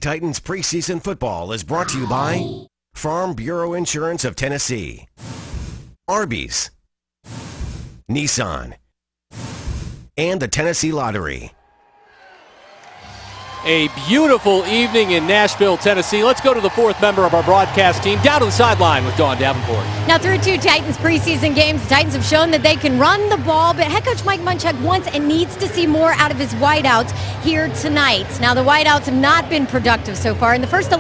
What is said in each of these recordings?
Titans preseason football is brought to you by Farm Bureau Insurance of Tennessee, Arby's, Nissan, and the Tennessee Lottery. A beautiful evening in Nashville, Tennessee. Let's go to the fourth member of our broadcast team, down to the sideline with Dawn Davenport. Now, through 2 Titans preseason games, the Titans have shown that they can run the ball, but head coach Mike Munchak wants and needs to see more out of his wideouts here tonight. Now, the wideouts have not been productive so far. In the first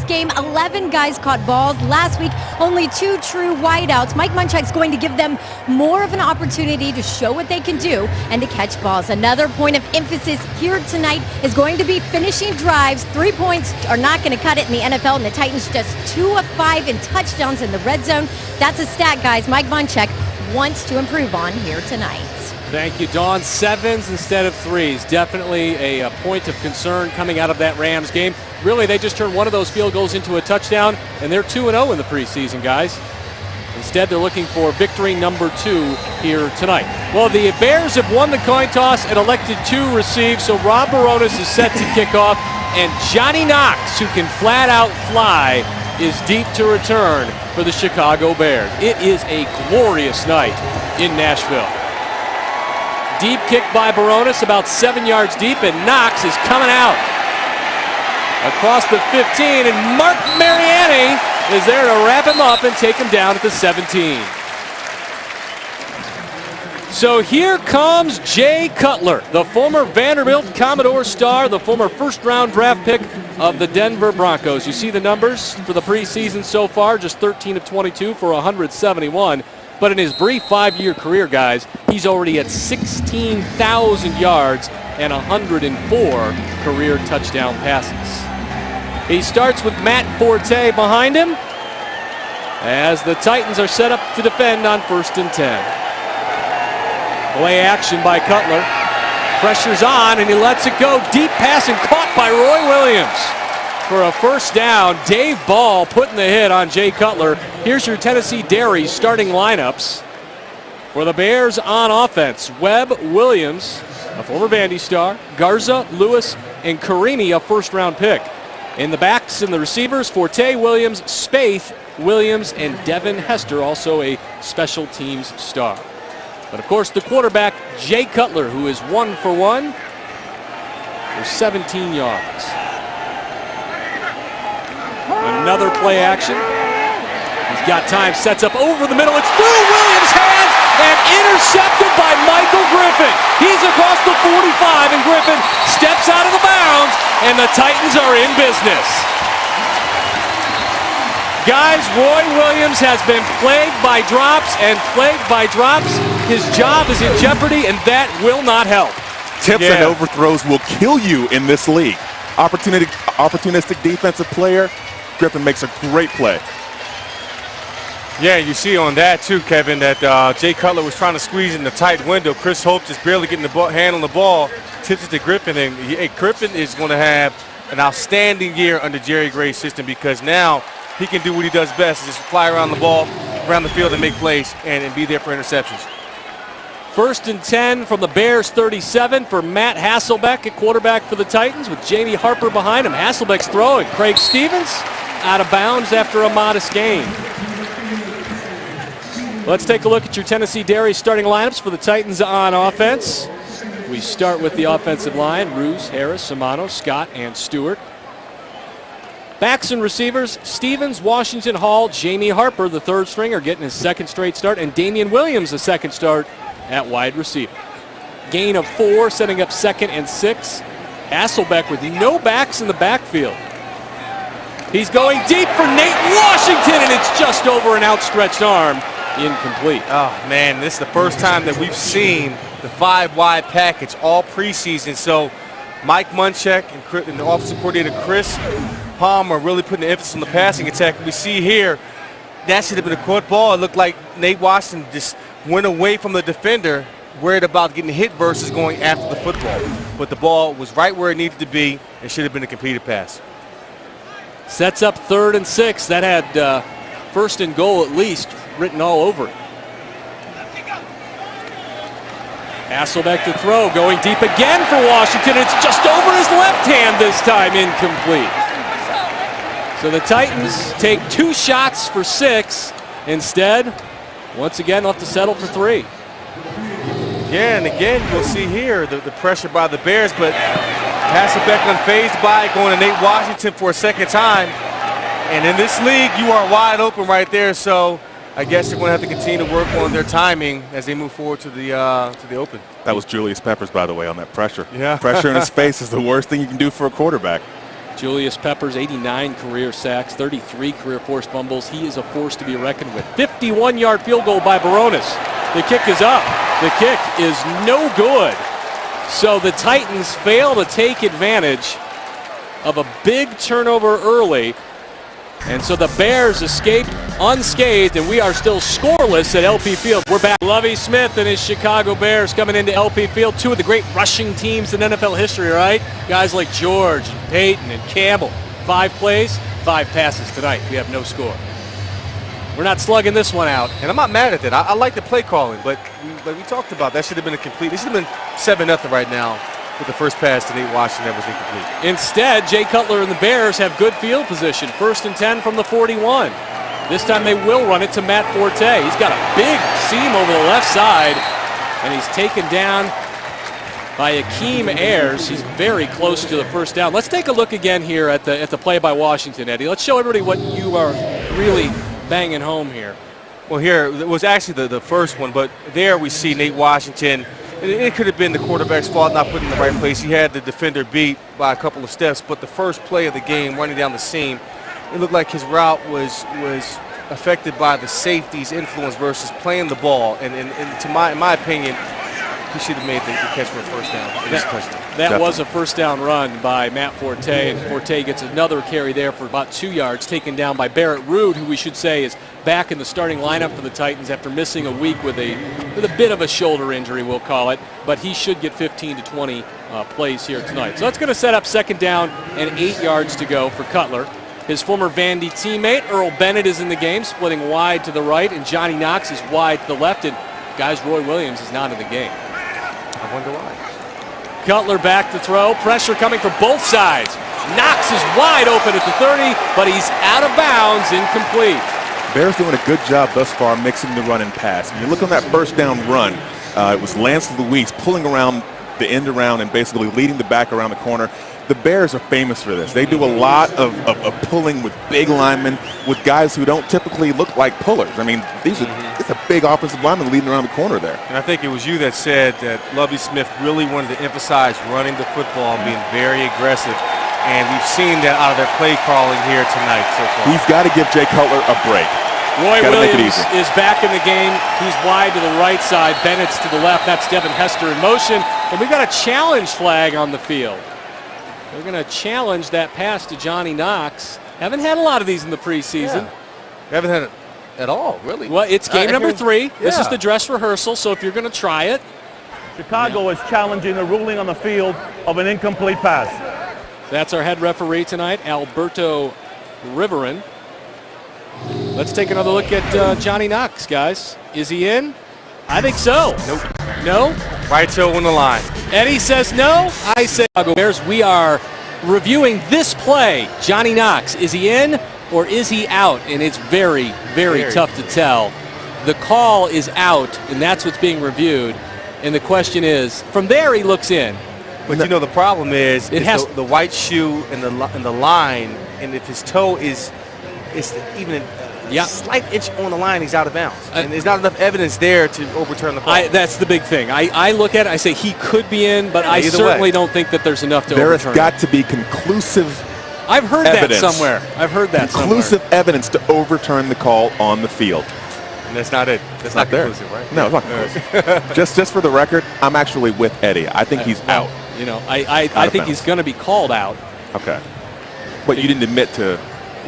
game, 11 guys caught balls. Last week, only 2 true wideouts. Mike Munchak's going to give them more of an opportunity to show what they can do and to catch balls. Another point of emphasis here tonight is going to be finishing drives. 3 points are not going to cut it in the NFL, and the Titans just 2 of 5 in touchdowns in the red zone. That's a stat, guys, Mike Munchak wants to improve on here tonight. Thank you, Dawn. 7s instead of 3s. Definitely a point of concern coming out of that Rams game. Really, they just turned one of those field goals into a touchdown, and they're 2-0 in the preseason, guys. Instead, they're looking for victory number 2 here tonight. Well, the Bears have won the coin toss and elected to receive, so Rob Baronis is set to kick off, and Johnny Knox, who can flat out fly, is deep to return for the Chicago Bears. It is a glorious night in Nashville. Deep kick by Baronis, about 7 yards deep, and Knox is coming out across the 15, and Mark Mariani is there to wrap him up and take him down at the 17. So here comes Jay Cutler, the former Vanderbilt Commodore star, the former first-round draft pick of the Denver Broncos. You see the numbers for the preseason so far, just 13 of 22 for 171. But in his brief 5-year career, guys, he's already at 16,000 yards and 104 career touchdown passes. He starts with Matt Forte behind him as the Titans are set up to defend on 1st and 10. Play action by Cutler. Pressure's on, and he lets it go. Deep pass and caught by Roy Williams for a first down. Dave Ball putting the hit on Jay Cutler. Here's your Tennessee Dairy starting lineups for the Bears on offense. Webb, Williams, a former Vandy star, Garza, Lewis, and Karimi, a first-round pick. In the backs and the receivers, Forte, Williams, Spaeth, Williams, and Devin Hester, also a special teams star. But, of course, the quarterback, Jay Cutler, who is 1 for 1 for 17 yards. Another play action. He's got time, sets up over the middle. It's through Williams' hands and intercepted by Michael Griffin. He's across the 45, and Griffin steps out of the bounds, and the Titans are in business. Guys, Roy Williams has been plagued by drops and plagued by drops. His job is in jeopardy, and that will not help. Tips and overthrows will kill you in this league. Opportunistic defensive player. Griffin makes a great play. Yeah, you see on that too, Kevin, that Jay Cutler was trying to squeeze in the tight window. Chris Hope just barely getting the hand on the ball, tips it to Griffin, and Griffin is going to have an outstanding year under Jerry Gray's system, because now he can do what he does best, is just fly around the ball, around the field and make plays and be there for interceptions. 1st and 10 from the Bears 37 for Matt Hasselbeck at quarterback for the Titans, with Jamie Harper behind him. Hasselbeck's throwing. Craig Stevens out of bounds after a modest gain. Let's take a look at your Tennessee Dairy starting lineups for the Titans on offense. We start with the offensive line: Ruse, Harris, Simano, Scott, and Stewart. Backs and receivers: Stevens, Washington, Hall, Jamie Harper, the 3rd stringer, getting his 2nd straight start, and Damian Williams, the 2nd start at wide receiver. Gain of 4, setting up 2nd and 6. Hasselbeck with no backs in the backfield. He's going deep for Nate Washington, and it's just over an outstretched arm. Incomplete. Oh, man, this is the first time that we've seen the 5-wide package all preseason. So Mike Munchak and the offensive coordinator Chris Palmer really putting the emphasis on the passing attack. We see here, that should have been a caught ball. It looked like Nate Washington just went away from the defender, worried about getting hit versus going after the football. But the ball was right where it needed to be and should have been a completed pass. Sets up 3rd and 6. That had 1st and goal at least written all over it. Hasselbeck to throw, going deep again for Washington. It's just over his left hand this time, incomplete. So the Titans take 2 shots for 6. Instead, once again, they'll have to settle for 3. Yeah, and again, you'll see here the pressure by the Bears, but Hasselbeck unfazed by it, going to Nate Washington for a second time. And in this league, you are wide open right there, so I guess they're going to have to continue to work on their timing as they move forward to the open. That was Julius Peppers, by the way, on that pressure. Yeah. Pressure in his face is the worst thing you can do for a quarterback. Julius Peppers, 89 career sacks, 33 career forced fumbles. He is a force to be reckoned with. 51-yard field goal by Baronis. The kick is up. The kick is no good. So the Titans fail to take advantage of a big turnover early. And so the Bears escaped unscathed, and we are still scoreless at LP Field. We're back. Lovie Smith and his Chicago Bears coming into LP Field. 2 of the great rushing teams in NFL history, right? Guys like George, and Peyton, and Campbell. 5 plays, 5 passes tonight. We have no score. We're not slugging this one out. And I'm not mad at that. I like the play calling, but like we talked about, that should have been a complete. It should have been 7-0 right now with the first pass to Nate Washington that was incomplete. Instead, Jay Cutler and the Bears have good field position. 1st and 10 from the 41. This time they will run it to Matt Forte. He's got a big seam over the left side, and he's taken down by Akeem Ayers. He's very close to the first down. Let's take a look again here at the play by Washington, Eddie. Let's show everybody what you are really banging home here. Well, here it was actually the first one, but there we see Nate Washington. It could have been the quarterback's fault not putting in the right place. He had the defender beat by a couple of steps, but the first play of the game, running down the seam, it looked like his route was affected by the safety's influence versus playing the ball. And in my opinion, he should have made the catch for a first down. That was a first down run by Matt Forte, and Forte gets another carry there for about 2 yards, taken down by Barrett Ruud, who we should say is back in the starting lineup for the Titans after missing a week with a bit of a shoulder injury, we'll call it. But he should get 15 to 20 plays here tonight. So that's going to set up 2nd down and 8 yards to go for Cutler. His former Vandy teammate, Earl Bennett, is in the game, splitting wide to the right, and Johnny Knox is wide to the left, and guys, Roy Williams is not in the game. I wonder why. Cutler back to throw. Pressure coming from both sides. Knox is wide open at the 30, but he's out of bounds, incomplete. Bears doing a good job thus far mixing the run and pass. When you look on that first down run, it was Lance Louise pulling around the end around and basically leading the back around the corner. The Bears are famous for this. They do a lot of pulling with big linemen, with guys who don't typically look like pullers. I mean, it's a big offensive lineman leading around the corner there. And I think it was you that said that Lovie Smith really wanted to emphasize running the football and being very aggressive. And we've seen that out of their play calling here tonight so far. He's got to give Jay Cutler a break. Roy Williams is back in the game. He's wide to the right side. Bennett's to the left. That's Devin Hester in motion. And we've got a challenge flag on the field. They're going to challenge that pass to Johnny Knox. Haven't had a lot of these in the preseason. Yeah. Haven't had it at all, really. Well, it's game number 3. This is the dress rehearsal, so if you're going to try it. Chicago is challenging the ruling on the field of an incomplete pass. That's our head referee tonight, Alberto Riverin. Let's take another look at Johnny Knox, guys. Is he in? I think so. Nope. No? Right toe on the line. Eddie says no. I say Bears. We are reviewing this play. Johnny Knox, is he in or is he out? And it's very, very tough to tell. The call is out, and that's what's being reviewed. And the question is, from there he looks in. But you know the problem is the white shoe and the line, and if his toe is even a slight inch on the line, he's out of bounds. And there's not enough evidence there to overturn the call. That's the big thing. I look at it, I say he could be in, but I certainly don't think that there's enough to overturn. There has got to be conclusive I've heard evidence. That somewhere. I've heard that conclusive evidence to overturn the call on the field. And that's not it. That's not conclusive, right? No, it's not conclusive. just for the record, I'm actually with Eddie. I think he's out. You know, I think he's going to be called out. Okay. But you didn't admit to.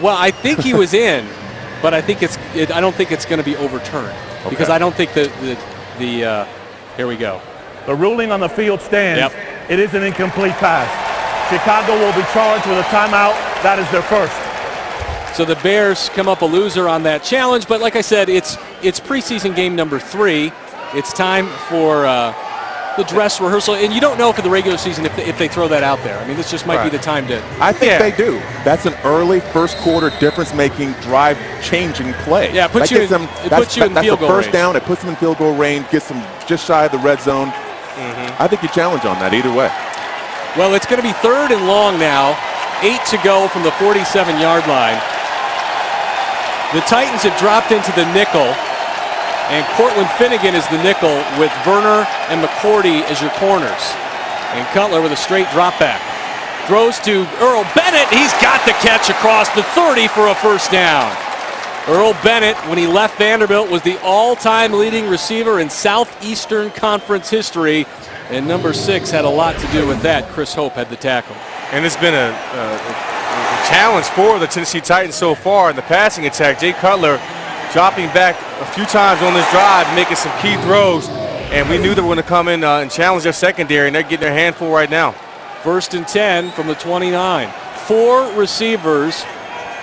Well, I think he was in, but I think I don't think it's going to be overturned because I don't think here we go. The ruling on the field stands. Yep. It is an incomplete pass. Chicago will be charged with a timeout. That is their first. So the Bears come up a loser on that challenge, but like I said, it's preseason game number 3. It's time for the dress rehearsal, and you don't know for the regular season if they throw that out there. I mean, this just might be the time to. I think they do. That's an early first quarter difference-making, drive-changing play. Yeah, it puts you in field goal range. That's the first down. It puts them in field goal range, gets them just shy of the red zone. I think you challenge on that either way. Well, it's going to be 3rd and long now. 8 to go from the 47-yard line. The Titans have dropped into the nickel, and Cortland Finnegan is the nickel with Verner and McCourty as your corners. And Cutler with a straight drop back. Throws to Earl Bennett. He's got the catch across the 30 for a first down. Earl Bennett, when he left Vanderbilt, was the all-time leading receiver in Southeastern Conference history, and number 6 had a lot to do with that. Chris Hope had the tackle. And it's been a challenge for the Tennessee Titans so far in the passing attack. Jay Cutler dropping back a few times on this drive, making some key throws, and we knew they were going to come in and challenge their secondary, and they're getting their handful right now. 1st and 10 from the 29. 4 receivers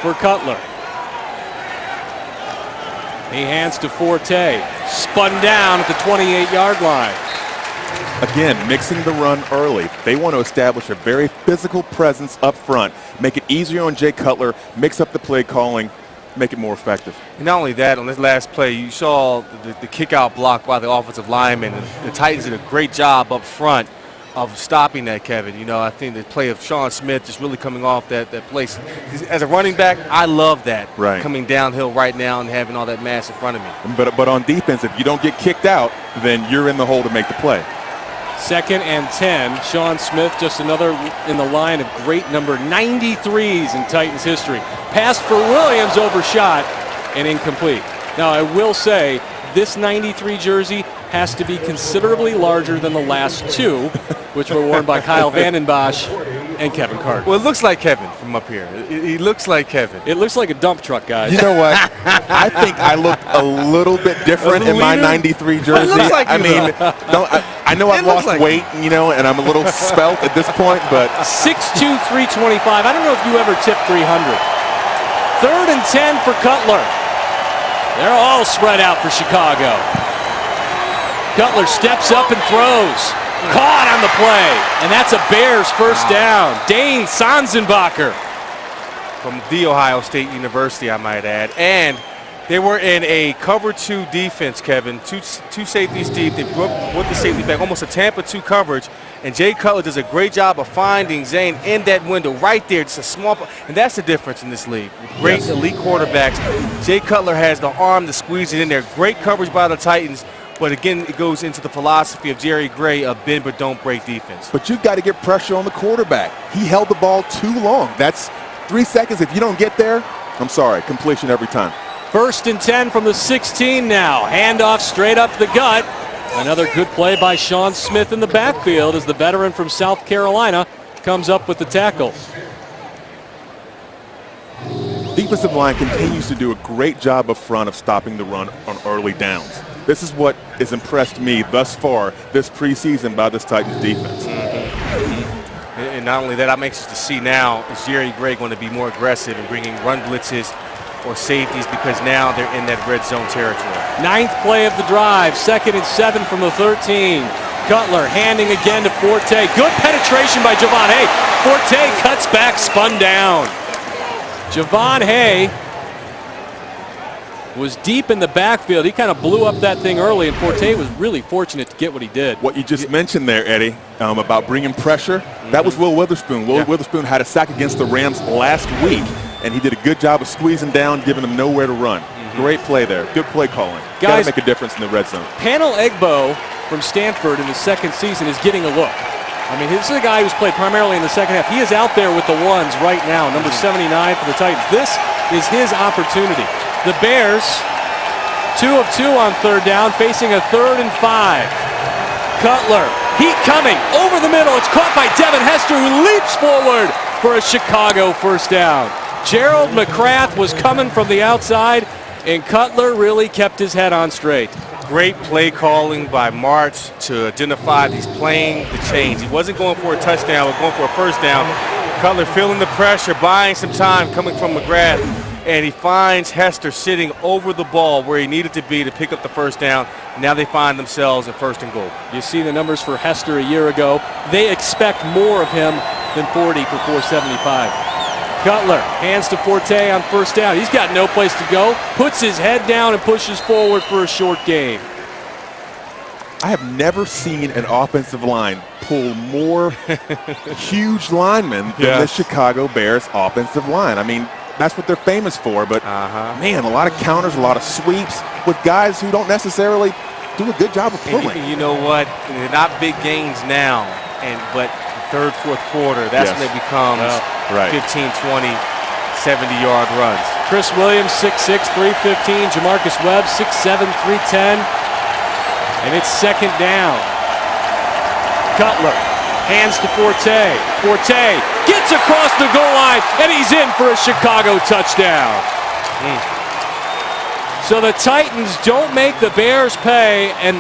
for Cutler. He hands to Forte. Spun down at the 28-yard line. Again, mixing the run early. They want to establish a very physical presence up front, make it easier on Jay Cutler, mix up the play calling, make it more effective. And not only that, on this last play, you saw the kick-out block by the offensive lineman. And the Titans did a great job up front of stopping that, Kevin. You know, I think the play of Sean Smith just really coming off that place. As a running back, I love that. Right. Coming downhill right now and having all that mass in front of me. But on defense, if you don't get kicked out, then you're in the hole to make the play. 2nd and 10. Sean Smith, just another in the line of great number 93s in Titans history. Pass for Williams, overshot and incomplete. Now, I will say this 93 jersey has to be considerably larger than the last 2, which were worn by Kyle Vanden Bosch and Kevin Carter. Well, it looks like Kevin from up here. He looks like Kevin. It looks like a dump truck, guys. You know what? I think I looked a little bit different in my 93 jersey. It looks like I mean, I know I've lost weight, you know, and I'm a little svelte at this point, but 6'2", 325. I don't know if you ever tipped 300. 3rd and 10 for Cutler. They're all spread out for Chicago. Cutler steps up and throws. Caught on the play, and that's a Bears first down. Dane Sanzenbacher. From The Ohio State University, I might add. And they were in a cover 2 defense, Kevin. Two safeties deep. They broke with the safety back, almost a Tampa 2 coverage. And Jay Cutler does a great job of finding Zane in that window right there. Just a small, and that's the difference in this league. Great elite quarterbacks. Jay Cutler has the arm to squeeze it in there. Great coverage by the Titans. But again, it goes into the philosophy of Jerry Gray of bend but don't break defense. But you've got to get pressure on the quarterback. He held the ball too long. That's 3 seconds. If you don't get there, I'm sorry, completion every time. 1st and 10 from the 16 now. Handoff straight up the gut. Another good play by Sean Smith in the backfield as the veteran from South Carolina comes up with the tackle. Defensive line continues to do a great job up front of stopping the run on early downs. This is what has impressed me thus far this preseason by this Titans defense. And not only that, I'm anxious to see now, is Jerry Gray going to be more aggressive in bringing run blitzes or safeties, because now they're in that red zone territory. 9th play of the drive, 2nd and 7 from the 13. Cutler handing again to Forte. Good penetration by Javon Hay. Forte cuts back, spun down. Javon Hay was deep in the backfield. He kind of blew up that thing early, and Forte was really fortunate to get what he did. What you just mentioned there, Eddie, about bringing pressure, that was Will Witherspoon. Will Witherspoon had a sack against the Rams last week, and he did a good job of squeezing down, giving them nowhere to run. Great play there. Good play calling. Got to make a difference in the red zone. Panel Egbo from Stanford in his 2nd season is getting a look. I mean, this is a guy who's played primarily in the second half. He is out there with the ones right now, number 79 for the Titans. This is his opportunity. The Bears, 2 of 2 on 3rd down, facing a 3rd and 5. Cutler, heat coming over the middle. It's caught by Devin Hester, who leaps forward for a Chicago first down. Gerald McCrath was coming from the outside, and Cutler really kept his head on straight. Great play calling by Martz to identify he's playing the change. He wasn't going for a touchdown, but going for a first down. Cutler feeling the pressure, buying some time, coming from McGrath. and he finds Hester sitting over the ball where he needed to be to pick up the first down. Now they find themselves at 1st and goal. You see the numbers for Hester a year ago. They expect more of him than 40 for 475. Cutler hands to Forte on 1st down. He's got no place to go. Puts his head down and pushes forward for a short gain. I have never seen an offensive line pull more huge linemen than the Chicago Bears offensive line. I mean, that's what they're famous for, but man, a lot of counters, a lot of sweeps with guys who don't necessarily do a good job of pulling. And you know what? They're not big gains now, but third, fourth quarter, that's when it becomes 15, 20, 70-yard runs. Chris Williams, 6'6", 315. Jamarcus Webb, 6'7", 310. And it's 2nd down. Cutler hands to Forte. Forte gets across the goal line, and he's in for a Chicago touchdown. So the Titans don't make the Bears pay, and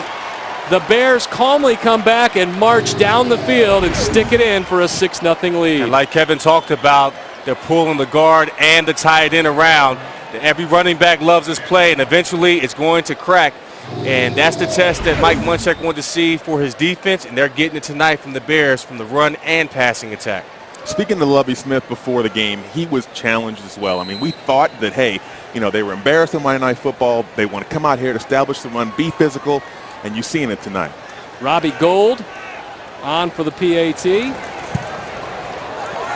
the Bears calmly come back and march down the field and stick it in for a 6-0 lead. And like Kevin talked about, they're pulling the guard and the tight end around. Every running back loves this play, and eventually it's going to crack. And that's the test that Mike Munchak wanted to see for his defense, and they're getting it tonight from the Bears from the run and passing attack. Speaking to Lovie Smith before the game, he was challenged as well. I mean, we thought that, hey, you know, they were embarrassed on Monday Night Football. They want to come out here to establish the run, be physical, and you're seeing it tonight. Robbie Gould on for the PAT.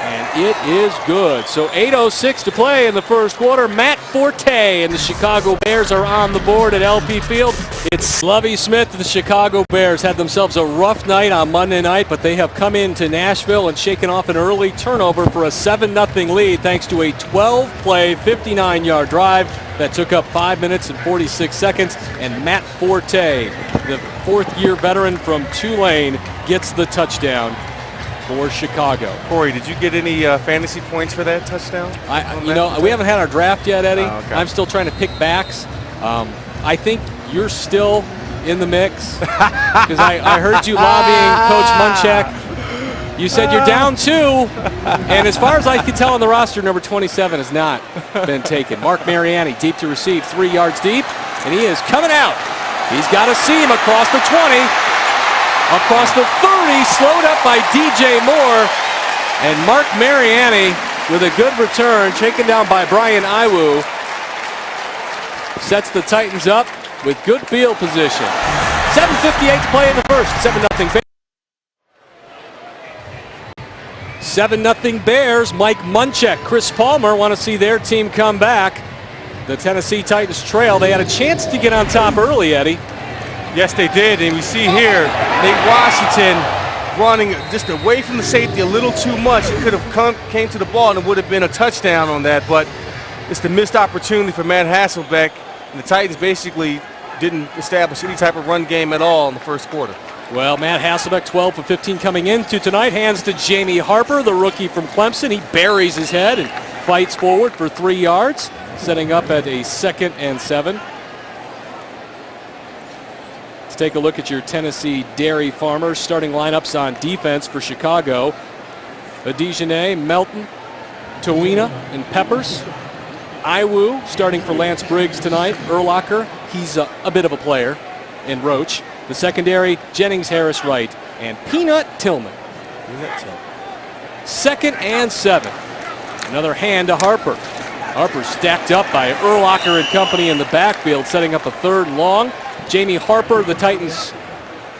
And it is good. So 8:06 to play in the first quarter. Matt Forte and the Chicago Bears are on the board at LP Field. It's Lovie Smith and the Chicago Bears had themselves a rough night on Monday night, but they have come into Nashville and shaken off an early turnover for a 7-0 lead thanks to a 12-play, 59-yard drive that took up 5 minutes and 46 seconds. And Matt Forte, the 4th-year veteran from Tulane, gets the touchdown for Chicago. Corey, did you get any fantasy points for that touchdown? We haven't had our draft yet, Eddie. Okay. I'm still trying to pick backs. I think you're still in the mix because I heard you lobbying Coach Munchak. You said you're down 2, and as far as I can tell on the roster, number 27 has not been taken. Mark Mariani deep to receive, 3 yards deep, and he is coming out. He's got a seam across the 20. Across the 30, slowed up by DJ Moore, and Mark Mariani with a good return, taken down by Brian Iwu, sets the Titans up with good field position. 7:58 to play in the first, 7-0 Bears. 7-0 Bears. Mike Munchak, Chris Palmer want to see their team come back. The Tennessee Titans trail. They had a chance to get on top early, Eddie. Yes, they did, and we see here Nate Washington running just away from the safety a little too much. He could have came to the ball and it would have been a touchdown on that, but it's the missed opportunity for Matt Hasselbeck, and the Titans basically didn't establish any type of run game at all in the first quarter. Well, Matt Hasselbeck, 12 for 15 coming into tonight. Hands to Jamie Harper, the rookie from Clemson. He buries his head and fights forward for 3 yards, setting up at a 2nd and 7. Take a look at your Tennessee dairy farmers starting lineups on defense for Chicago. Adejane, Melton, Tawina, and Peppers. Iwu starting for Lance Briggs tonight. Urlacher, he's a bit of a player. And Roach. The secondary, Jennings, Harris, Wright, and Peanut Tillman. 2nd and 7. Another hand to Harper. Harper stacked up by Urlacher and company in the backfield, setting up a 3rd long. Jamie Harper, the Titans,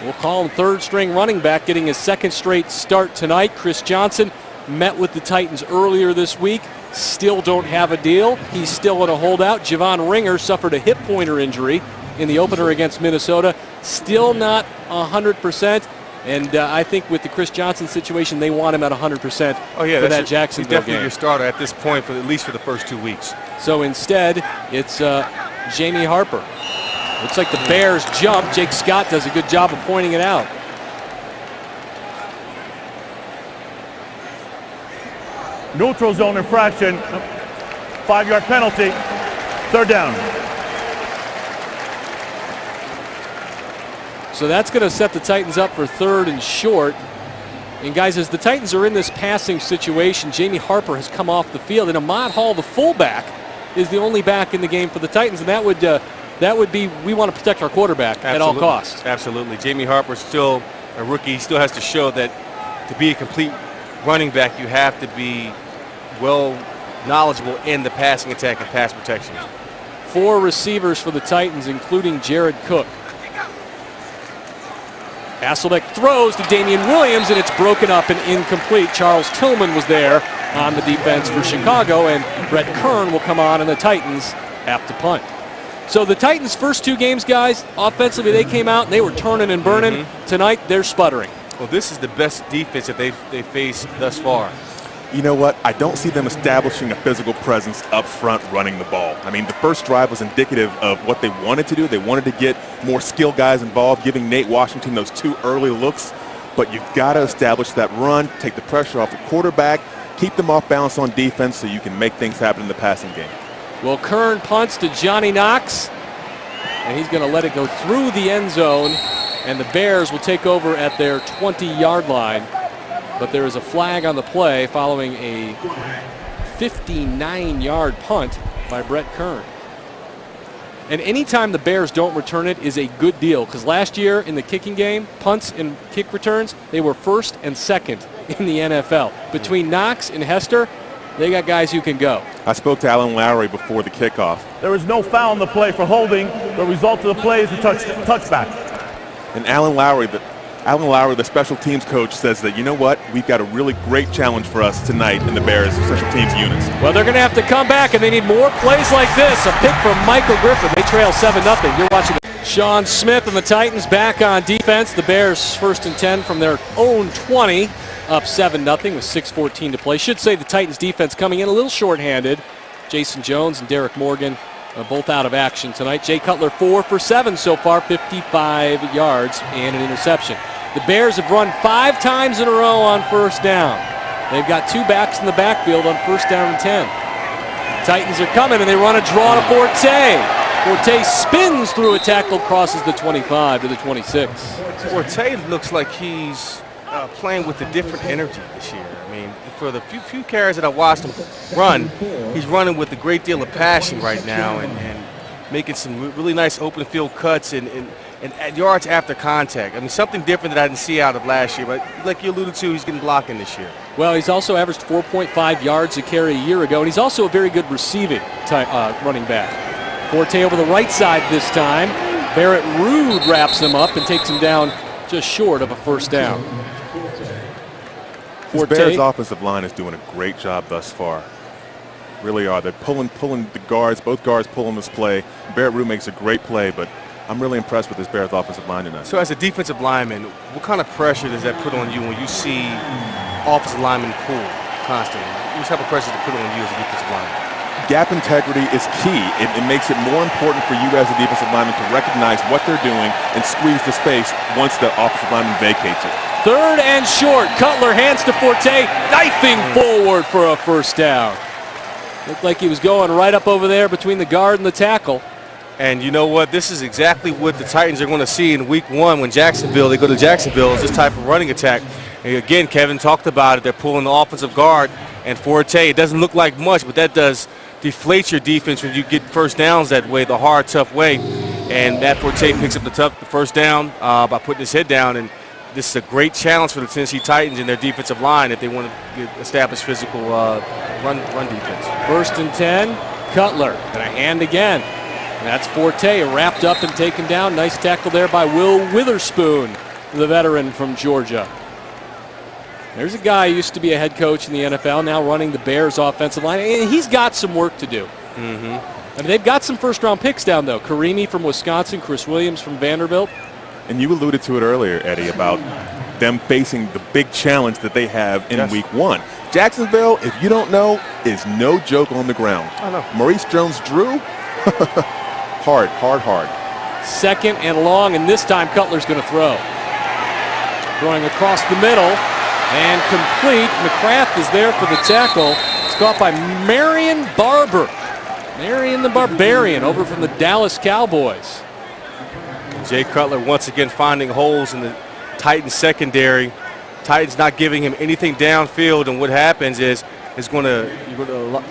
we'll call him 3rd-string running back, getting his 2nd straight start tonight. Chris Johnson met with the Titans earlier this week. Still don't have a deal. He's still in a holdout. Javon Ringer suffered a hip pointer injury in the opener against Minnesota. Still not 100%. And I think with the Chris Johnson situation, they want him at 100% for that Jacksonville he's definitely game. your starter at this point, at least for the first 2 weeks. So instead, it's Jamie Harper. Looks like the Bears jump. Jake Scott does a good job of pointing it out. Neutral zone infraction. 5-yard penalty. 3rd down. So that's going to set the Titans up for 3rd and short. And guys, as the Titans are in this passing situation, Jamie Harper has come off the field. And Ahmad Hall, the fullback, is the only back in the game for the Titans, and that would be, we want to protect our quarterback at all costs. Absolutely. Jamie Harper's still a rookie. He still has to show that to be a complete running back, you have to be well knowledgeable in the passing attack and pass protection. 4 receivers for the Titans, including Jared Cook. Hasselbeck throws to Damian Williams, and it's broken up and incomplete. Charles Tillman was there on the defense for Chicago, and Brett Kern will come on, and the Titans have to punt. So the Titans' first 2 games, guys, offensively they came out and they were turning and burning. Tonight they're sputtering. Well, this is the best defense that they've faced thus far. You know what? I don't see them establishing a physical presence up front running the ball. I mean, the first drive was indicative of what they wanted to do. They wanted to get more skilled guys involved, giving Nate Washington those 2 early looks. But you've got to establish that run, take the pressure off the quarterback, keep them off balance on defense so you can make things happen in the passing game. Well, Kern punts to Johnny Knox, and he's going to let it go through the end zone, and the Bears will take over at their 20-yard line. But there is a flag on the play following a 59-yard punt by Brett Kern. And anytime the Bears don't return it is a good deal, because last year in the kicking game, punts and kick returns, they were 1st and 2nd in the NFL. Between Knox and Hester, they got guys who can go. I spoke to Alan Lowry before the kickoff. There is no foul on the play for holding. The result of the play is a touchback. And Alan Lowry, the special teams coach, says that, you know what, we've got a really great challenge for us tonight in the Bears special teams units. Well, they're going to have to come back, and they need more plays like this. A pick from Michael Griffin. They trail 7-0. You're watching Sean Smith and the Titans back on defense. The Bears 1st and 10 from their own 20, up 7-0 with 6:14 to play. Should say the Titans defense coming in a little shorthanded. Jason Jones and Derek Morgan both out of action tonight. Jay Cutler 4 for 7 so far, 55 yards and an interception. The Bears have run 5 times in a row on 1st down. They've got 2 backs in the backfield on 1st down and 10. The Titans are coming, and they run a draw to Forte. Forte spins through a tackle, crosses the 25 to the 26. Forte looks like he's playing with a different energy this year. I mean, for the few carries that I watched him run, he's running with a great deal of passion right now and making some really nice open field cuts and yards after contact. I mean, something different that I didn't see out of last year. But like you alluded to, he's getting blocking this year. Well, he's also averaged 4.5 yards a carry a year ago, and he's also a very good receiving running back. Forte over the right side this time. Barrett Ruud wraps him up and takes him down just short of a 1st down. The Bears' offensive line is doing a great job thus far. Really are. They're pulling the guards. Both guards pulling this play. Barrett Ruud makes a great play, but I'm really impressed with this Bears offensive line tonight. So as a defensive lineman, what kind of pressure does that put on you when you see offensive linemen pull constantly? What type of pressure does it put on you as a defensive lineman? Gap integrity is key. It makes it more important for you as a defensive lineman to recognize what they're doing and squeeze the space once the offensive lineman vacates it. 3rd and short. Cutler hands to Forte, knifing forward for a 1st down. Looked like he was going right up over there between the guard and the tackle. And you know what? This is exactly what the Titans are going to see in week 1 when they go to Jacksonville, is this type of running attack. And again, Kevin talked about it. They're pulling the offensive guard and Forte. It doesn't look like much, but that does deflate your defense when you get 1st downs that way, the hard, tough way. And Matt Forte picks up the 1st down by putting his head down. And this is a great challenge for the Tennessee Titans and their defensive line if they want to establish physical run defense. 1st and 10. Cutler and a hand again. And that's Forte wrapped up and taken down. Nice tackle there by Will Witherspoon, the veteran from Georgia. There's a guy who used to be a head coach in the NFL, now running the Bears offensive line, and he's got some work to do. And they've got some 1st-round picks down, though. Karimi from Wisconsin, Chris Williams from Vanderbilt. And you alluded to it earlier, Eddie, about them facing the big challenge that they have in week 1. Jacksonville, if you don't know, is no joke on the ground. I know. Maurice Jones-Drew, hard. 2nd and long, and this time Cutler's going to throw. Throwing across the middle and complete. McCrath is there for the tackle. It's caught by Marion Barber. Marion the Barbarian over from the Dallas Cowboys. Jay Cutler once again finding holes in the Titans secondary. Titans not giving him anything downfield, and what happens is is going to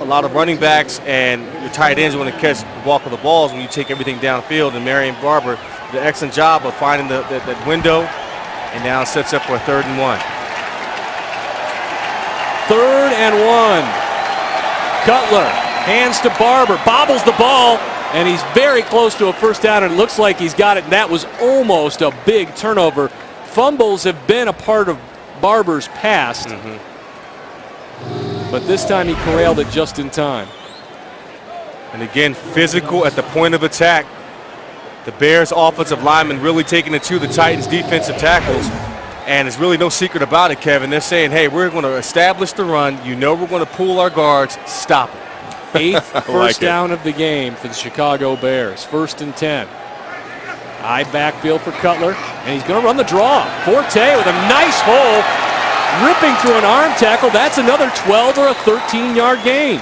a lot of running backs and your tight ends are going to catch the bulk of the balls when you take everything downfield. And Marion Barber did an excellent job of finding that window, and now sets up for a 3rd and 1. 3rd and 1. Cutler hands to Barber, bobbles the ball, and he's very close to a first down, and it looks like he's got it, and that was almost a big turnover. Fumbles have been a part of Barber's past, but this time he corralled it just in time. And again, physical at the point of attack. The Bears offensive linemen really taking it to the Titans defensive tackles. And there's really no secret about it, Kevin. They're saying, hey, we're going to establish the run. You know we're going to pull our guards. Stop it. 8th first down of the game for the Chicago Bears. 1st and 10. High backfield for Cutler, and he's going to run the draw. Forte with a nice hole, ripping through an arm tackle. That's another 12 or a 13-yard gain.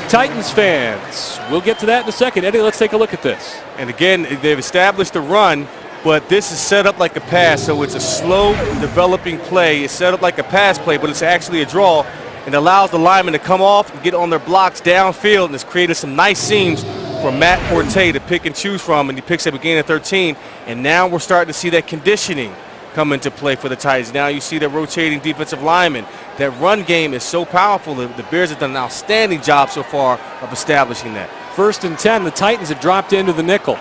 Titans fans, we'll get to that in a second. Eddie, let's take a look at this. And again, they've established the run, but this is set up like a pass, so it's a slow developing play. It's set up like a pass play, but it's actually a draw, and allows the linemen to come off and get on their blocks downfield, and it's created some nice seams for Matt Forte to pick and choose from, and he picks up a gain of 13, and now we're starting to see that conditioning come into play for the Titans. Now you see the rotating defensive linemen. That run game is so powerful. The Bears have done an outstanding job so far of establishing that. 1st and 10, the Titans have dropped into the nickel.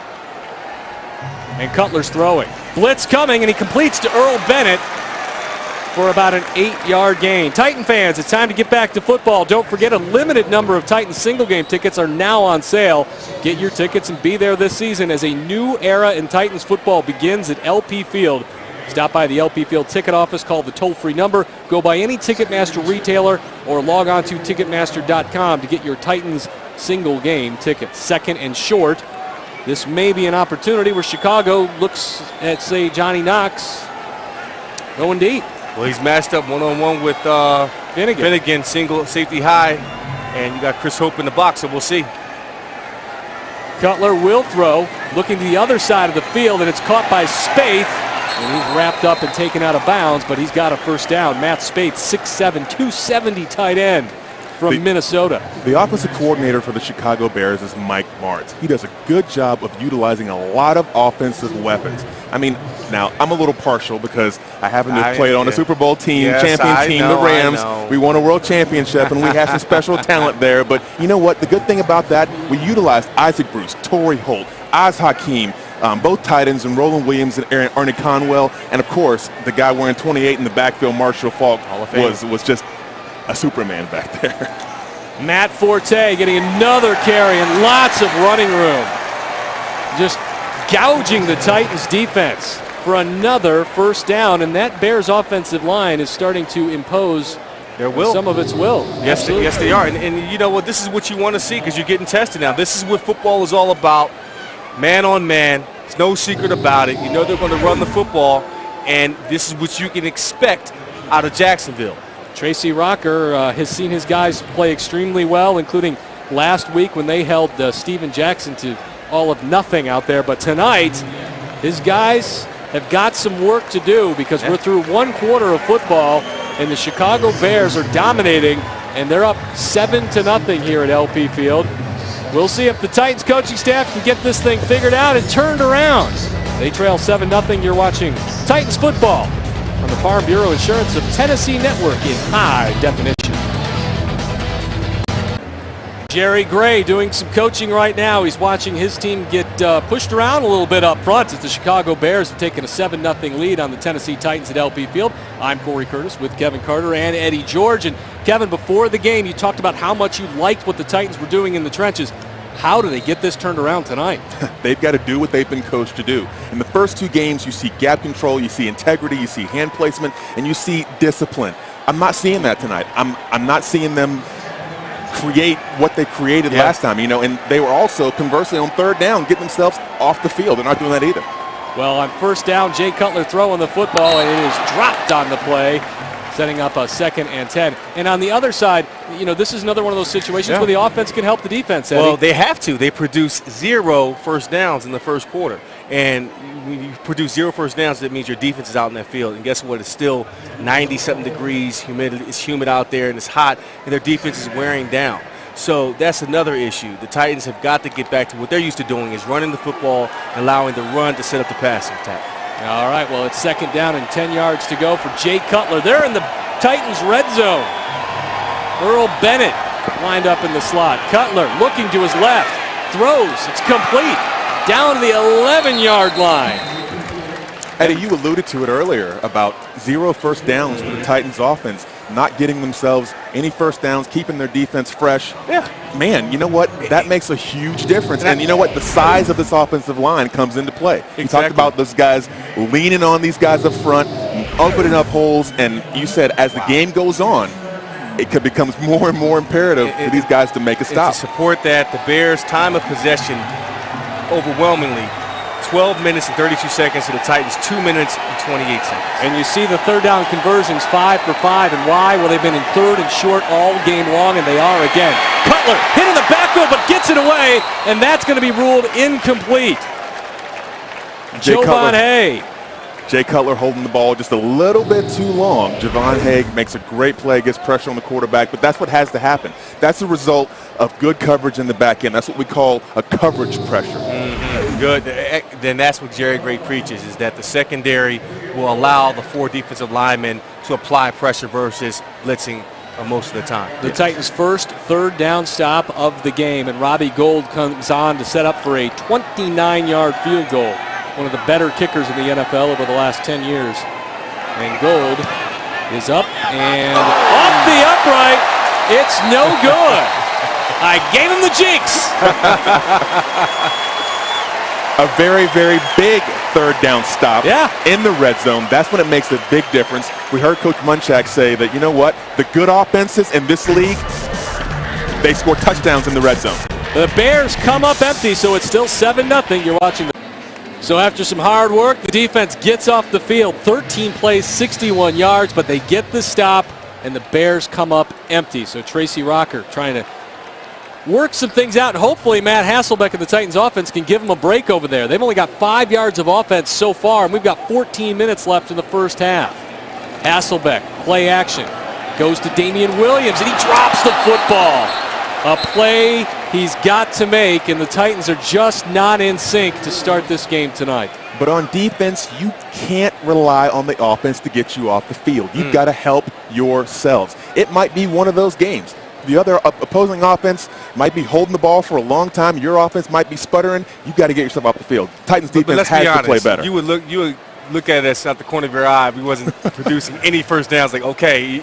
And Cutler's throwing. Blitz coming, and he completes to Earl Bennett for about an 8-yard gain. Titan fans, it's time to get back to football. Don't forget, a limited number of Titans single-game tickets are now on sale. Get your tickets and be there this season as a new era in Titans football begins at LP Field. Stop by the LP Field ticket office, call the toll-free number, go by any Ticketmaster retailer, or log on to Ticketmaster.com to get your Titans single-game tickets. 2nd and short. This may be an opportunity where Chicago looks at, say, Johnny Knox going deep. Well, he's matched up one-on-one with Finnegan, single safety high, and you got Chris Hope in the box, so we'll see. Cutler will throw, looking to the other side of the field, and it's caught by Spaeth, and he's wrapped up and taken out of bounds, but he's got a first down. Matt Spaeth, 6'7", 270 tight end from Minnesota. The offensive coordinator for the Chicago Bears is Mike Martz. He does a good job of utilizing a lot of offensive weapons. I mean, now, I'm a little partial because I happen to have played on a Super Bowl team, champion team, the Rams. We won a world championship, and we have some special talent there. But you know what? The good thing about that, we utilized Isaac Bruce, Torrey Holt, Oz Hakeem, both tight ends, and Roland Williams and Ernie Conwell. And, of course, the guy wearing 28 in the backfield, Marshall Faulk, was just a Superman back there. Matt Forte getting another carry and lots of running room. Just gouging the Titans defense for another first down, and that Bears offensive line is starting to impose their will. Some of its will. Yes, they are. And you know what? This is what you want to see because you're getting tested now. This is what football is all about, man on man. There's no secret about it. You know they're going to run the football, and this is what you can expect out of Jacksonville. Tracy Rocker has seen his guys play extremely well, including last week when they held Steven Jackson to all of nothing out there. But tonight, his guys have got some work to do because we're through one quarter of football, and the Chicago Bears are dominating, and they're up 7-0 here at LP Field. We'll see if the Titans coaching staff can get this thing figured out and turned around. They trail 7-0. You're watching Titans football on the Farm Bureau Insurance of Tennessee Network in high definition. Jerry Gray doing some coaching right now. He's watching his team get pushed around a little bit up front as the Chicago Bears have taken a 7-0 lead on the Tennessee Titans at LP Field. I'm Corey Curtis with Kevin Carter and Eddie George. And Kevin, before the game, you talked about how much you liked what the Titans were doing in the trenches. How do they get this turned around tonight? They've got to do what they've been coached to do. In the first two games, you see gap control, you see integrity, you see hand placement, and you see discipline. I'm not seeing that tonight. I'm not seeing them create what they created last time, and they were also, conversely, on third down, getting themselves off the field. They're not doing that either. Well, on first down, Jay Cutler throwing the football, and it is dropped on the play, setting up a 2nd and 10. And on the other side, this is another one of those situations where the offense can help the defense, Eddie. Well, they have to. They produce 0 first downs in the first quarter. And when you produce 0 first downs, that means your defense is out in that field. And guess what? It's still 90-something degrees, it's humid out there, and it's hot, and their defense is wearing down. So that's another issue. The Titans have got to get back to what they're used to doing, is running the football and allowing the run to set up the passing attack. All right, well, it's 2nd down and 10 yards to go for Jay Cutler. They're in the Titans' red zone. Earl Bennett lined up in the slot. Cutler looking to his left. Throws. It's complete. Down to the 11-yard line. Eddie, you alluded to it earlier about 0 first downs for the Titans offense, not getting themselves any first downs, keeping their defense fresh. Yeah. Man, you know what? That makes a huge difference. And you know what? The size of this offensive line comes into play. Exactly. You talked about those guys leaning on these guys up front, opening up holes, and you said as the game goes on, it becomes more and more imperative for these guys to make a stop. And to support that, the Bears' time of possession overwhelmingly 12 minutes and 32 seconds to the Titans, 2 minutes and 28 seconds. And you see the 3rd down conversions 5 for 5. And why? Well, they've been in 3rd and short all game long, and they are again. Cutler hit in the backfield, but gets it away, and that's going to be ruled incomplete. Jovan Hay. Jay Cutler holding the ball just a little bit too long. Javon Haig makes a great play, gets pressure on the quarterback, but that's what has to happen. That's the result of good coverage in the back end. That's what we call a coverage pressure. Good. Then that's what Jerry Gray preaches, is that the secondary will allow the 4 defensive linemen to apply pressure versus blitzing most of the time. The Titans' first 3rd down stop of the game, and Robbie Gould comes on to set up for a 29-yard field goal. One of the better kickers in the NFL over the last 10 years. And Gould is up and off the upright. It's no good. I gave him the jinx. A very, very big 3rd down stop in the red zone. That's when it makes a big difference. We heard Coach Munchak say that, you know what, the good offenses in this league, they score touchdowns in the red zone. The Bears come up empty, so it's still 7-0. You're watching. So after some hard work, the defense gets off the field. 13 plays, 61 yards, but they get the stop, and the Bears come up empty. So Tracy Rocker trying to work some things out, and hopefully Matt Hasselbeck and the Titans offense can give them a break over there. They've only got 5 yards of offense so far, and we've got 14 minutes left in the first half. Hasselbeck, play action, goes to Damian Williams, and he drops the football. A play he's got to make, and the Titans are just not in sync to start this game tonight. But on defense, you can't rely on the offense to get you off the field. You've got to help yourselves. It might be one of those games. The other opposing offense might be holding the ball for a long time. Your offense might be sputtering. You've got to get yourself off the field. Titans defense has to play better. You would look at us out the corner of your eye if we wasn't producing any first downs. Like, okay,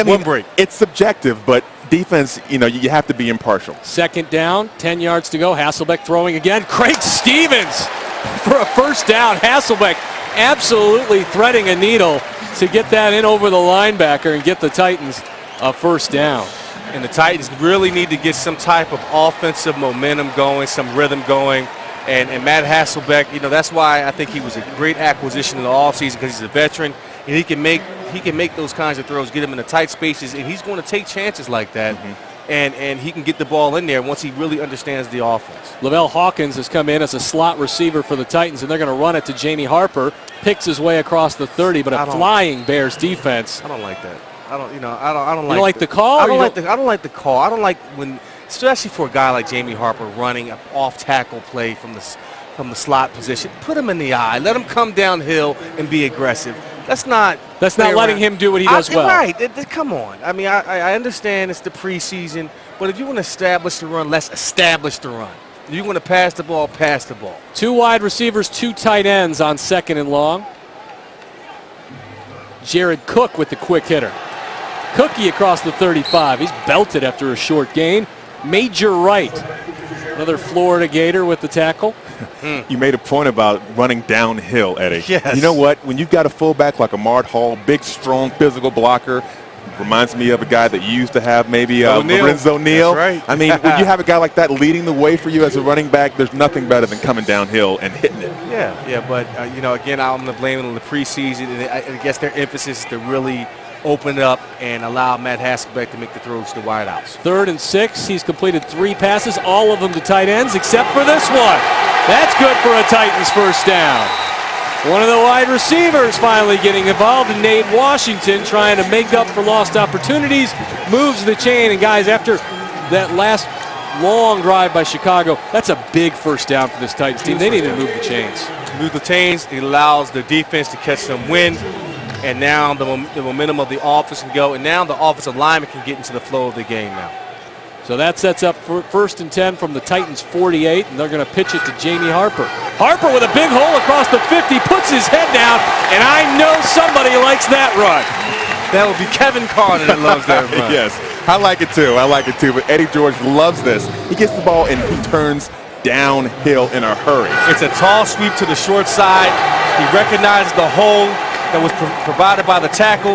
one break. It's subjective, but defense, you know, you have to be impartial. 2nd down, 10 yards to go. Hasselbeck throwing again. Craig Stevens for a first down. Hasselbeck absolutely threading a needle to get that in over the linebacker and get the Titans a first down. And the Titans really need to get some type of offensive momentum going, some rhythm going. And Matt Hasselbeck, you know, that's why I think he was a great acquisition in the offseason, because he's a veteran and he can make those kinds of throws, get him in the tight spaces, and he's going to take chances like that. And he can get the ball in there once he really understands the offense. Lavelle Hawkins has come in as a slot receiver for the Titans, and they're going to run it to Jamie Harper. Picks his way across the 30, but a flying Bears defense. I don't like that. I don't like the call? I don't like the call. I don't like when, especially for a guy like Jamie Harper running an off-tackle play from the slot position. Put him in the eye. Let him come downhill and be aggressive. That's not letting him do what he does well. Right. Come on. I mean, I understand it's the preseason, but if you want to establish the run, let's establish the run. If you want to pass the ball, pass the ball. 2 wide receivers, 2 tight ends on 2nd and long. Jared Cook with the quick hitter. Cookie across the 35. He's belted after a short gain. Major Wright, another Florida Gator with the tackle. You made a point about running downhill, Eddie. Yes. You know what? When you've got a fullback like Ahmad Hall, big, strong, physical blocker, reminds me of a guy that you used to have, maybe Lorenzo Neal. That's right. I mean, when you have a guy like that leading the way for you as a running back, there's nothing better than coming downhill and hitting it. Yeah, but, you know, again, I'm going to blame it on the preseason. And I guess their emphasis is to really open it up and allow Matt Hasselbeck to make the throws to the wideouts. 3rd and 6. He's completed 3 passes, all of them to tight ends except for this one. That's good for a Titans first down. One of the wide receivers finally getting involved, and Nate Washington trying to make up for lost opportunities, moves the chain, and guys, after that last long drive by Chicago, that's a big first down for this Titans team. They need to move the chains. Move the chains, it allows the defense to catch some wind, and now the momentum of the offense can go, and now the offensive lineman can get into the flow of the game now. So that sets up for 1st and 10 from the Titans 48, and they're going to pitch it to Jamie Harper. Harper with a big hole across the 50, puts his head down, and I know somebody likes that run. That would be Kevin Carter that loves that run. Yes, I like it too. But Eddie George loves this. He gets the ball and he turns downhill in a hurry. It's a tall sweep to the short side. He recognizes the hole that was provided by the tackle,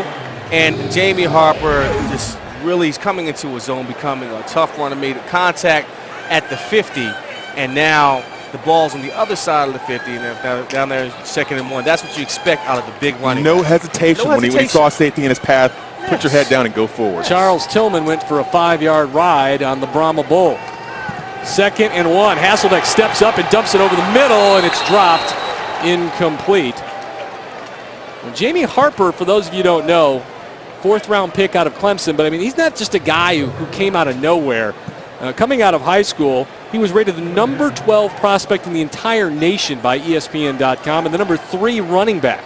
and Jamie Harper just really, he's coming into his zone, becoming a tough runner, made a contact at the 50, and now the ball's on the other side of the 50, and now down there 2nd and 1. That's what you expect out of the big running. No hesitation, when he saw safety in his path. Yes. Put your head down and go forward. Charles Tillman went for a 5-yard ride on the Brahma Bull. 2nd and 1. Hasselbeck steps up and dumps it over the middle, and it's dropped incomplete. Well, Jamie Harper, for those of you who don't know, 4th-round pick out of Clemson, but I mean, he's not just a guy who came out of nowhere. Coming out of high school, he was rated the number 12 prospect in the entire nation by ESPN.com and the number 3 running back.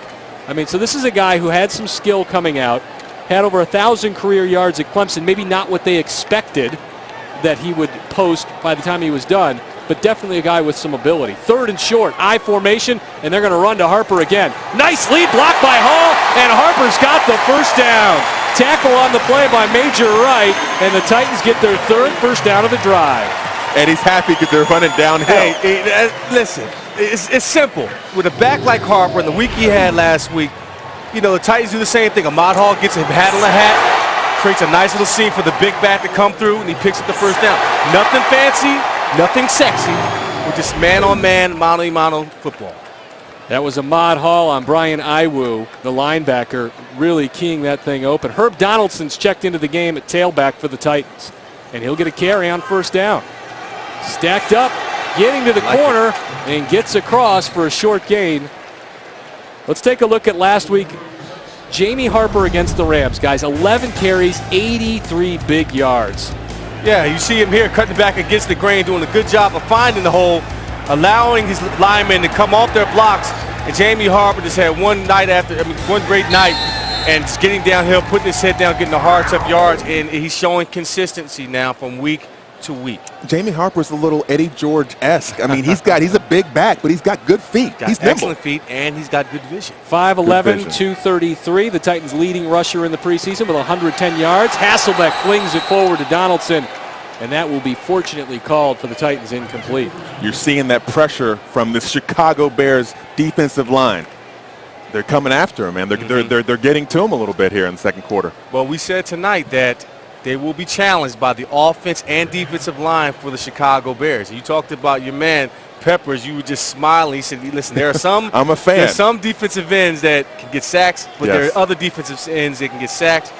I mean, so this is a guy who had some skill coming out, had over 1,000 career yards at Clemson, maybe not what they expected that he would post by the time he was done, but definitely a guy with some ability. 3rd and short, I formation, and they're going to run to Harper again. Nice lead block by Hall, and Harper's got the first down. Tackle on the play by Major Wright, and the Titans get their 3rd first down of the drive. And he's happy because they're running downhill. Hey, listen, it's simple. With a back like Harper and the week he had last week, you know, the Titans do the same thing. Ahmad Hall gets a hat on the hat, creates a nice little scene for the big back to come through, and he picks up the first down. Nothing fancy, nothing sexy. We're just man-on-man, mano-a-mano football. That was Ahmad Hall on Brian Iwu, the linebacker, really keying that thing open. Herb Donaldson's checked into the game at tailback for the Titans, and he'll get a carry on first down. Stacked up, getting to the corner, and gets across for a short gain. Let's take a look at last week. Jamie Harper against the Rams, guys. 11 carries, 83 big yards. Yeah, you see him here cutting back against the grain, doing a good job of finding the hole, allowing his linemen to come off their blocks. And Jamie Harper just had one great night, and just getting downhill, putting his head down, getting the hard, tough yards, and he's showing consistency now from week to week. Jamie Harper's a little Eddie George-esque. I mean, he's a big back, but he's got good feet. He's excellent feet, and he's got good vision. 5'11", 233, the Titans' leading rusher in the preseason with 110 yards. Hasselbeck flings it forward to Donaldson, and that will be fortunately called for the Titans incomplete. You're seeing that pressure from the Chicago Bears defensive line. They're coming after him, man. They're getting to him a little bit here in the 2nd quarter. Well, we said tonight that they will be challenged by the offense and defensive line for the Chicago Bears. You talked about your man Peppers. You were just smiling. He said, "Listen, there are some. I'm a fan. There's some defensive ends that can get sacks, but there are other defensive ends that can get sacked,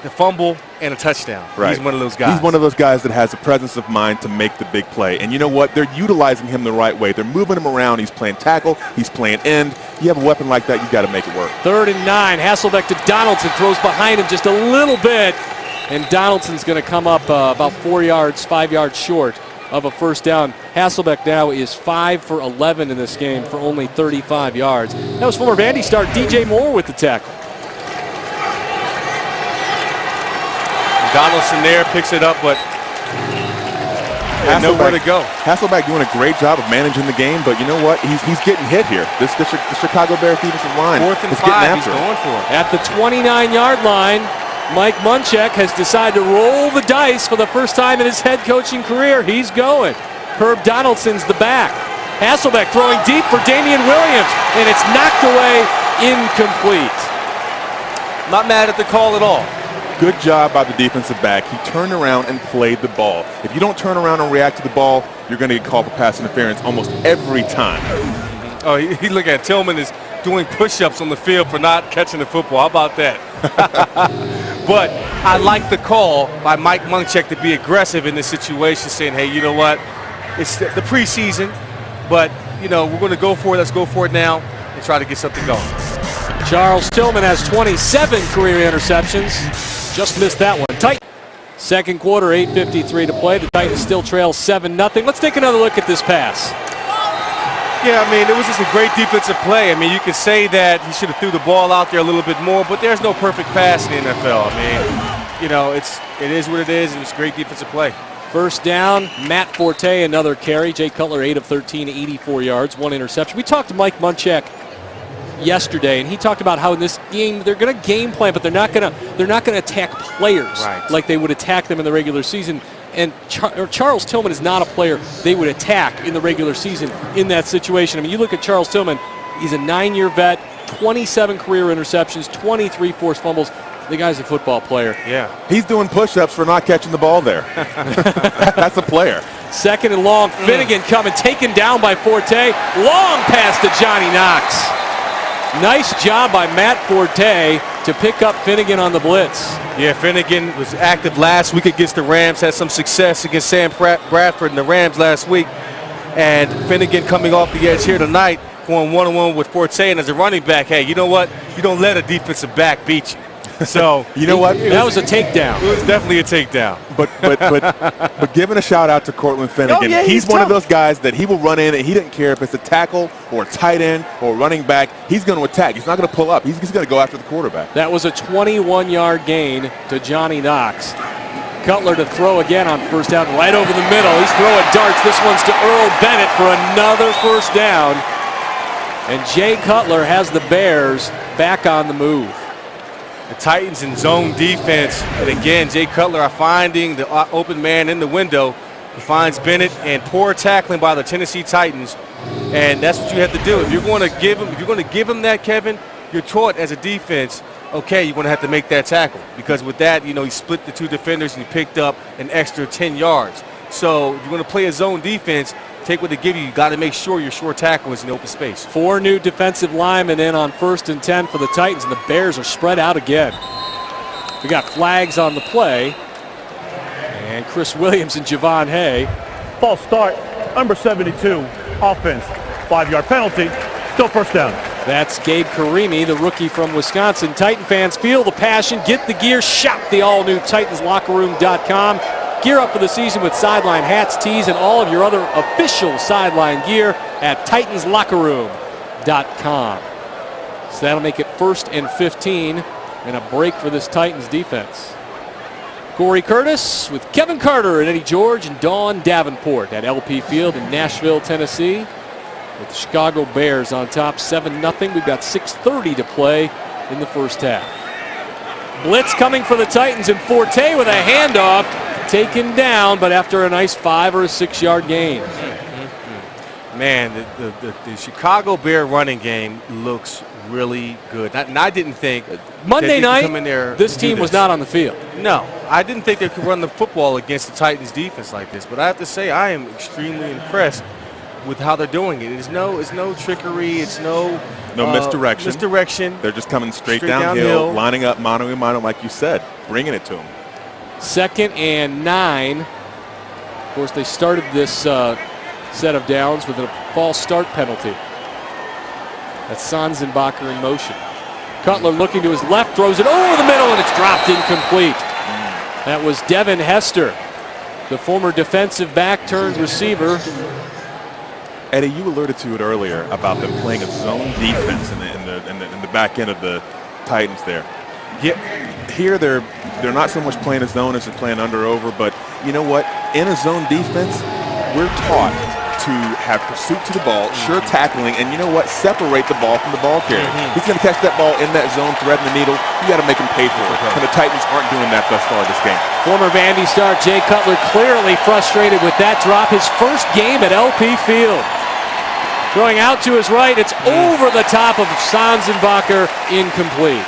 a fumble, and a touchdown." Right. He's one of those guys. He's one of those guys that has the presence of mind to make the big play. And you know what? They're utilizing him the right way. They're moving him around. He's playing tackle. He's playing end. You have a weapon like that, you got to make it work. 3rd and 9. Hasselbeck to Donaldson, throws behind him just a little bit. And Donaldson's going to come up about 5 yards short of a first down. Hasselbeck now is 5 for 11 in this game for only 35 yards. That was former Vandy star DJ Moore with the tackle. Donaldson there picks it up, but nowhere to go. Hasselbeck doing a great job of managing the game, but you know what? He's getting hit here. The Chicago Bears defensive line 4th and is 5, getting he's after him. going for it. At the 29-yard line, Mike Munchak has decided to roll the dice for the first time in his head coaching career. He's going. Herb Donaldson's the back. Hasselbeck throwing deep for Damian Williams, and it's knocked away, incomplete. Not mad at the call at all. Good job by the defensive back. He turned around and played the ball. If you don't turn around and react to the ball, you're going to get called for pass interference almost every time. Oh, he look at Tillman is doing push-ups on the field for not catching the football. How about that? But I like the call by Mike Munchak to be aggressive in this situation, saying, hey, you know what? It's the preseason, but, you know, we're going to go for it. Let's go for it now and try to get something going. Charles Tillman has 27 career interceptions. Just missed that one. Tight. Second quarter, 8:53 to play. The Titans still trail 7-0. Let's take another look at this pass. Yeah, I mean, it was just a great defensive play. I mean, you could say that he should have threw the ball out there a little bit more, but there's no perfect pass in the NFL. I mean, you know, it is what it is, and it's great defensive play. First down, Matt Forte, another carry. Jay Cutler, 8 of 13, 84 yards, 1 interception. We talked to Mike Munchak yesterday, and he talked about how in this game they're going to game plan, but they're not going to attack players like they would attack them in the regular season. And Charles Tillman is not a player they would attack in the regular season in that situation. I mean, you look at Charles Tillman, he's a 9-year vet, 27 career interceptions, 23 forced fumbles. The guy's a football player. Yeah. He's doing push-ups for not catching the ball there. That's a player. Second and long, Finnegan coming, taken down by Forte. Long pass to Johnny Knox. Nice job by Matt Forte to pick up Finnegan on the blitz. Yeah, Finnegan was active last week against the Rams, had some success against Sam Bradford and the Rams last week. And Finnegan coming off the edge here tonight, going one-on-one with Forte. And as a running back, hey, you know what? You don't let a defensive back beat you. So you know what? That was a takedown. It was definitely a takedown. But giving a shout out to Cortland Finnegan, Oh, yeah, he's one tough. of those guys that he will run in and he doesn't care if it's a tackle or a tight end or a running back. He's going to attack. He's not going to pull up. He's going to go after the quarterback. That was a 21-yard gain to Johnny Knox. Cutler to throw again on first down, right over the middle. He's throwing darts. This one's to Earl Bennett for another first down. And Jay Cutler has the Bears back on the move. The Titans in zone defense, and again, Jay Cutler are finding the open man in the window. He finds Bennett, and poor tackling by the Tennessee Titans, and that's what you have to do. If you're going to give him that, Kevin, you're taught as a defense, okay, you're going to have to make that tackle, because with that, you know, he split the two defenders and he picked up an extra 10 yards. So if you're going to play a zone defense, take what they give you. You got to make sure your short tackle is in open space. 4 new defensive linemen in on 1st and 10 for the Titans, and the Bears are spread out again. We got flags on the play, and Chris Williams and Javon Hay. False start, number 72, offense. 5-yard penalty, still first down. That's Gabe Karimi, the rookie from Wisconsin. Titan fans, feel the passion, get the gear, shop the all-new TitansLockerRoom.com. Gear up for the season with sideline hats, tees, and all of your other official sideline gear at TitansLockerRoom.com. So that'll make it 1st and 15 and a break for this Titans defense. Corey Curtis with Kevin Carter and Eddie George and Dawn Davenport at LP Field in Nashville, Tennessee, with the Chicago Bears on top 7-0. We've got 6:30 to play in the first half. Blitz coming for the Titans, and Forte with a handoff. Taken down, but after a nice 5 or 6 yard gain. Man, the Chicago Bear running game looks really good. And I didn't think Monday that they could night, come in there this and do team was not on the field. No, I didn't think they could run the football against the Titans defense like this. But I have to say, I am extremely impressed with how they're doing it. It's no trickery. It's no misdirection. They're just coming straight downhill, lining up mano a mano, like you said, bringing it to them. 2nd and 9. Of course, they started this set of downs with a false start penalty. That's Sanzenbacher in motion. Cutler looking to his left, throws it over the middle, and it's dropped incomplete. That was Devin Hester, the former defensive back turned receiver. Eddie, you alluded to it earlier about them playing a zone defense in the back end of the Titans there. Yeah, here they're not so much playing a zone as they're playing under-over, but you know what? In a zone defense, we're taught to have pursuit to the ball, sure tackling, and you know what? Separate the ball from the ball carrier. He's going to catch that ball in that zone, threading the needle. You got to make him pay for it. And the Titans aren't doing that thus far this game. Former Vandy star Jay Cutler clearly frustrated with that drop. His first game at LP Field. Throwing out to his right, it's over the top of Sanzenbacher, incomplete.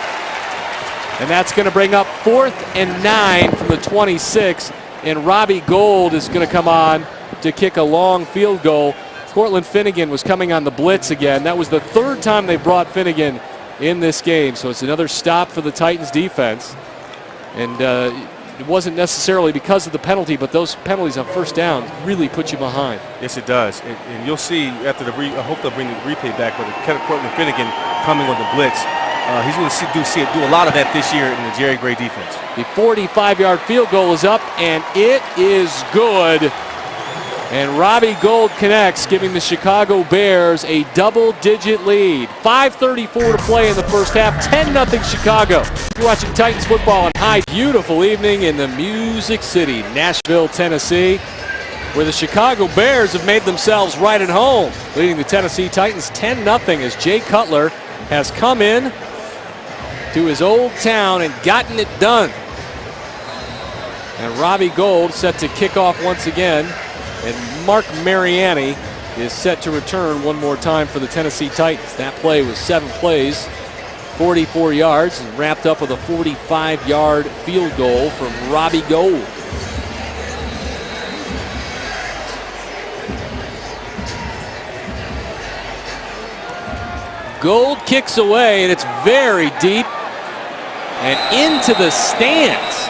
And that's going to bring up 4th and 9 from the 26. And Robbie Gold is going to come on to kick a long field goal Cortland Finnegan was coming on the blitz again. That was the third time they brought Finnegan in this game, so it's another stop for the Titans defense. And it wasn't necessarily because of the penalty, but those penalties on first down really put you behind. Yes, it does. And you'll see after the I hope they'll bring the replay back, but Cortland Finnegan coming on the blitz. He's going to do a lot of that this year in the Jerry Gray defense. The 45-yard field goal is up, and it is good. And Robbie Gould connects, giving the Chicago Bears a double-digit lead. 5:34 to play in the first half, 10-0 Chicago. You're watching Titans football on High. Beautiful evening in the Music City, Nashville, Tennessee, where the Chicago Bears have made themselves right at home, leading the Tennessee Titans 10-0 as Jay Cutler has come in to his old town and gotten it done. And Robbie Gould set to kick off once again. And Mark Mariani is set to return one more time for the Tennessee Titans. That play was 7 plays, 44 yards, and wrapped up with a 45-yard field goal from Robbie Gould. Gould kicks away, and it's very deep and into the stands.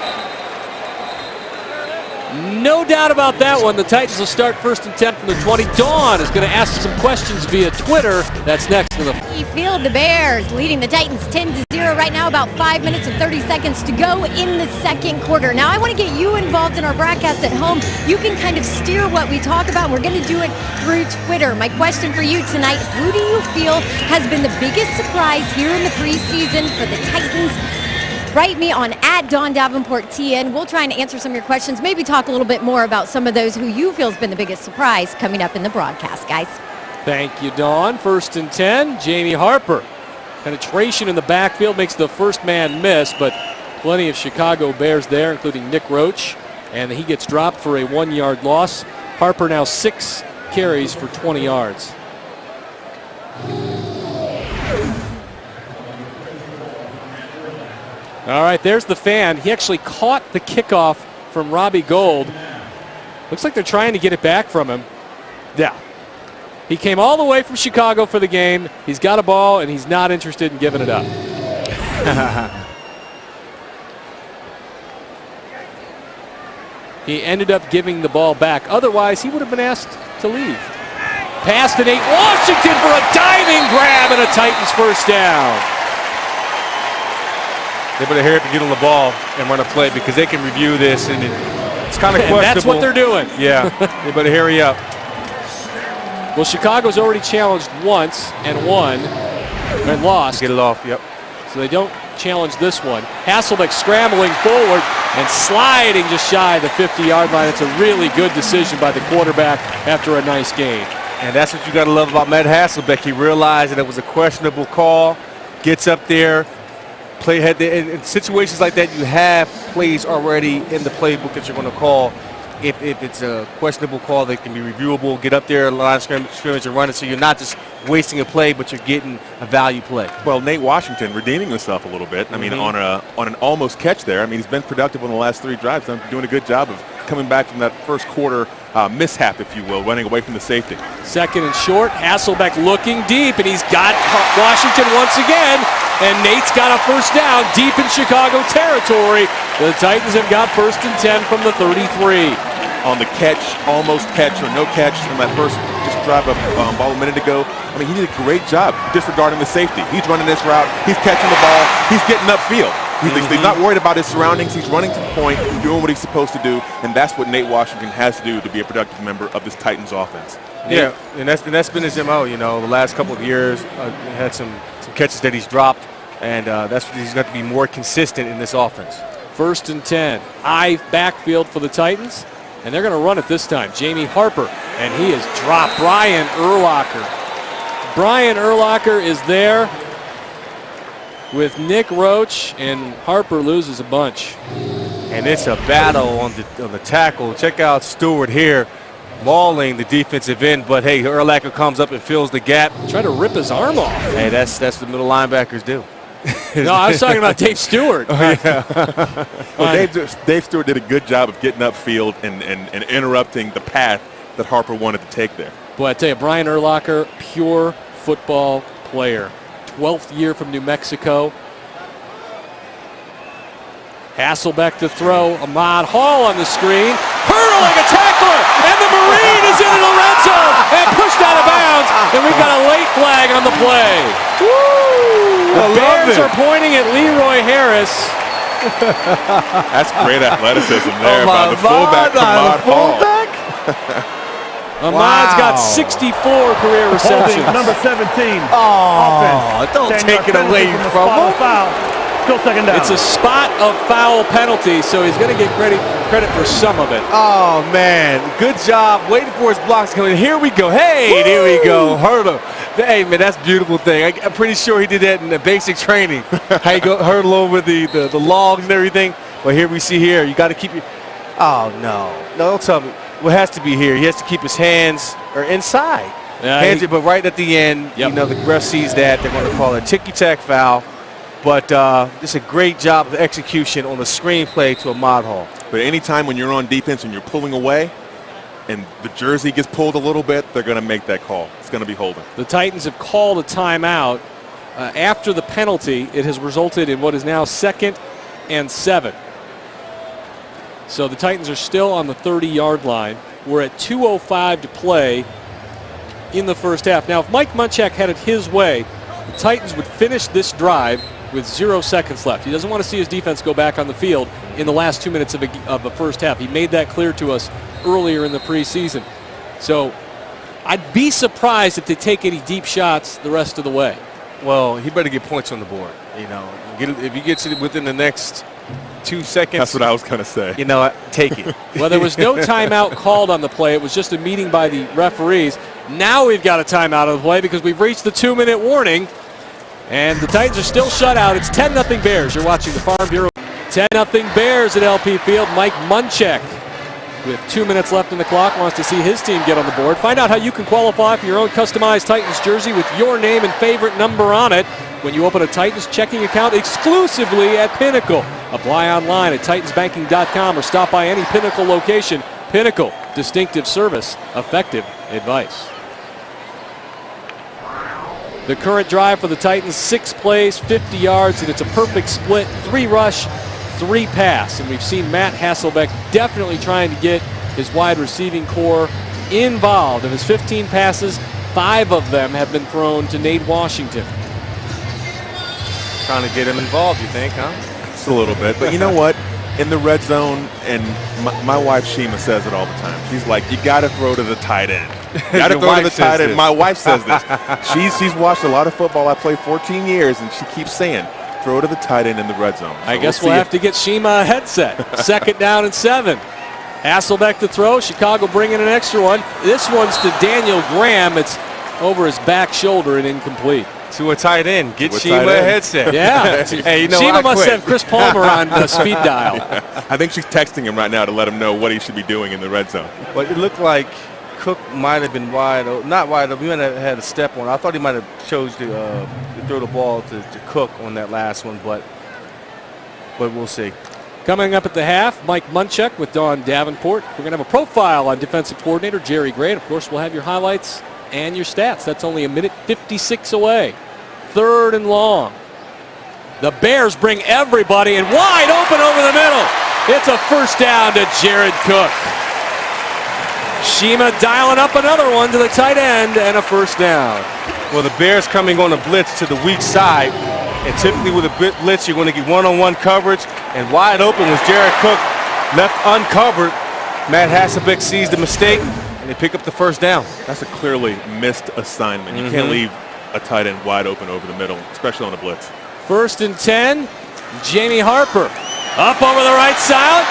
No doubt about that one. The Titans will start 1st and 10 from the 20. Dawn is going to ask some questions via Twitter. That's next in the Field. The Bears leading the Titans 10-0 right now. About 5 minutes and 30 seconds to go in the second quarter. Now I want to get you involved in our broadcast at home. You can kind of steer what we talk about. We're going to do it through Twitter. My question for you tonight: who do you feel has been the biggest surprise here in the preseason for the Titans? Write me on @DawnDavenportTN. We'll try and answer some of your questions, maybe talk a little bit more about some of those who you feel has been the biggest surprise coming up in the broadcast, guys. Thank you, Dawn. 1st and 10, Jamie Harper. Penetration in the backfield makes the first man miss, but plenty of Chicago Bears there, including Nick Roach, and he gets dropped for a 1-yard loss. Harper now 6 carries for 20 yards. All right, there's the fan. He actually caught the kickoff from Robbie Gould. Looks like they're trying to get it back from him. Yeah. He came all the way from Chicago for the game. He's got a ball, and he's not interested in giving it up. He ended up giving the ball back. Otherwise, he would have been asked to leave. Pass to Nate Washington for a diving grab and a Titans first down. They better hurry up and get on the ball and run a play because they can review this, and it's kind of questionable. That's what they're doing. Yeah, they better hurry up. Well, Chicago's already challenged once and won and lost. Get it off, yep. So they don't challenge this one. Hasselbeck scrambling forward and sliding just shy of the 50-yard line. It's a really good decision by the quarterback after a nice gain. And that's what you got to love about Matt Hasselbeck. He realized that it was a questionable call, gets up there, in situations like that, you have plays already in the playbook that you're going to call. If it's a questionable call that can be reviewable, get up there, line of scrimmage and run it, so you're not just wasting a play, but you're getting a value play. Well, Nate Washington redeeming himself a little bit. I mean, on an almost catch there. I mean, he's been productive on the last 3 drives. Doing a good job of coming back from that first quarter mishap, if you will, running away from the safety. 2nd and short. Hasselbeck looking deep, and he's got Washington once again. And Nate's got a first down deep in Chicago territory. The Titans have got 1st and 10 from the 33. On the catch, almost catch, or no catch from that first just drive of ball a minute ago. I mean, he did a great job disregarding the safety. He's running this route. He's catching the ball. He's getting upfield. He's not worried about his surroundings. He's running to the point, doing what he's supposed to do, and that's what Nate Washington has to do to be a productive member of this Titans offense. Yeah, and that's been his MO. You know, the last couple of years, he had some catches that he's dropped, and that's what he's got to be more consistent in this offense. 1st and 10. Backfield for the Titans, and they're going to run it this time. Jamie Harper, and he has dropped Brian Urlacher. Brian Urlacher is there with Nick Roach, and Harper loses a bunch. And it's a battle on the tackle. Check out Stewart here, mauling the defensive end, but hey, Urlacher comes up and fills the gap. Try to rip his arm off. Hey, that's what middle linebackers do. No, I was talking about Dave Stewart. Well, Dave Stewart did a good job of getting upfield and interrupting the path that Harper wanted to take there. Boy, I tell you, Brian Urlacher, pure football player. 12th year from New Mexico. Hasselbeck to throw. Ahmad Hall on the screen. Hurdling a tackler, and the Marine is into the red zone and pushed out of bounds, and we've got a late flag on the play. Woo! The Bears are pointing at Leroy Harris. That's great athleticism there by the fullback, Ahmad Hall. Ahmad's got 64 career receptions. Holding number 17. Oh, Offense. don't 10-yard take it penalty away the from spot of him. foul. Still second down. It's a spot of foul penalty, so he's going to get credit for some of it. Oh, man. Good job. Waiting for his blocks to come in. Here we go. Hey, there we go. Hurdle. Hey, man, that's a beautiful thing. I'm pretty sure he did that in the basic training. How you go hurdle over the logs and everything. But here we see here, you got to keep your... Oh, no. No, don't tell me. What has to be here? He has to keep his hands inside. Yeah, But right at the end, you know, the ref sees that. They're going to call it a ticky-tack foul. But this is a great job of execution on the screenplay to Ahmad Hall. But anytime when you're on defense and you're pulling away and the jersey gets pulled a little bit, they're going to make that call. It's going to be holding. The Titans have called a timeout. After the penalty, it has resulted in what is now 2nd and 7. So the Titans are still on the 30-yard line. We're at 2:05 to play in the first half. Now, if Mike Munchak had it his way, the Titans would finish this drive with 0 seconds left. He doesn't want to see his defense go back on the field in the last 2 minutes of the first half. He made that clear to us earlier in the preseason. So I'd be surprised if they take any deep shots the rest of the way. Well, he better get points on the board. You know, if he gets it within the next 2 seconds. That's what I was going to say. You know, take it. Well, there was no timeout called on the play. It was just a meeting by the referees. Now we've got a timeout on the play because we've reached the 2-minute warning. And the Titans are still shut out. It's 10-0 Bears. You're watching the Farm Bureau. 10-0 Bears at LP Field. Mike Munchak, with 2 minutes left in the clock, wants to see his team get on the board. Find out how you can qualify for your own customized Titans jersey with your name and favorite number on it when you open a Titans checking account exclusively at Pinnacle. Apply online at titansbanking.com or stop by any Pinnacle location. Pinnacle, distinctive service, effective advice. The current drive for the Titans, 6 plays, 50 yards, and it's a perfect split, 3 rush, 3 pass. And we've seen Matt Hasselbeck definitely trying to get his wide receiving core involved. Of his 15 passes, 5 of them have been thrown to Nate Washington. Trying to get him involved, you think, huh? Just a little bit. But you know what? In the red zone, and my wife Shima says it all the time. She's like, you got to throw to the tight end. You got to throw to the tight end. My wife says this. She's watched a lot of football. I played 14 years, and she keeps saying, throw to the tight end in the red zone. So I guess we'll have to get Shima a headset. 2nd down and 7. Hasselbeck to throw. Chicago bringing an extra one. This one's to Daniel Graham. It's over his back shoulder and incomplete. To a tight end. Get Shima a headset. Yeah. Hey, you know, Shima must have Chris Palmer on speed dial. I think she's texting him right now to let him know what he should be doing in the red zone. But it looked like Cook might have been wide open. Not wide open. He might have had a step on. I thought he might have chose to throw the ball to Cook on that last one, but we'll see. Coming up at the half, Mike Munchak with Don Davenport. We're going to have a profile on defensive coordinator Jerry Gray. And of course, we'll have your highlights and your stats. That's only 1:56 away. 3rd and long. The Bears bring everybody in wide open over the middle. It's a first down to Jared Cook. Shima dialing up another one to the tight end and a first down. Well, the Bears coming on a blitz to the weak side. And typically with a blitz, you're going to get one-on-one coverage. And wide open was Jared Cook, left uncovered. Matt Hasselbeck sees the mistake, and they pick up the first down. That's a clearly missed assignment. You can't leave a tight end wide open over the middle, especially on a blitz. 1st and 10. Jamie Harper up over the right side.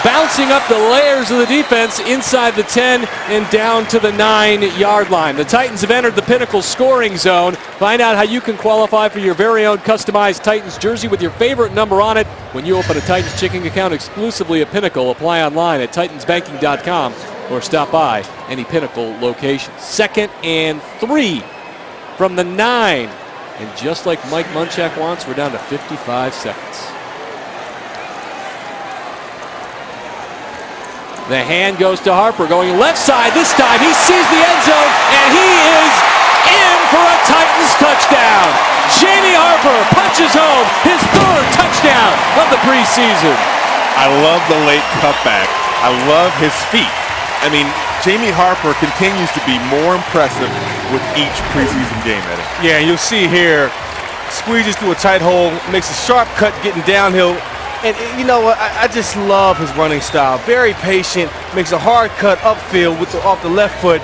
Bouncing up the layers of the defense inside the 10 and down to the 9-yard line. The Titans have entered the Pinnacle scoring zone. Find out how you can qualify for your very own customized Titans jersey with your favorite number on it when you open a Titans checking account exclusively at Pinnacle. Apply online at titansbanking.com or stop by any Pinnacle location. 2nd and 3 from the 9. And just like Mike Munchak wants, we're down to 55 seconds. The hand goes to Harper, going left side this time. He sees the end zone, and he is in for a Titans touchdown. Jamie Harper punches home his 3rd touchdown of the preseason. I love the late cutback. I love his feet. I mean, Jamie Harper continues to be more impressive with each preseason game, Eddie. Yeah, you'll see here, squeezes through a tight hole, makes a sharp cut getting downhill. And you know what? I just love his running style. Very patient, makes a hard cut upfield off the left foot,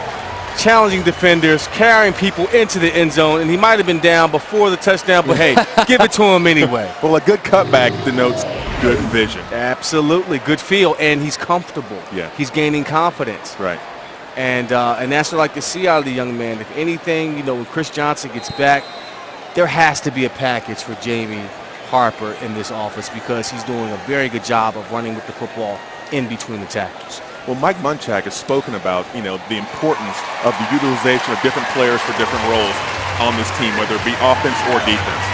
challenging defenders, carrying people into the end zone. And he might have been down before the touchdown, but hey, give it to him anyway. Well, a good cutback denotes good vision. Absolutely, good feel, and he's comfortable. Yeah. He's gaining confidence. Right. And that's what I like to see out of the young man. If anything, you know, when Chris Johnson gets back, there has to be a package for Jamie Harper in this offense because he's doing a very good job of running with the football in between the tackles. Well, Mike Munchak has spoken about, you know, the importance of the utilization of different players for different roles on this team, whether it be offense or defense.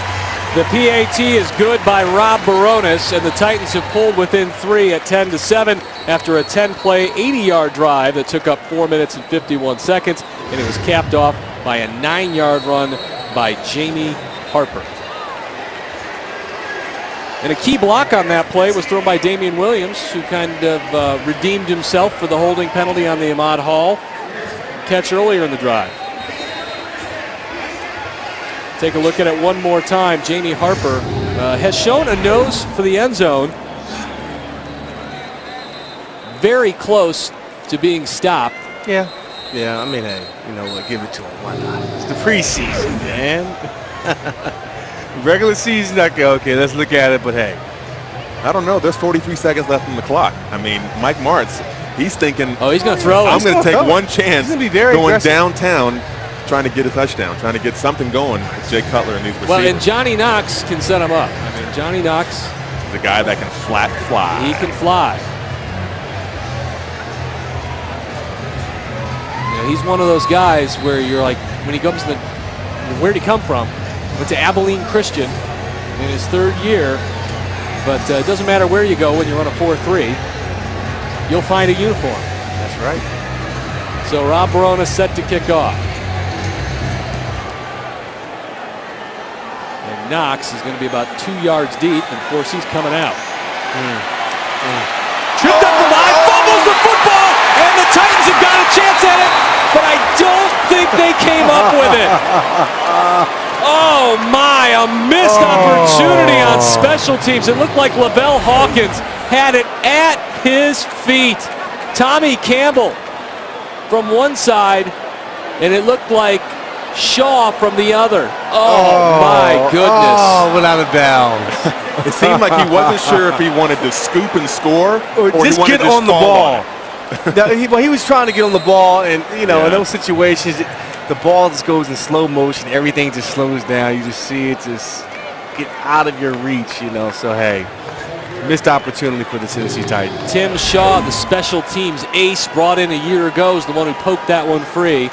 The PAT is good by Rob Baronis, and the Titans have pulled within 3 at 10-7 after a 10-play, 80-yard drive that took up 4 minutes and 51 seconds, and it was capped off by a 9-yard run by Jamie Harper. And a key block on that play was thrown by Damian Williams, who kind of redeemed himself for the holding penalty on the Ahmad Hall catch earlier in the drive. Take a look at it one more time. Jamie Harper has shown a nose for the end zone. Very close to being stopped. Yeah, I mean, hey, you know what, give it to him. Why not? It's the preseason, man. Regular season, okay, let's look at it, but hey. I don't know. There's 43 seconds left on the clock. I mean, Mike Martz, he's thinking, oh, he's going to throw it. I'm going to take one chance going aggressive. downtown, trying to get a touchdown, trying to get something going with Jay Cutler and these receivers. Well, and Johnny Knox can set him up. I mean, Johnny Knox, the guy that can flat fly. he can fly. You know, he's one of those guys where you're like, when he comes to the, where'd he come from? Went to Abilene Christian in his 3rd year, but it doesn't matter where you go when you run a 4.3, you'll find a uniform. That's right. So Rob Baronis set to kick off. And Knox is going to be about 2 yards deep, and of course he's coming out. Tripped up the line, fumbles the football, and the Titans have got a chance at it, but I don't think they came up with it. Oh my, a missed opportunity on special teams. It looked like Lavelle Hawkins had it at his feet. Tommy Campbell from one side, and it looked like Shaw from the other. Oh my goodness. Oh, went out of bounds. It seemed like he wasn't sure if he wanted to scoop and score or just he wanted get to on the fall ball. He was trying to get on the ball, and you know, in those situations, the ball just goes in slow motion. Everything just slows down. You just see it just get out of your reach, you know. So hey, missed opportunity for the Tennessee Titans. Tim Shaw, the special teams ace brought in a year ago, is the one who poked that one free.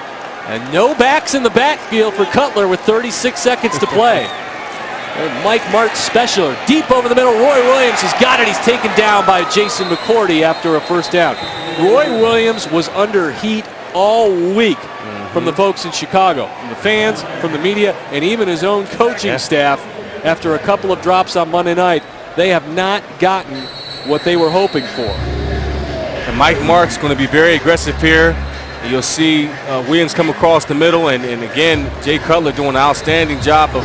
And no backs in the backfield for Cutler with 36 seconds to play. And Mike Martz special, deep over the middle. Roy Williams has got it. He's taken down by Jason McCourty after a first down. Roy Williams was under heat all week from the folks in Chicago, from the fans, from the media, and even his own coaching staff. After a couple of drops on Monday night, they have not gotten what they were hoping for. And Mike Martz going to be very aggressive here. And you'll see Williams come across the middle, and again, Jay Cutler doing an outstanding job of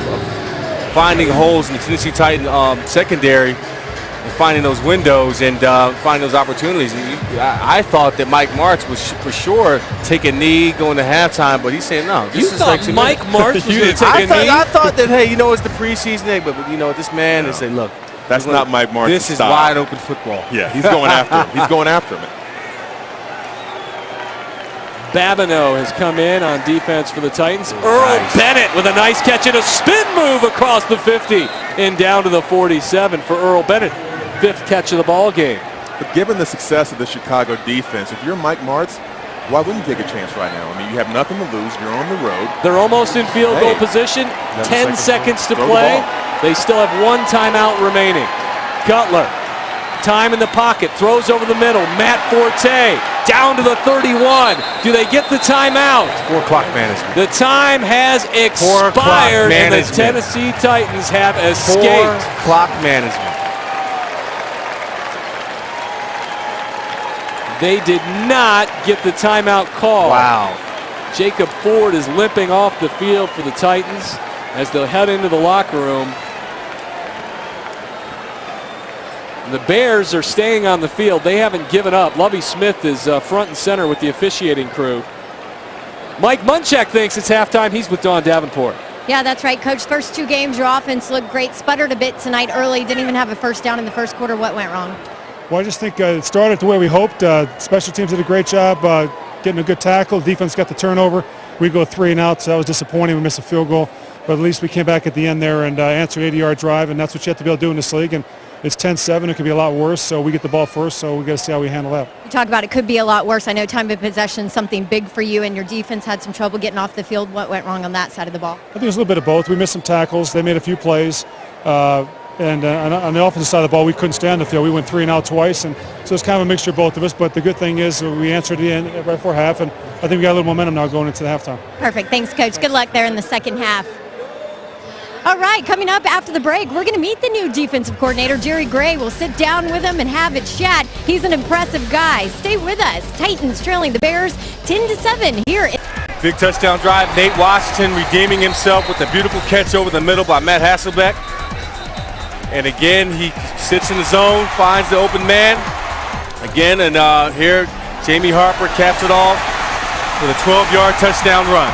finding holes in the Tennessee Titan secondary and finding those windows and finding those opportunities. And I thought that Mike Martz was for sure take a knee going to halftime, but he's saying no. This You is thought like Mike Martz was going to take a knee? I thought that, hey, you know, it's the preseason thing, but you know, this man is saying, look, That's not Mike Martz. this is wide open football. Yeah, he's going after him. He's going after him. Babineau has come in on defense for the Titans. Earl Bennett with a nice catch and a spin move across the 50 and down to the 47 for Earl Bennett. 5th catch of the ball game. But given the success of the Chicago defense, if you're Mike Martz, why wouldn't you take a chance right now? I mean, you have nothing to lose. You're on the road. They're almost in field goal position. 10 seconds to play. They still have 1 timeout remaining. Cutler Time in the pocket, throws over the middle. Matt Forte down to the 31. Do they get the timeout? 4 o'clock management. The time has expired, and the Tennessee Titans have escaped. 4 clock management. They did not get the timeout call. Wow. Jacob Ford is limping off the field for the Titans as they'll head into the locker room. The Bears are staying on the field. They haven't given up. Lovie Smith is front and center with the officiating crew. Mike Munchak thinks it's halftime. He's with Don Davenport. Yeah, that's right, Coach. First 2 games, your offense looked great. Sputtered a bit tonight early. Didn't even have a first down in the first quarter. What went wrong? Well, I just think it started the way we hoped. Special teams did a great job getting a good tackle. Defense got the turnover. We go 3 and out, so that was disappointing. We missed a field goal. But at least we came back at the end there and answered an 80-yard drive, and that's what you have to be able to do in this league. And it's 10-7. It could be a lot worse, so we get the ball first, so we got to see how we handle that. You talk about it could be a lot worse. I know time of possession is something big for you, and your defense had some trouble getting off the field. What went wrong on that side of the ball? I think it was a little bit of both. We missed some tackles. They made a few plays. And on the offensive side of the ball, we couldn't stay on the field. We went 3 and out twice, and so it's kind of a mixture of both of us. But the good thing is we answered the end right before half, and I think we got a little momentum now going into the halftime. Perfect. Thanks, Coach. Good luck there in the second half. All right, coming up after the break, we're going to meet the new defensive coordinator, Jerry Gray. We'll sit down with him and have a chat. He's an impressive guy. Stay with us. Titans trailing the Bears 10-7 here. Big touchdown drive. Nate Washington redeeming himself with a beautiful catch over the middle by Matt Hasselbeck. And again, he sits in the zone, finds the open man. Again, and here, Jamie Harper caps it off with a 12-yard touchdown run.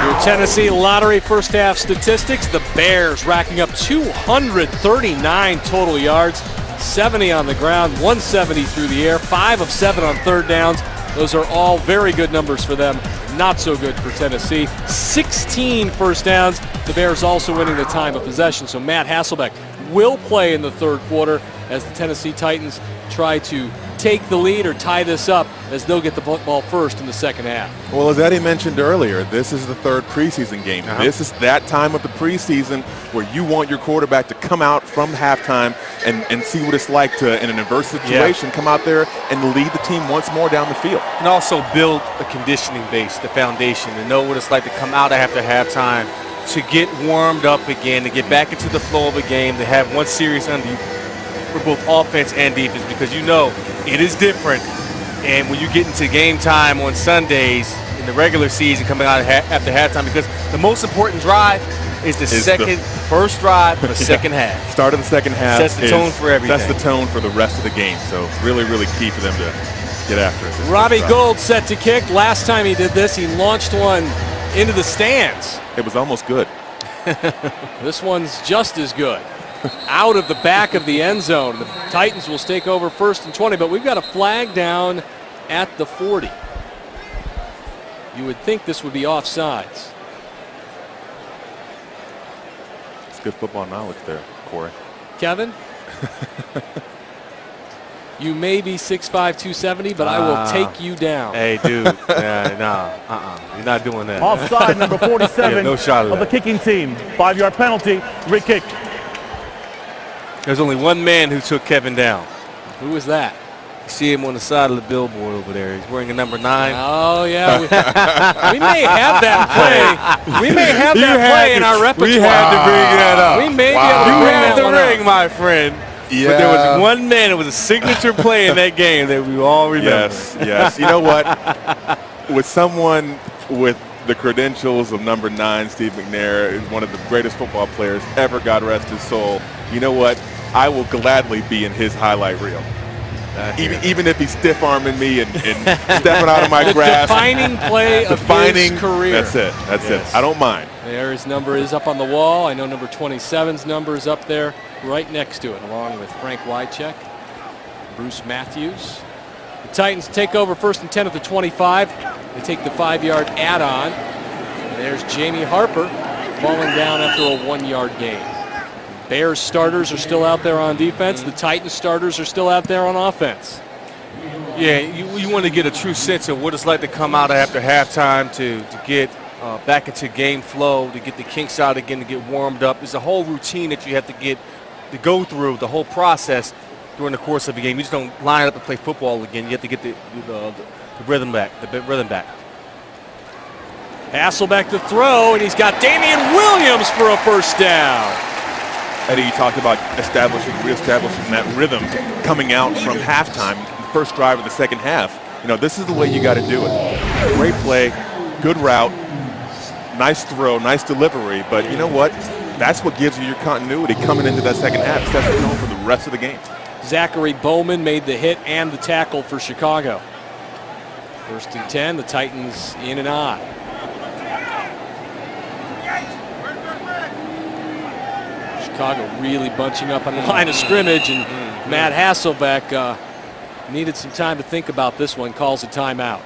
Your Tennessee Lottery first half statistics, the Bears racking up 239 total yards, 70 on the ground, 170 through the air, 5 of 7 on third downs. Those are all very good numbers for them. Not so good for Tennessee. 16 first downs. The Bears also winning the time of possession. So Matt Hasselbeck will play in the third quarter as the Tennessee Titans try to take the lead or tie this up as they'll get the football first in the second half. Well, as Eddie mentioned earlier, this is the 3rd preseason game. This is that time of the preseason where you want your quarterback to come out from halftime and see what it's like to, in an adverse situation, come out there and lead the team once more down the field. And also build a conditioning base, the foundation, to know what it's like to come out after halftime, to get warmed up again, to get back into the flow of a game, to have one series under you for both offense and defense, because you know it is different. And when you get into game time on Sundays in the regular season coming out after halftime, because the most important drive is the first drive of the second half. Start of the second half sets the tone for everything. Sets the tone for the rest of the game. So it's really, really key for them to get after it. Robbie Gould set to kick. Last time he did this, he launched one into the stands. It was almost good. This one's just as good. Out of the back of the end zone. The Titans will take over 1st and 20, but we've got a flag down at the 40. You would think this would be offsides. It's good football knowledge there, Corey. Kevin? You may be 6'5", 270, but I will take you down. Hey, dude. You're not doing that. Offside, number 47 no shot of the kicking team. 5-yard penalty, free kick. There's only one man who took Kevin down. Who was that? You see him on the side of the billboard over there. He's wearing a number 9. Oh, yeah. We may have that play. We may have that play in our repertoire. We had to bring that up. We may be able to You bring had that the one ring, up. my friend. Yeah. But there was one man. It was a signature play in that game that we all remember. Yes. You know what? With someone with the credentials of number 9, Steve McNair is one of the greatest football players ever, God rest his soul. You know what? I will gladly be in his highlight reel. Even if he's stiff-arming me and stepping out of my grasp. The defining play of his career. That's it. I don't mind. There, his number is up on the wall. I know number 27's number is up there right next to it, along with Frank Wycheck, Bruce Matthews. The Titans take over 1st and 10 at the 25. They take the 5-yard add-on. There's Jamie Harper falling down after a 1-yard gain. Bears starters are still out there on defense. The Titans starters are still out there on offense. Yeah, you want to get a true sense of what it's like to come out after halftime to get back into game flow, to get the kinks out again, to get warmed up. There's a whole routine that you have to go through, the whole process during the course of a game. You just don't line up and play football again. You have to get the rhythm back, Hasselbeck to throw, and he's got Damian Williams for a first down. Eddie, you talked about reestablishing that rhythm coming out from halftime, the first drive of the second half. You know, this is the way you got to do it. Great play, good route, nice throw, nice delivery, but you know what? That's what gives you your continuity coming into that second half. Sets the tone for the rest of the game. Zachary Bowman made the hit and the tackle for Chicago. 1st and 10, the Titans in and on. Chicago really bunching up on the line of scrimmage, and Matt Hasselbeck needed some time to think about this one, calls a timeout.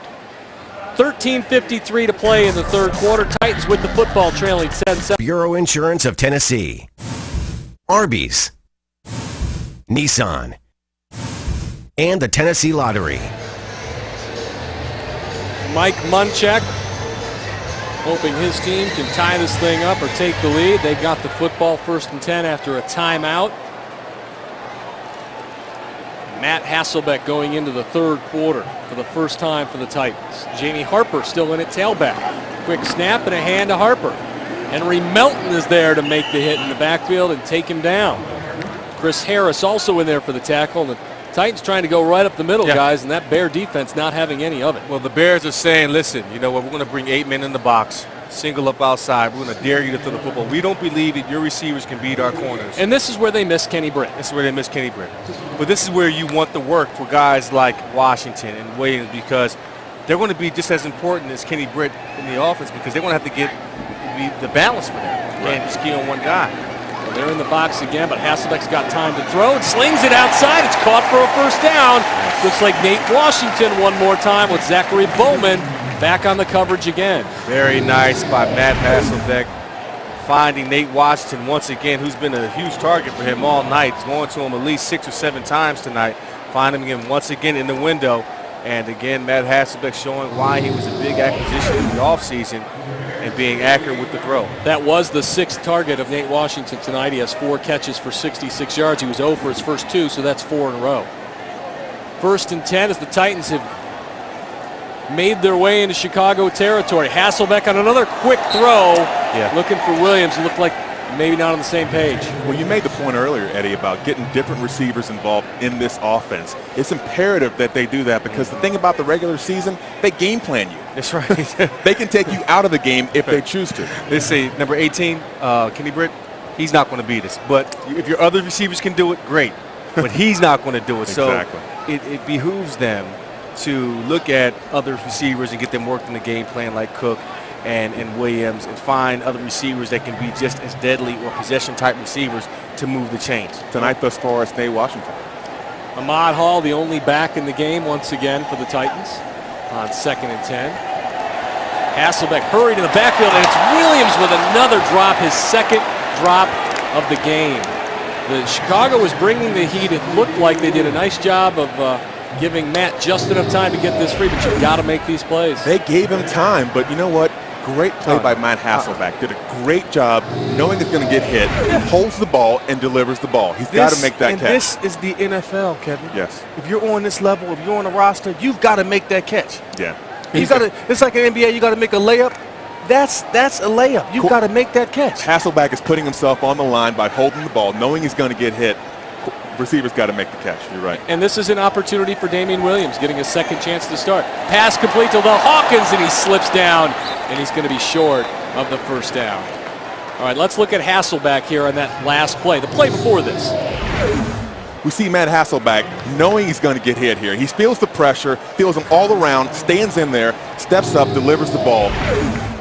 13:53 to play in the third quarter. Titans with the football, trailing 10-7. Bureau Insurance of Tennessee, Arby's, Nissan, and the Tennessee Lottery. Mike Munchak hoping his team can tie this thing up or take the lead. They've got the football, 1st and 10 after a timeout. Matt Hasselbeck going into the third quarter for the first time for the Titans. Jamie Harper still in at tailback. Quick snap and a hand to Harper. Henry Melton is there to make the hit in the backfield and take him down. Chris Harris also in there for the tackle. And the Titans trying to go right up the middle, guys, and that Bear defense not having any of it. Well, the Bears are saying, listen, you know what, we're going to bring 8 men in the box, single up outside. We're going to dare you to throw the football. We don't believe that your receivers can beat our corners. And this is where they miss Kenny Britt. This is where they miss Kenny Britt. But this is where you want the work for guys like Washington and Williams, because they're going to be just as important as Kenny Britt in the offense, because they're going to have to get the balance for them. You can't just key on one guy. Well, they're in the box again, but Hasselbeck's got time to throw and slings it outside. It's caught for a first down. Looks like Nate Washington one more time with Zachary Bowman back on the coverage again. Very nice by Matt Hasselbeck, finding Nate Washington once again, who's been a huge target for him all night. He's going to him at least 6 or 7 times tonight. Finding him once again in the window. And again, Matt Hasselbeck showing why he was a big acquisition in the offseason and being accurate with the throw. That was the 6th target of Nate Washington tonight. He has 4 catches for 66 yards. He was 0 for his first 2, so that's 4 in a row. 1st and 10 as the Titans have made their way into Chicago territory. Hasselbeck on another quick throw, looking for Williams. It looked like maybe not on the same page. Well, you made the point earlier, Eddie, about getting different receivers involved in this offense. It's imperative that they do that, because the thing about the regular season, they game plan you. That's right. They can take you out of the game if they choose to. Let's see, number 18, Kenny Britt, he's not going to beat us. But if your other receivers can do it, great. But he's not going to do it. Exactly. So it behooves them to look at other receivers and get them worked in the game plan, like Cook and Williams, and find other receivers that can be just as deadly or possession-type receivers to move the chains. Tonight thus far, it's Nate Washington. Ahmad Hall, the only back in the game once again for the Titans on 2nd and 10. Hasselbeck hurried in the backfield, and it's Williams with another drop, his 2nd drop of the game. The Chicago was bringing the heat. It looked like they did a nice job of giving Matt just enough time to get this free, but you've got to make these plays. They gave him time, but you know what? Great play by Matt Hasselbeck. Did a great job knowing it's going to get hit, holds the ball, and delivers the ball. He's got to make that catch. This is the NFL, Kevin. Yes. If you're on this level, if you're on a roster, you've got to make that catch. Yeah. You got to. It's like an NBA. You got to make a layup. That's a layup. You've got to make that catch. Hasselbeck is putting himself on the line by holding the ball, knowing he's going to get hit. Receiver's got to make the catch. You're right. And this is an opportunity for Damian Williams, getting a 2nd chance to start. Pass complete to Will Hawkins, and he slips down, and he's going to be short of the first down. All right, let's look at Hasselbeck here on that last play, the play before this. We see Matt Hasselbeck knowing he's going to get hit here. He feels the pressure, feels him all around, stands in there, steps up, delivers the ball.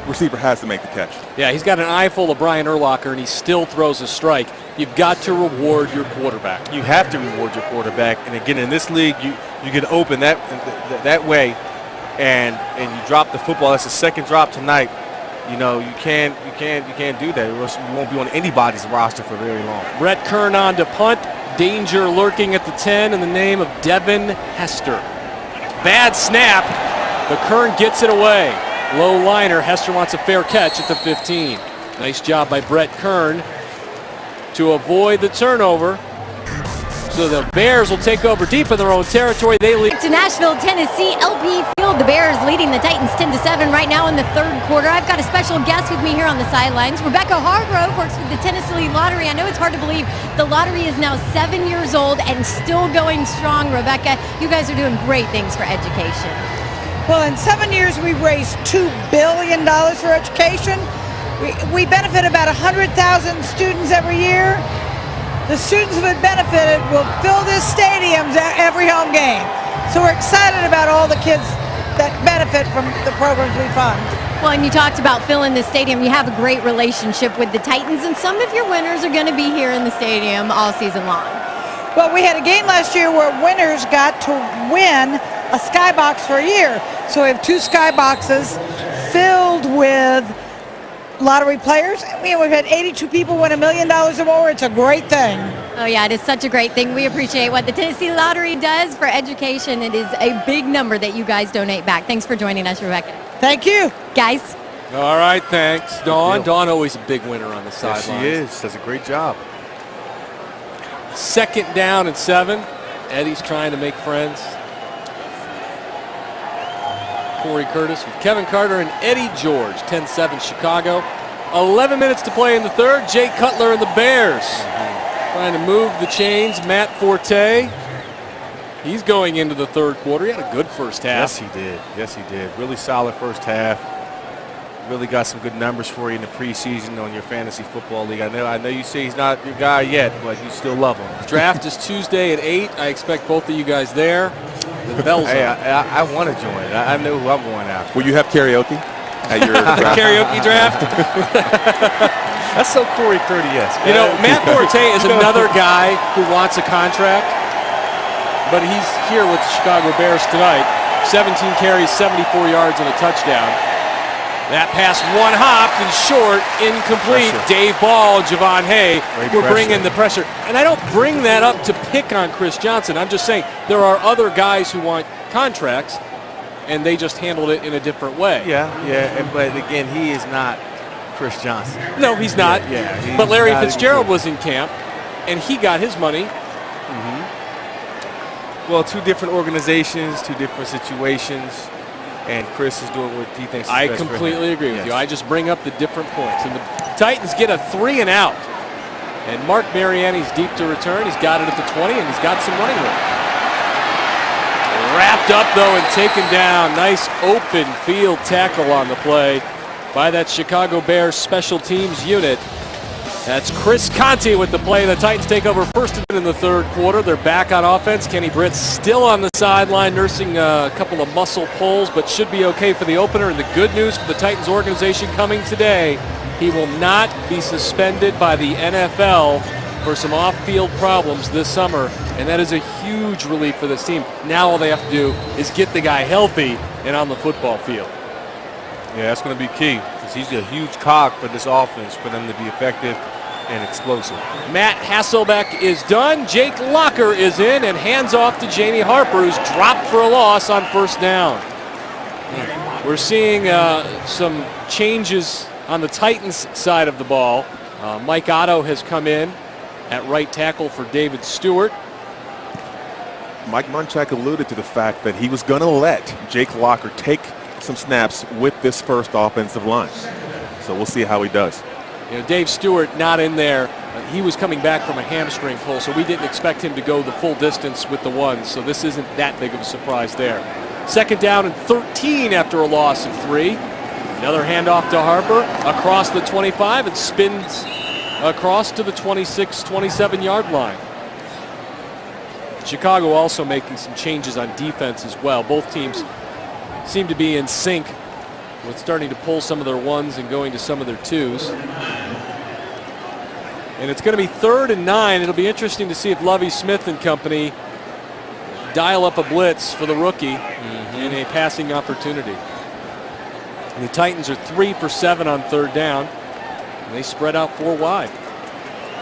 Receiver has to make the catch. Yeah, he's got an eye full of Brian Urlacher, and he still throws a strike. You've got to reward your quarterback. You have to reward your quarterback. And again, in this league, you get open that way, and you drop the football. That's the 2nd drop tonight. You know, you can't do that. Or else you won't be on anybody's roster for very long. Brett Kern on to punt. Danger lurking at the 10 in the name of Devin Hester. Bad snap, but Kern gets it away. Low liner. Hester wants a fair catch at the 15. Nice job by Brett Kern to avoid the turnover. So the Bears will take over deep in their own territory. They lead to Nashville, Tennessee, LP Field. The Bears leading the Titans 10-7 right now in the third quarter. I've got a special guest with me here on the sidelines. Rebecca Hargrove works with the Tennessee Lottery. I know it's hard to believe the lottery is now 7 years old and still going strong. Rebecca, you guys are doing great things for education. Well, in 7 years, we've raised $2 billion for education. We benefit about 100,000 students every year. The students who have benefited will fill this stadium every home game. So we're excited about all the kids that benefit from the programs we fund. Well, and you talked about filling the stadium. You have a great relationship with the Titans, and some of your winners are going to be here in the stadium all season long. Well, we had a game last year where winners got to win a skybox for a year. So we have 2 skyboxes filled with lottery players. We've had 82 people win $1 million or more. It's a great thing. Oh yeah, it is such a great thing. We appreciate what the Tennessee Lottery does for education. It is a big number that you guys donate back. Thanks for joining us, Rebecca. Thank you. Guys. All right, thanks. Dawn always a big winner on the sidelines. Yes, she is. Does a great job. 2nd down and 7. Eddie's trying to make friends. Corey Curtis with Kevin Carter and Eddie George. 10-7 Chicago. 11 minutes to play in the third. Jay Cutler and the Bears trying to move the chains. Matt Forte. He's going into the third quarter. He had a good first half. Yes, he did. Yes, he did. Really solid first half. Really got some good numbers for you in the preseason on your fantasy football league. I know you say he's not your guy yet, but you still love him. Draft is Tuesday at 8. I expect both of you guys there. The bell's Hey, on. I want to join. I know who I'm going after. Will you have karaoke at your draft? Karaoke draft. That's so Corey Curtis. You know, Matt Forte is another guy who wants a contract, but he's here with the Chicago Bears tonight. 17 carries, 74 yards, and a touchdown. That pass one hopped and short, incomplete. Pressure. Dave Ball, Javon Hay, we're pressure. bringing the pressure. And I don't bring that up to pick on Chris Johnson. I'm just saying there are other guys who want contracts, and they just handled it in a different way. Yeah, but again, he is not Chris Johnson. No, he's not. Yeah, he's but Larry not Fitzgerald even- was in camp, and he got his money. Well, 2 different organizations, 2 different situations, and Chris is doing what he thinks is I best for him. completely agree with Yes. you. I just bring up the different points. And the Titans get a 3 and out. And Mark Mariani's deep to return. He's got it at the 20, and he's got some running room. Wrapped up, though, and taken down. Nice open field tackle on the play by that Chicago Bears special teams unit. That's Chris Conti with the play. The Titans take over first in the third quarter. They're back on offense. Kenny Britt still on the sideline, nursing a couple of muscle pulls, but should be okay for the opener. And the good news for the Titans organization coming today, he will not be suspended by the NFL for some off-field problems this summer, and that is a huge relief for this team. Now all they have to do is get the guy healthy and on the football field. Yeah, that's going to be key because he's a huge cog for this offense for them to be effective and explosive. Matt Hasselbeck is done. Jake Locker is in and hands off to Jamie Harper, who's dropped for a loss on first down. We're seeing some changes on the Titans side of the ball. Mike Otto has come in at right tackle for David Stewart. Mike Munchak alluded to the fact that he was going to let Jake Locker take some snaps with this first offensive line. So we'll see how he does. You know, Dave Stewart not in there. He was coming back from a hamstring pull, so we didn't expect him to go the full distance with the ones. So this isn't that big of a surprise there. 2nd down and 13 after a loss of 3. Another handoff to Harper across the 25 and spins across to the 26, 27-yard line. Chicago also making some changes on defense as well. Both teams seem to be in sync with starting to pull some of their ones and going to some of their twos. And it's going to be 3rd and 9. It'll be interesting to see if Lovie Smith and company dial up a blitz for the rookie in a passing opportunity. And the Titans are 3 for 7 on 3rd down. And they spread out 4 wide.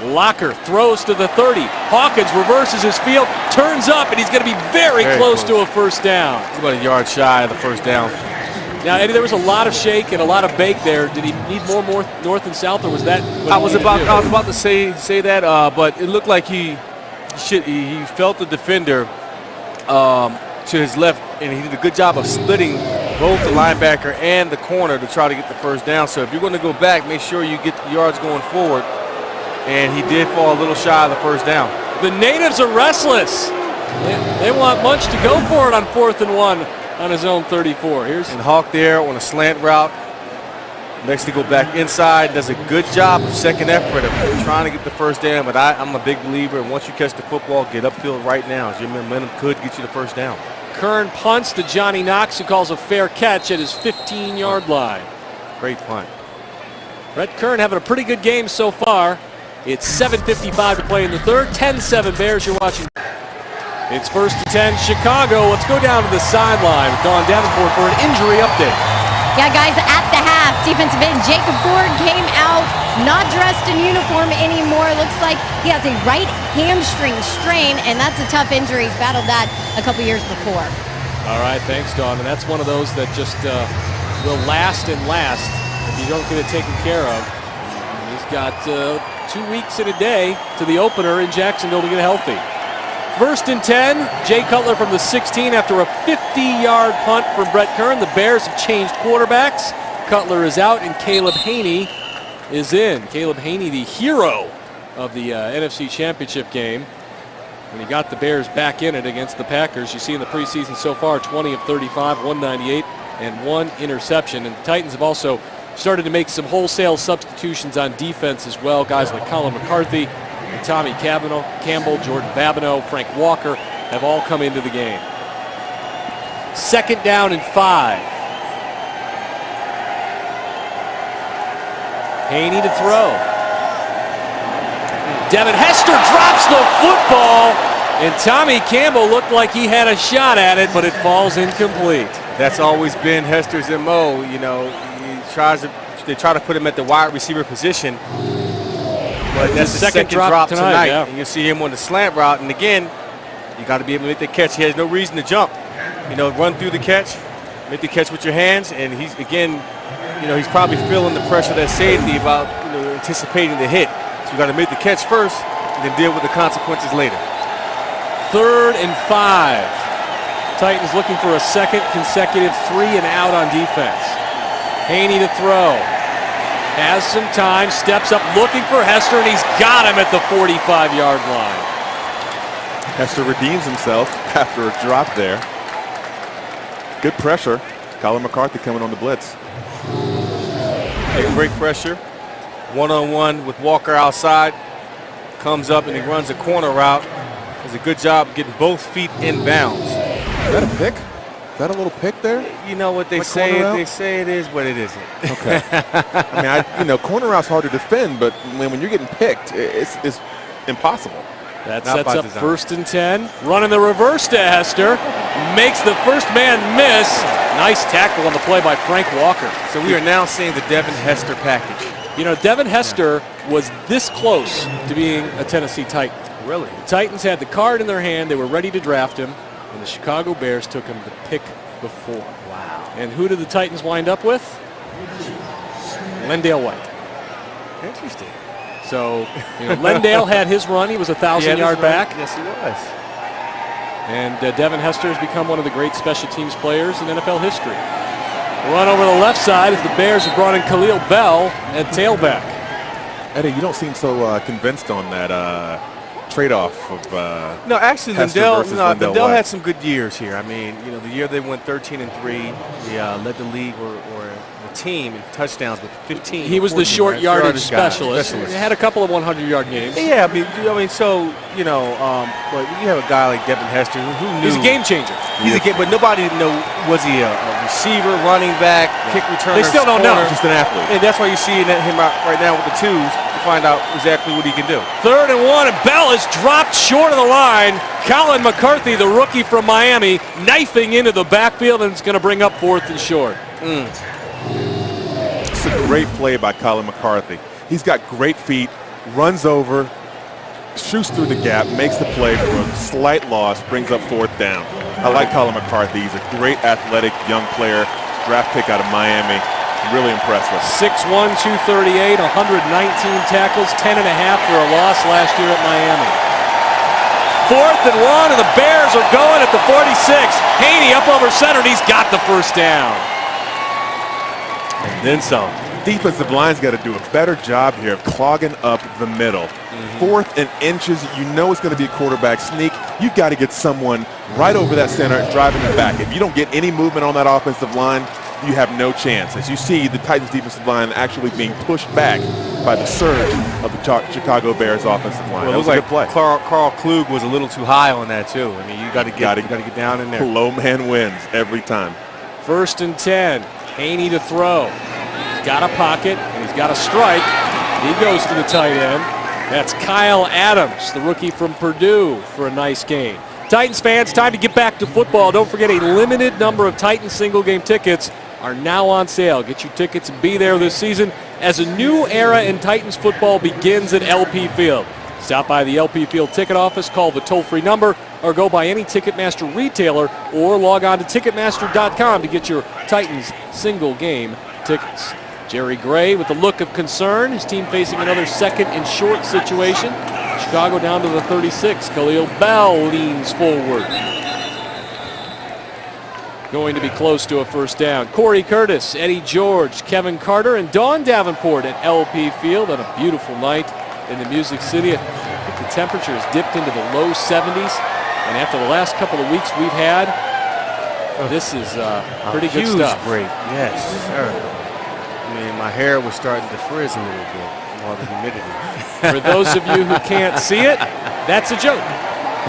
Locker throws to the 30. Hawkins reverses his field, turns up, and he's going to be very close to a first down. He's about a yard shy of the first down. Now, Eddie, there was a lot of shake and a lot of bake there. Did he need more north and south, or was that what I was about to say that, but it looked like he felt the defender to his left, and he did a good job of splitting both the linebacker and the corner to try to get the first down. So if you're going to go back, make sure you get the yards going forward. And he did fall a little shy of the first down. The natives are restless. They want Munch to go for it on 4th and 1 on his own 34. And Hawk there on a slant route. Next to go back inside. Does a good job of second effort of trying to get the first down. But I'm a big believer. And once you catch the football, get upfield right now, as your momentum could get you the first down. Kern punts to Johnny Knox, who calls a fair catch at his 15-yard line. Great punt. Brett Kern having a pretty good game so far. It's 7:55 to play in the third. 10-7 Bears. You're watching. It's 1st and 10 Chicago. Let's go down to the sideline with Dawn Davenport for an injury update. Yeah, guys, at the half, defensive end Jacob Ford came out not dressed in uniform anymore. Looks like he has a right hamstring strain, and that's a tough injury. He's battled that a couple years before. All right, thanks, Dawn. And that's one of those that just will last and last if you don't get it taken care of. He's got 2 weeks and a day to the opener in Jacksonville to get healthy. 1st and 10, Jay Cutler from the 16 after a 50-yard punt from Brett Kern. The Bears have changed quarterbacks. Cutler is out and Caleb Haney is in. Caleb Haney, the hero of the NFC Championship game, when he got the Bears back in it against the Packers. You see in the preseason so far, 20 of 35, 198, and 1 interception. And the Titans have also started to make some wholesale substitutions on defense as well. Guys like Colin McCarthy, and Tommy Campbell, Jordan Babineau, Frank Walker have all come into the game. 2nd down and 5. Haney to throw. Devin Hester drops the football, and Tommy Campbell looked like he had a shot at it, but it falls incomplete. That's always been Hester's MO. You know, they try to put him at the wide receiver position. But that's the second drop tonight. Yeah. And you see him on the slant route. And again, you got to be able to make the catch. He has no reason to jump. You know, run through the catch, make the catch with your hands. And he's, again, you know, he's probably feeling the pressure of that safety about, you know, anticipating the hit. So you got to make the catch first and then deal with the consequences later. 3rd and 5. Titans looking for a second consecutive 3 and out on defense. Haney to throw. Has some time, steps up looking for Hester, and he's got him at the 45-yard line. Hester redeems himself after a drop there. Good pressure. Colin McCarthy coming on the blitz. Hey, great pressure. One-on-one with Walker outside. Comes up and he runs a corner route. Does a good job getting both feet in bounds. Is that a pick? Is that a little pick there? You know what they say? They say it is, but it isn't. Okay. I mean, corner route's hard to defend, but when you're getting picked, it's impossible. That sets up 1st and 10. Running the reverse to Hester. Makes the first man miss. Nice tackle on the play by Frank Walker. So we are now seeing the Devin Hester package. You know, Devin Hester was this close to being a Tennessee Titan. Really? The Titans had the card in their hand. They were ready to draft him. And the Chicago Bears took him the pick before. Wow. And who did the Titans wind up with? Lendale White. Interesting. So, you know, Lendale had his run. He was a 1,000-yard back. Yes, he was. And Devin Hester has become one of the great special teams players in NFL history. Run over the left side as the Bears have brought in Khalil Bell at tailback. Eddie, you don't seem so convinced on that trade-off of no, actually, Lendale had some good years here. I mean, you know, the year they went 13-3, they led the league or the team in touchdowns with 15. He was the short yardage specialist. He had a couple of 100-yard games. Yeah, I mean, so you know, but you have a guy like Devin Hester who knew he's a game changer. He's a game, but nobody didn't know, was he a receiver, running back, kick returner? They still don't know. Just an athlete. And that's why you see him out right now with the twos. Find out exactly what he can do. 3rd and 1, and Bell is dropped short of the line. Colin McCarthy, the rookie from Miami, knifing into the backfield, and it's going to bring up 4th and short. It's a great play by Colin McCarthy. He's got great feet, runs over, shoots through the gap, makes the play for a slight loss, brings up 4th down. I like Colin McCarthy. He's a great athletic young player. draft pick out of Miami. Really impressed with him. 6'1", 238, 119 tackles, 10.5 for a loss last year at Miami. 4th and 1, and the Bears are going at the 46. Haney up over center, and he's got the first down. And then some. Defensive line's got to do a better job here of clogging up the middle. 4th and inches, you know it's going to be a quarterback sneak. You've got to get someone right over that center driving them back. If you don't get any movement on that offensive line, you have no chance. As you see, the Titans defensive line actually being pushed back by the surge of the Chicago Bears offensive line. Well, it looks like Carl Klug was a little too high on that too. I mean, you got to get down in there. Low man wins every time. 1st and 10. Haney to throw. He's got a pocket and he's got a strike. He goes to the tight end. That's Kyle Adams, the rookie from Purdue, for a nice gain. Titans fans, time to get back to football. Don't forget, a limited number of Titans single game tickets are now on sale. Get your tickets and be there this season as a new era in Titans football begins at LP Field. Stop by the LP Field ticket office, call the toll-free number, or go by any Ticketmaster retailer, or log on to Ticketmaster.com to get your Titans single game tickets. Jerry Gray with a look of concern. His team facing another 2nd and short situation. Chicago down to the 36. Khalil Bell leans forward. Going to be close to a first down. Corey Curtis, Eddie George, Kevin Carter, and Dawn Davenport at LP Field on a beautiful night in the Music City. I think the temperature has dipped into the low 70s. And after the last couple of weeks we've had, this is pretty good stuff. Break. Yes, sir. I mean, my hair was starting to frizz a little bit from all the humidity. For those of you who can't see it, that's a joke.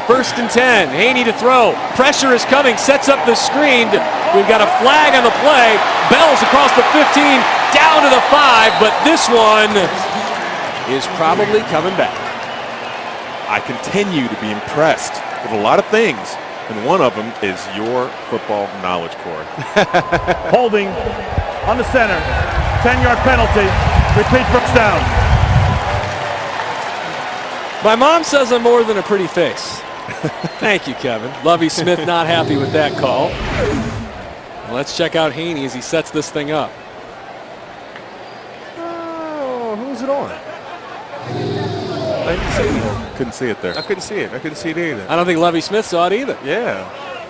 1st and 10, Haney to throw. Pressure is coming, sets up the screen. We've got a flag on the play. Bell's across the 15, down to the 5, but this one is probably coming back. I continue to be impressed with a lot of things, and one of them is your football knowledge, Corey. Holding on the center. 10-yard penalty. Repeat first down. My mom says I'm more than a pretty face. Thank you, Kevin. Lovie Smith not happy with that call. Let's check out Haney as he sets this thing up. Oh, who's it on? I didn't see it. Couldn't see it there. I couldn't see it. I couldn't see it either. I don't think Lovie Smith saw it either. Yeah.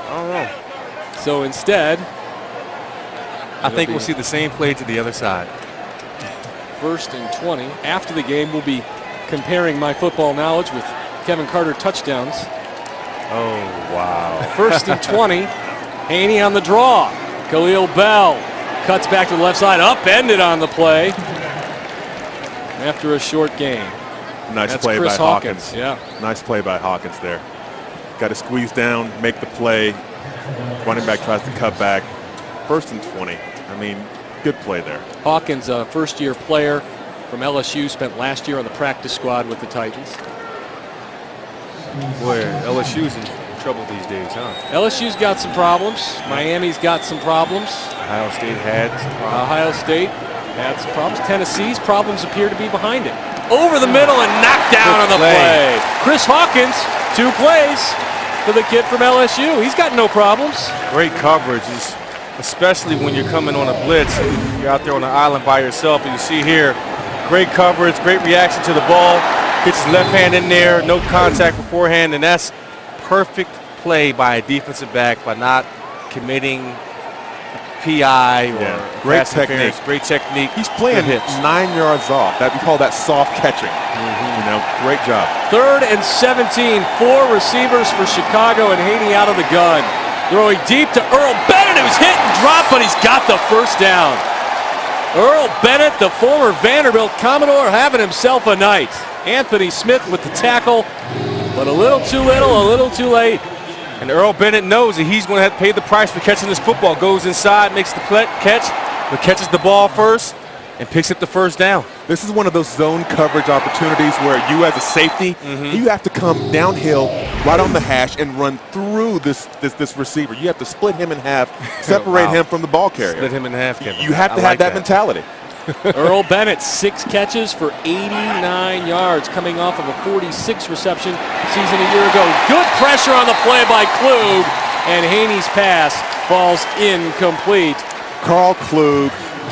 I don't know. So instead, I think we'll see the same play to the other side. 1st and 20. After the game, we'll be comparing my football knowledge with Kevin Carter touchdowns. Oh, wow. 1st and 20. Haney on the draw. Khalil Bell cuts back to the left side, upended on the play after a short gain. Nice play by Hawkins. Yeah. Nice play by Hawkins there. Got to squeeze down, make the play. Running back tries to cut back. 1st and 20. I mean, good play there. Hawkins, a first-year player from LSU, spent last year on the practice squad with the Titans. Boy, LSU's in trouble these days, huh? LSU's got some problems. Miami's got some problems. Ohio State had some problems. Ohio State had some problems. Tennessee's problems appear to be behind it. Over the middle and knocked down on the play. Chris Hawkins, 2 plays for the kid from LSU. He's got no problems. Great coverage, especially when you're coming on a blitz. You're out there on the island by yourself, and you see here, great coverage, great reaction to the ball. Gets his left hand in there, no contact beforehand, and that's perfect play by a defensive back by not committing PI or great technique. Great technique. He's playing 9 yards off. We call that soft catching. You know, great job. 3rd and 17, 4 receivers for Chicago, and Haney out of the gun. Throwing deep to Earl Bennett, who's hit and dropped, but he's got the first down. Earl Bennett, the former Vanderbilt Commodore, having himself a night. Anthony Smith with the tackle, but a little too little, a little too late. And Earl Bennett knows that he's going to have to pay the price for catching this football. Goes inside, makes the catch, but catches the ball first and picks up the first down. This is one of those zone coverage opportunities where you as a safety, you have to come downhill right on the hash and run through this receiver. You have to split him in half, separate him from the ball carrier. Split him in half, Kevin. You have to have that mentality. Earl Bennett, 6 catches for 89 yards, coming off of a 46 reception season a year ago. Good pressure on the play by Klug, and Haney's pass falls incomplete. Carl Klug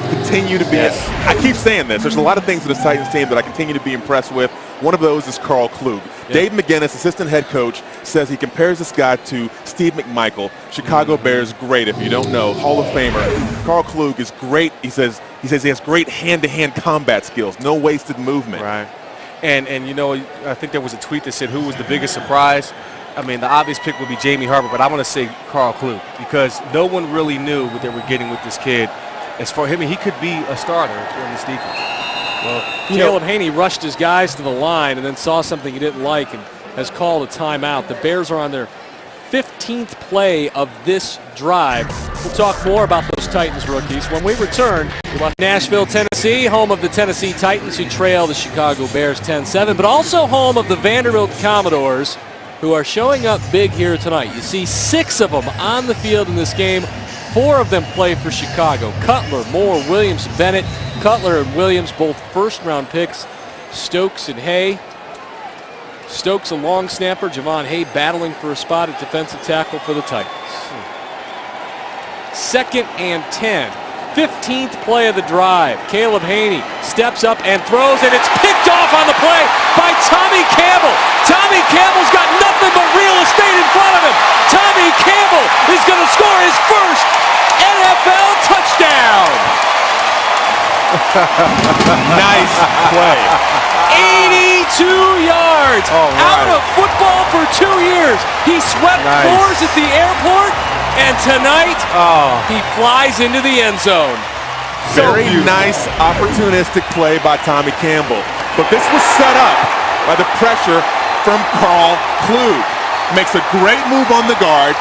continue to be. I keep saying this. There's a lot of things in this Titans team that I continue to be impressed with. One of those is Carl Klug. Dave McGinnis, assistant head coach, says he compares this guy to Steve McMichael, Chicago Bears great, if you don't know, Hall of Famer. Carl Klug is great. He says he has great hand-to-hand combat skills, no wasted movement. Right. And you know, I think there was a tweet that said who was the biggest surprise. I mean, the obvious pick would be Jamie Harper, but I want to say Carl Klug because no one really knew what they were getting with this kid. As for him, he could be a starter in this defense. Well, Caleb Haney rushed his guys to the line and then saw something he didn't like and has called a timeout. The Bears are on their 15th play of this drive. We'll talk more about those Titans rookies when we return. Nashville, Tennessee, home of the Tennessee Titans who trail the Chicago Bears 10-7, but also home of the Vanderbilt Commodores who are showing up big here tonight. You see 6 of them on the field in this game. 4 of them play for Chicago. Cutler, Moore, Williams, Bennett. Cutler and Williams, both first-round picks. Stokes and Hay. Stokes a long snapper. Javon Hay battling for a spot at defensive tackle for the Titans. 2nd and 10. 15th play of the drive. Caleb Haney steps up and throws, and it's picked off on the play by Tommy Campbell. Tommy Campbell's got nothing but real estate in front of him. Tommy Campbell is going to score his first NFL touchdown. Nice play. 82 yards out of football for 2 years. He swept floors at the airport, and tonight he flies into the end zone. Very nice opportunistic play by Tommy Campbell. But this was set up by the pressure from Carl Klug. Makes a great move on the guard,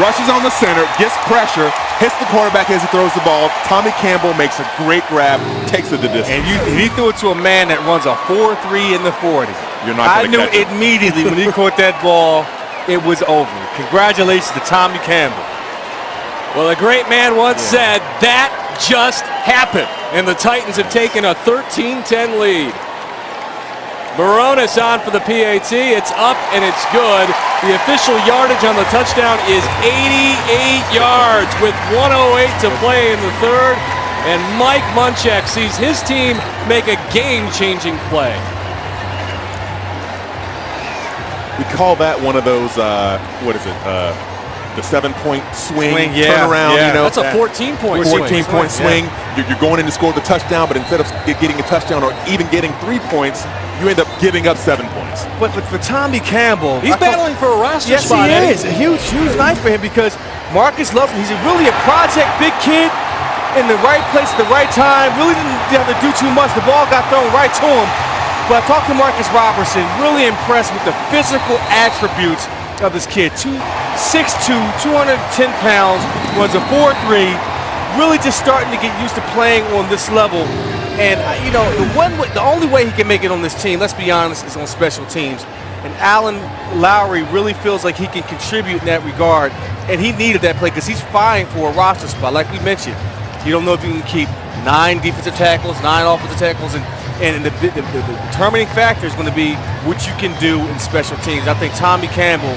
rushes on the center, gets pressure, hits the quarterback as he throws the ball. Tommy Campbell makes a great grab, takes it the distance. And he threw it to a man that runs a 4.3 in the 40. You're not I gonna knew catch it. immediately when he caught that ball, it was over. Congratulations to Tommy Campbell. Well, a great man once said, that just happened. And the Titans have taken a 13-10 lead. Baronis on for the PAT. It's up and it's good. The official yardage on the touchdown is 88 yards with 1:08 to play in the third. And Mike Munchak sees his team make a game-changing play. We call that one of those, what is it, the 7-point swing, turnaround. Yeah. You know, That's a 14-point swing. 14-point swing. You're going in to score the touchdown, but instead of getting a touchdown or even getting 3 points, you end up giving up 7 points. But for Tommy Campbell, he's battling for a roster yes, spot. Yes, he is. A huge night for him because Marcus Love, he's really a project big kid in the right place at the right time. Really didn't have to do too much. The ball got thrown right to him. But I talked to Marcus Robertson, really impressed with the physical attributes of this kid. 6'2", 210 pounds, runs a 4.3, really just starting to get used to playing on this level. And, you know, the only way he can make it on this team, let's be honest, is on special teams. And Alan Lowry really feels like he can contribute in that regard. And he needed that play because he's vying for a roster spot. Like we mentioned, you don't know if you can keep 9 defensive tackles, 9 offensive tackles, and the determining factor is going to be what you can do in special teams. I think Tommy Campbell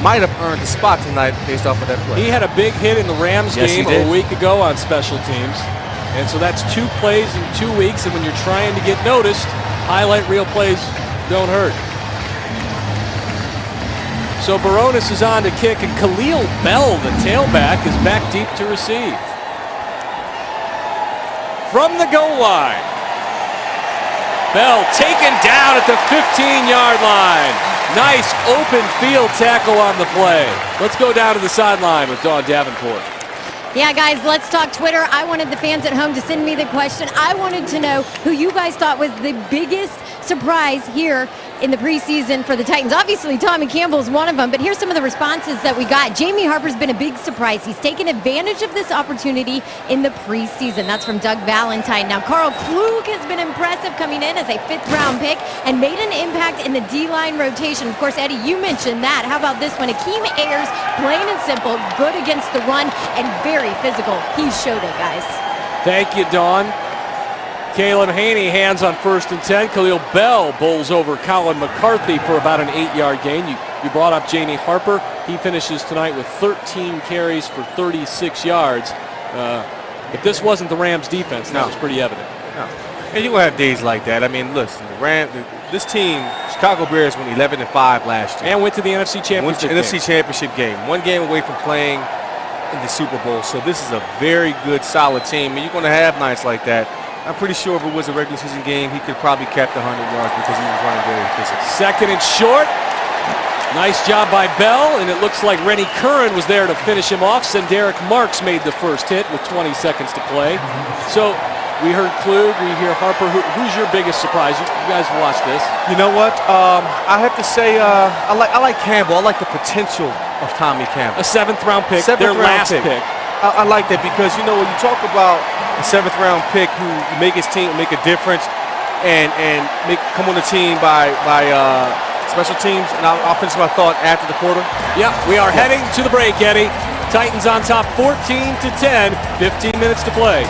might have earned a spot tonight based off of that play. He had a big hit in the Rams game a week ago on special teams. And so that's 2 plays in 2 weeks. And when you're trying to get noticed, highlight reel plays don't hurt. So Baronis is on to kick, and Khalil Bell, the tailback, is back deep to receive. From the goal line. Bell taken down at the 15-yard line. Nice open field tackle on the play. Let's go down to the sideline with Dawn Davenport. Yeah, guys, let's talk Twitter. I wanted the fans at home to send me the question. I wanted to know who you guys thought was the biggest surprise here in the preseason for the Titans. Obviously, Tommy Campbell's one of them, but here's some of the responses that we got. Jamie Harper's been a big surprise. He's taken advantage of this opportunity in the preseason. That's from Doug Valentine. Now, Carl Klug has been impressive coming in as a 5th-round pick and made an impact in the D-line rotation. Of course, Eddie, you mentioned that. How about this one? Akeem Ayers, plain and simple, good against the run and very physical. He showed it, guys. Thank you, Dawn. Caleb Haney hands on 1st and 10. Khalil Bell bowls over Colin McCarthy for about an 8-yard gain. You brought up Jamie Harper. He finishes tonight with 13 carries for 36 yards. If this wasn't the Rams' defense, that was pretty evident. No. And you're going to have days like that. I mean, listen, this team, Chicago Bears, went 11-5 last year. And went to the NFC Championship game. NFC Championship game. One game away from playing in the Super Bowl. So this is a very good, solid team. And you're going to have nights like that. I'm pretty sure if it was a regular season game, he could probably cap the 100 yards because he was running very efficient. Second and short. Nice job by Bell, and it looks like Rennie Curran was there to finish him off. Derek Marks made the first hit with 20 seconds to play. So we heard Klug, we hear Harper. Who's your biggest surprise? You guys watched this. You know what? I have to say I like Campbell. I like the potential of Tommy Campbell. A seventh-round pick, their last pick. I like that because, you know, when you talk about a seventh-round pick who make his team make a difference and come on the team by special teams and offensive, I thought, after the quarter. Yep, we are heading to the break, Eddie. Titans on top 14-10, 15 minutes to play.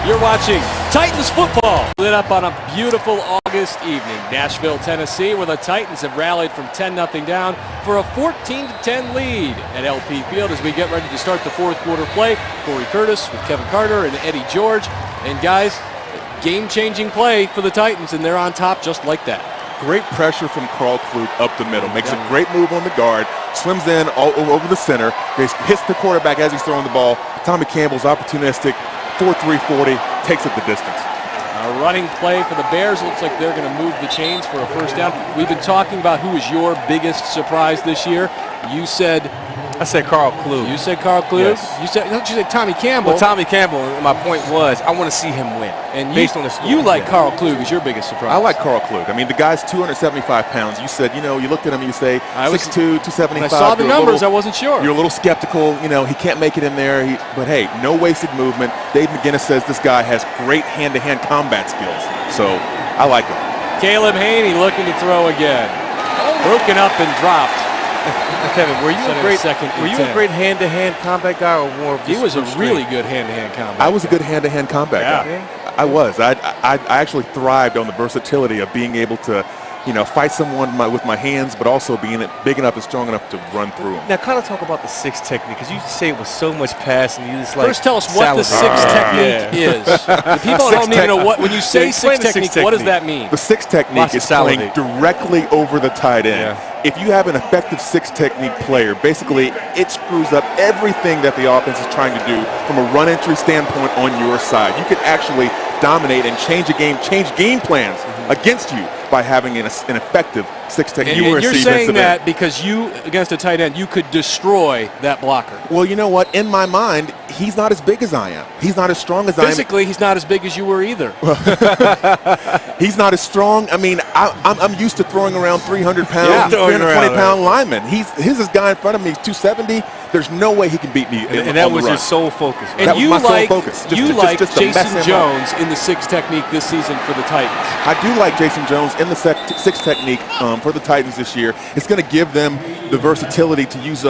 You're watching Titans football. Lit up on a beautiful August evening. Nashville, Tennessee, where the Titans have rallied from 10-0 down for a 14-10 lead at LP Field as we get ready to start the fourth quarter play. Corey Curtis with Kevin Carter and Eddie George. And guys, game-changing play for the Titans, and they're on top just like that. Great pressure from Carl Klug up the middle. Makes a great move on the guard. Swims in all over the center. Hits the quarterback as he's throwing the ball. Tommy Campbell's opportunistic. 4.340. Takes it the distance. A running play for the Bears. Looks like they're going to move the chains for a first down. We've been talking about who is your biggest surprise this year. I said Carl Klug. You said Carl Klug? Yes. You said Tommy Campbell. Well, Tommy Campbell, my point was, I want to see him win. And based on the score. You like Carl Klug as your biggest surprise. I like Carl Klug. I mean, the guy's 275 pounds. You said, you know, you looked at him and you say 6'2", 275. When I saw the numbers, I wasn't sure. You're a little skeptical. You know, he can't make it in there. But, hey, no wasted movement. Dave McGinnis says this guy has great hand-to-hand combat skills. So, I like him. Caleb Haney looking to throw again. Broken up and dropped. Kevin, were you a great hand-to-hand combat guy or more of He was a really good hand-to-hand combat I was a good hand-to-hand combat guy. I was. I actually thrived on the versatility of being able to, you know, fight someone with my hands, but also being big enough and strong enough to run through them. Now, kind of talk about the six technique, because you say it was so much passing. You just like first tell us what the six technique is. The people at home need to know what, when you say six technique, what does that mean? The six technique is playing directly over the tight end. If you have an effective six technique player, basically it screws up everything that the offense is trying to do from a run entry standpoint on your side. You could actually dominate and change game plans against you by having an effective six technique. And you're saying that because you, against a tight end, you could destroy that blocker. Well, you know what? In my mind, he's not as big as I am. He's not as strong as I am. Physically, he's not as big as you were either. He's not as strong. I mean, I'm used to throwing around 300-pound, 320-pound linemen. His guy in front of me is 270. There's no way he can beat me. And that was your sole focus. And that was my sole focus. You like Jason Jones in the six technique this season for the Titans. I do like Jason Jones in the six technique for the Titans this year. It's going to give them the versatility to use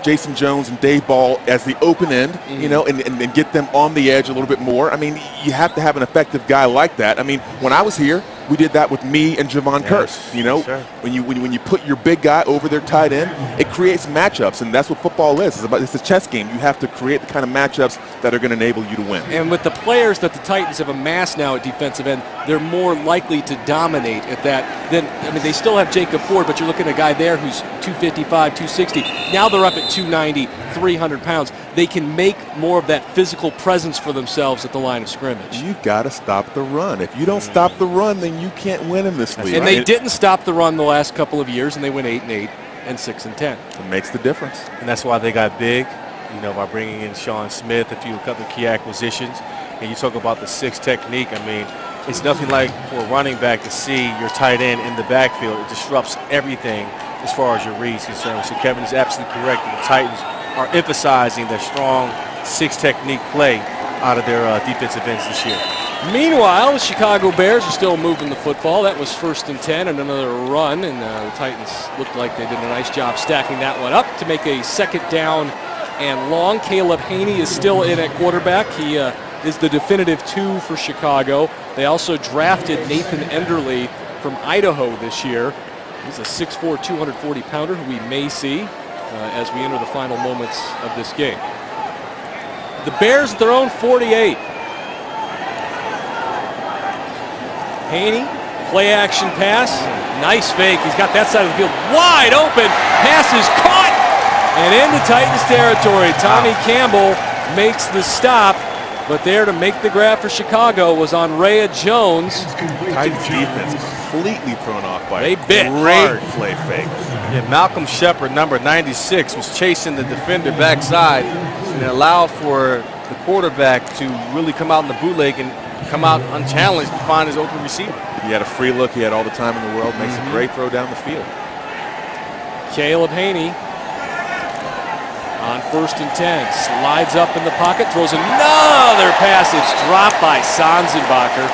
Jason Jones and Dave Ball as the open end, you know, and get them on the edge a little bit more. I mean, you have to have an effective guy like that. I mean, when I was here, we did that with me and Javon Kearse. You know, when you put your big guy over their tight end, it creates matchups, and that's what football is. It's a chess game. You have to create the kind of matchups that are going to enable you to win. And with the players that the Titans have amassed now at defensive end, they're more likely to dominate at that than, I mean, they still have Jacob Ford, but you're looking at a guy there who's 255, 260. Now they're up at 290, 300 pounds. They can make more of that physical presence for themselves at the line of scrimmage. You got to stop the run. If you don't stop the run, then you can't win in this league. And they didn't stop the run the last couple of years, and they went 8-8 and 6-10. It makes the difference. And that's why they got big, you know, by bringing in Sean Smith, a couple of key acquisitions. And you talk about the six technique. I mean, it's nothing like for a running back to see your tight end in the backfield. It disrupts everything as far as your reads concerned. So Kevin is absolutely correct. The Titans are emphasizing their strong six technique play out of their defensive ends this year. Meanwhile, the Chicago Bears are still moving the football. That was 1st and 10 and another run, and the Titans looked like they did a nice job stacking that one up to make a second down and long. Caleb Haney is still in at quarterback. He is the definitive 2 for Chicago. They also drafted Nathan Enderle from Idaho this year. He's a 6'4", 240-pounder who we may see as we enter the final moments of this game. The Bears at their own 48. Haney, play action pass. Nice fake. He's got that side of the field wide open. Pass is caught and into Titans territory. Tommy Campbell makes the stop, but there to make the grab for Chicago was on Rhea Jones. Titans defense completely thrown off by They a bit great hard. play fake. Yeah, Malcolm Shepard, number 96, was chasing the defender backside, and it allowed for the quarterback to really come out in the bootleg and come out unchallenged to find his open receiver. He had a free look. He had all the time in the world. Makes a great throw down the field. Caleb Haney on 1st and 10. Slides up in the pocket, throws another pass. It's dropped by Sanzenbacher.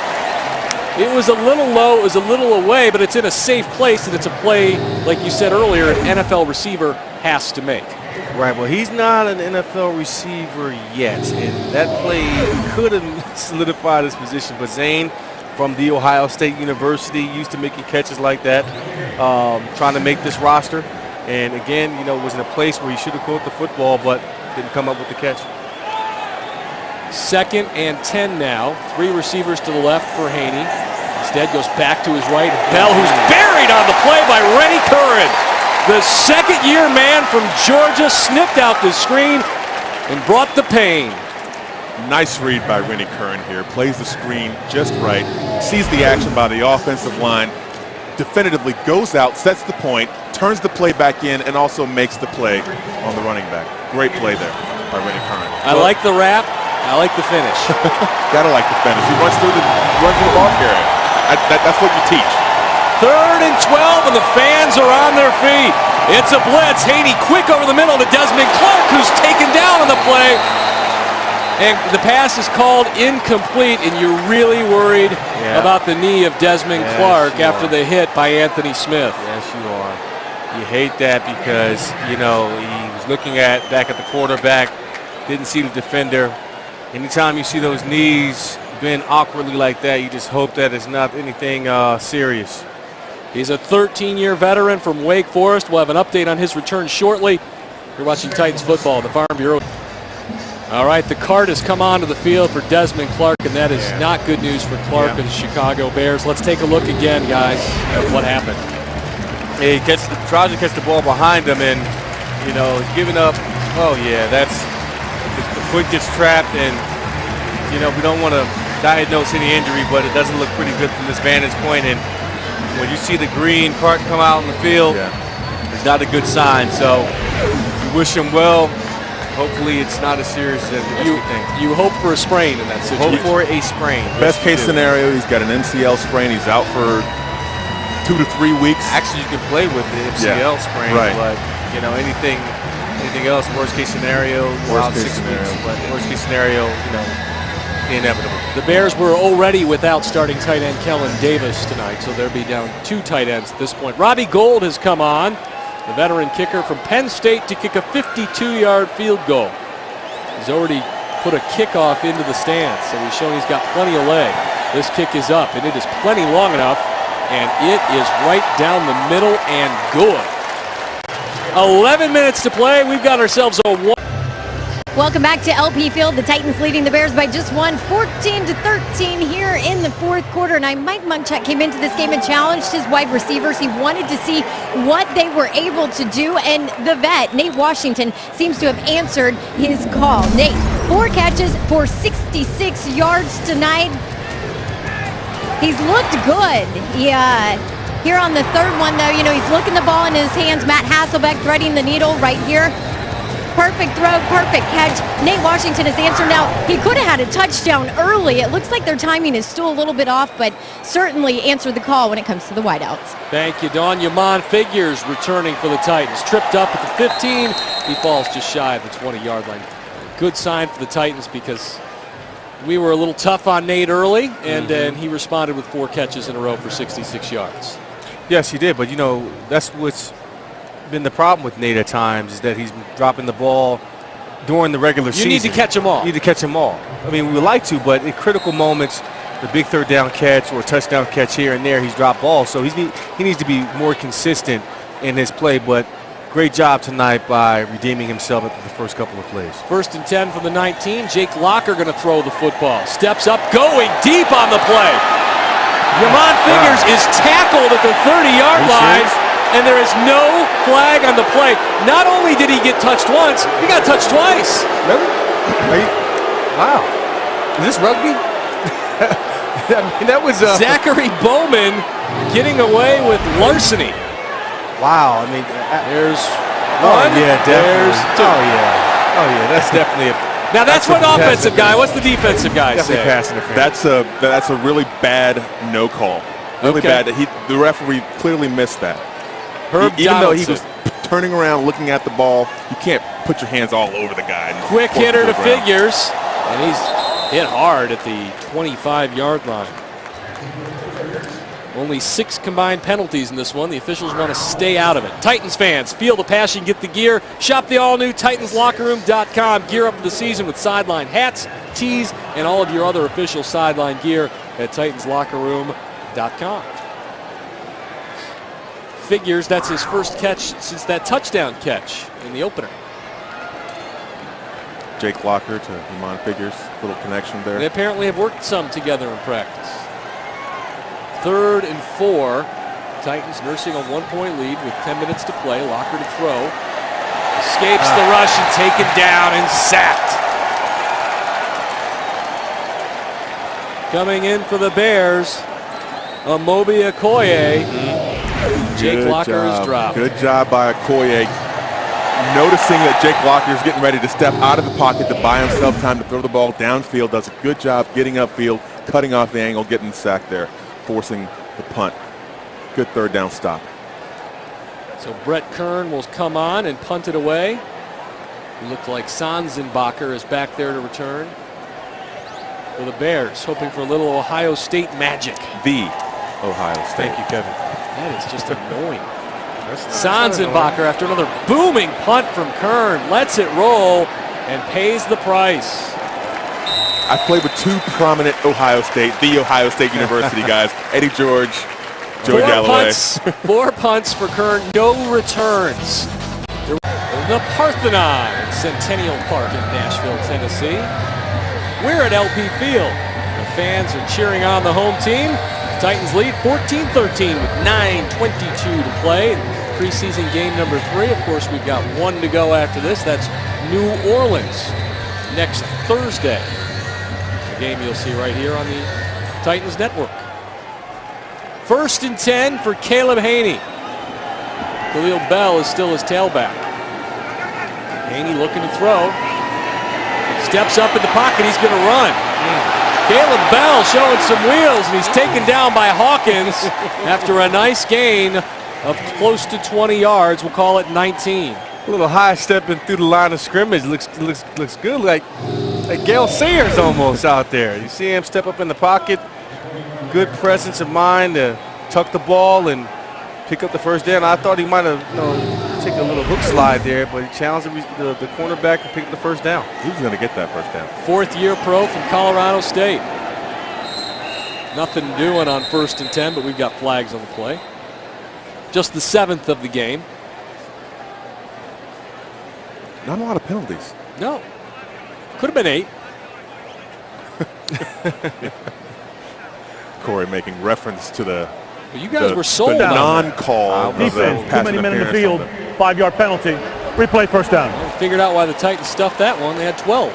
It was a little low, it was a little away, but it's in a safe place, and it's a play, like you said earlier, an NFL receiver has to make. Right, well, he's not an NFL receiver yet, and that play could have solidified his position. But Zane from The Ohio State University used to making catches like that, trying to make this roster. And again, you know, was in a place where he should have caught the football, but didn't come up with the catch. 2nd and 10 now. 3 receivers to the left for Haney. Instead goes back to his right. Bell, who's buried on the play by Rennie Curran. The second-year man from Georgia snipped out the screen and brought the pain. Nice read by Rennie Curran here. Plays the screen just right. Sees the action by the offensive line. Definitively goes out, sets the point, turns the play back in, and also makes the play on the running back. Great play there by Rennie Curran. I like the wrap. I like the finish. Gotta like the finish. He runs through the ball carrier. That's what you teach. 3rd and 12, and the fans are on their feet. It's a blitz. Haney quick over the middle to Desmond Clark, who's taken down on the play. And the pass is called incomplete, and you're really worried about the knee of Desmond Clark after the hit by Anthony Smith. Yes, you are. You hate that because, you know, he was looking back at the quarterback, didn't see the defender. Anytime you see those knees bend awkwardly like that, you just hope that it's not anything serious. He's a 13-year veteran from Wake Forest. We'll have an update on his return shortly. You're watching Titans football, the Farm Bureau. All right, the cart has come onto the field for Desmond Clark, and that is not good news for Clark and the Chicago Bears. Let's take a look again, guys, at what happened. Yeah, he tries to catch the ball behind him, and, you know, giving up. Oh, yeah, the foot gets trapped, and, you know, we don't want to diagnose any injury, but it doesn't look pretty good from this vantage point. And when you see the green cart come out on the field, it's not a good sign. So we wish him well. Hopefully it's not as serious as you think. You hope for a sprain in that situation. Hope for a sprain. Best case scenario, he's got an MCL sprain. He's out for 2 to 3 weeks. Actually, you can play with the MCL sprain, but, you know, anything else, worst case scenario, around 6 weeks. But worst case scenario, you know, inevitable. The Bears were already without starting tight end Kellen Davis tonight, so they'll be down 2 tight ends at this point. Robbie Gould has come on, the veteran kicker from Penn State, to kick a 52-yard field goal. He's already put a kickoff into the stands, so he's shown he's got plenty of leg. This kick is up, and it is plenty long enough, and it is right down the middle and good. 11 minutes to play. We've got ourselves a 1. Welcome back to LP Field. The Titans leading the Bears by just 14-13 here in the 4th quarter. Now, Mike Munchak came into this game and challenged his wide receivers. He wanted to see what they were able to do, and the vet, Nate Washington, seems to have answered his call. Nate, 4 catches for 66 yards tonight. He's looked good. Here on the 3rd one, though, you know, he's looking the ball in his hands. Matt Hasselbeck threading the needle right here. Perfect throw, perfect catch. Nate Washington has answered. Now, he could have had a touchdown early. It looks like their timing is still a little bit off, but certainly answered the call when it comes to the wideouts. Thank you, Dawn. Yamon Figures returning for the Titans. Tripped up at the 15. He falls just shy of the 20-yard line. Good sign for the Titans because we were a little tough on Nate early, and then he responded with 4 catches in a row for 66 yards. Yes, he did, but, you know, that's what's been the problem with Nate at times, is that he's dropping the ball during the regular season. You need to catch them all. You need to catch them all. I mean, we would like to, but in critical moments, the big 3rd down catch or touchdown catch here and there, he's dropped balls. So he needs to be more consistent in his play, but great job tonight by redeeming himself after the first couple of plays. 1st and 10 from the 19. Jake Locker going to throw the football. Steps up, going deep on the play. Yamon Figures is tackled at the 30-yard line, and there is no flag on the play. Not only did he get touched once, he got touched twice. Really? Wow. Is this rugby? I mean, that was Zachary Bowman getting away with larceny. wow. I mean, There's oh one. yeah, There's definitely. two. Oh yeah, that's definitely a. Now that's what offensive guy. What's the defensive guy Definitely say? pass interference. That's a really bad no call. Really Okay. bad that the referee clearly missed that. Herb Even though he was Donaldson. turning around looking at the ball, you can't put your hands all over the guy. and Quick force him hitter to the ground. Figures, and he's hit hard at the 25-yard line. Only 6 combined penalties in this one. The officials want to stay out of it. Titans fans, feel the passion, get the gear. Shop the all-new TitansLockerRoom.com. Gear up for the season with sideline hats, tees, and all of your other official sideline gear at TitansLockerRoom.com. Figures, that's his first catch since that touchdown catch in the opener. Jake Locker to Iman Figures, little connection there. They apparently have worked some together in practice. 3rd and 4. Titans nursing a 1-point lead with 10 minutes to play. Locker to throw. Escapes the rush and taken down and sacked. Coming in for the Bears, Amobi Okoye. Jake Good Locker job. is dropped. Good job by Okoye. Noticing that Jake Locker is getting ready to step out of the pocket to buy himself time to throw the ball downfield. Does a good job getting upfield, cutting off the angle, getting sacked there, forcing the punt. Good 3rd down stop. So Brett Kern will come on and punt it away. It looked like Sanzenbacher is back there to return for the Bears, hoping for a little Ohio State magic. The Ohio State. Thank you, Kevin. That is just annoying. Sanzenbacher, after another booming punt from Kern, lets it roll and pays the price. I played with 2 prominent Ohio State, the Ohio State University guys, Eddie George, Joey Galloway. 4 punts for Kern, no returns. The Parthenon in Centennial Park in Nashville, Tennessee. We're at LP Field. The fans are cheering on the home team. Titans lead 14-13 with 9:22 to play. Preseason game number 3. Of course, we've got 1 to go after this. That's New Orleans next Thursday. A game you'll see right here on the Titans Network. 1st and 10 for Caleb Haney. Khalil Bell is still his tailback. Haney looking to throw. Steps up in the pocket. He's going to run. Caleb Bell showing some wheels, and he's taken down by Hawkins after a nice gain of close to 20 yards. We'll call it 19. A little high stepping through the line of scrimmage. Looks good. Like Gale Sayers almost out there. You see him step up in the pocket. Good presence of mind to tuck the ball and pick up the 1st down. I thought he might have taken a little hook slide there, but he challenged the cornerback to pick up the 1st down. He was going to get that 1st down. 4th-year pro from Colorado State. Nothing doing on 1st and 10, but we've got flags on the play. Just the 7th of the game. Not a lot of penalties. No. Could have been 8. Corey making reference to the But you guys were sold the on that. non-call. Defense, too many men in the field. 5-yard penalty. Replay, 1st down. Well, figured out why the Titans stuffed that one. They had 12.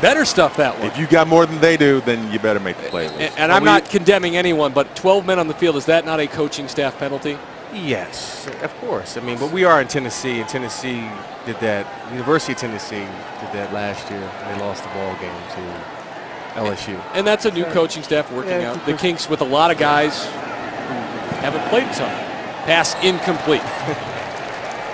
Better stuff that one. If you got more than they do, then you better make the play. And I'm not condemning anyone, but 12 men on the field, is that not a coaching staff penalty? Yes, of course. I mean, but we are in Tennessee, and Tennessee did that. University of Tennessee did that last year, and they lost the ball game to LSU. And that's a new coaching staff working out the kinks with a lot of guys who haven't played a ton. Pass incomplete.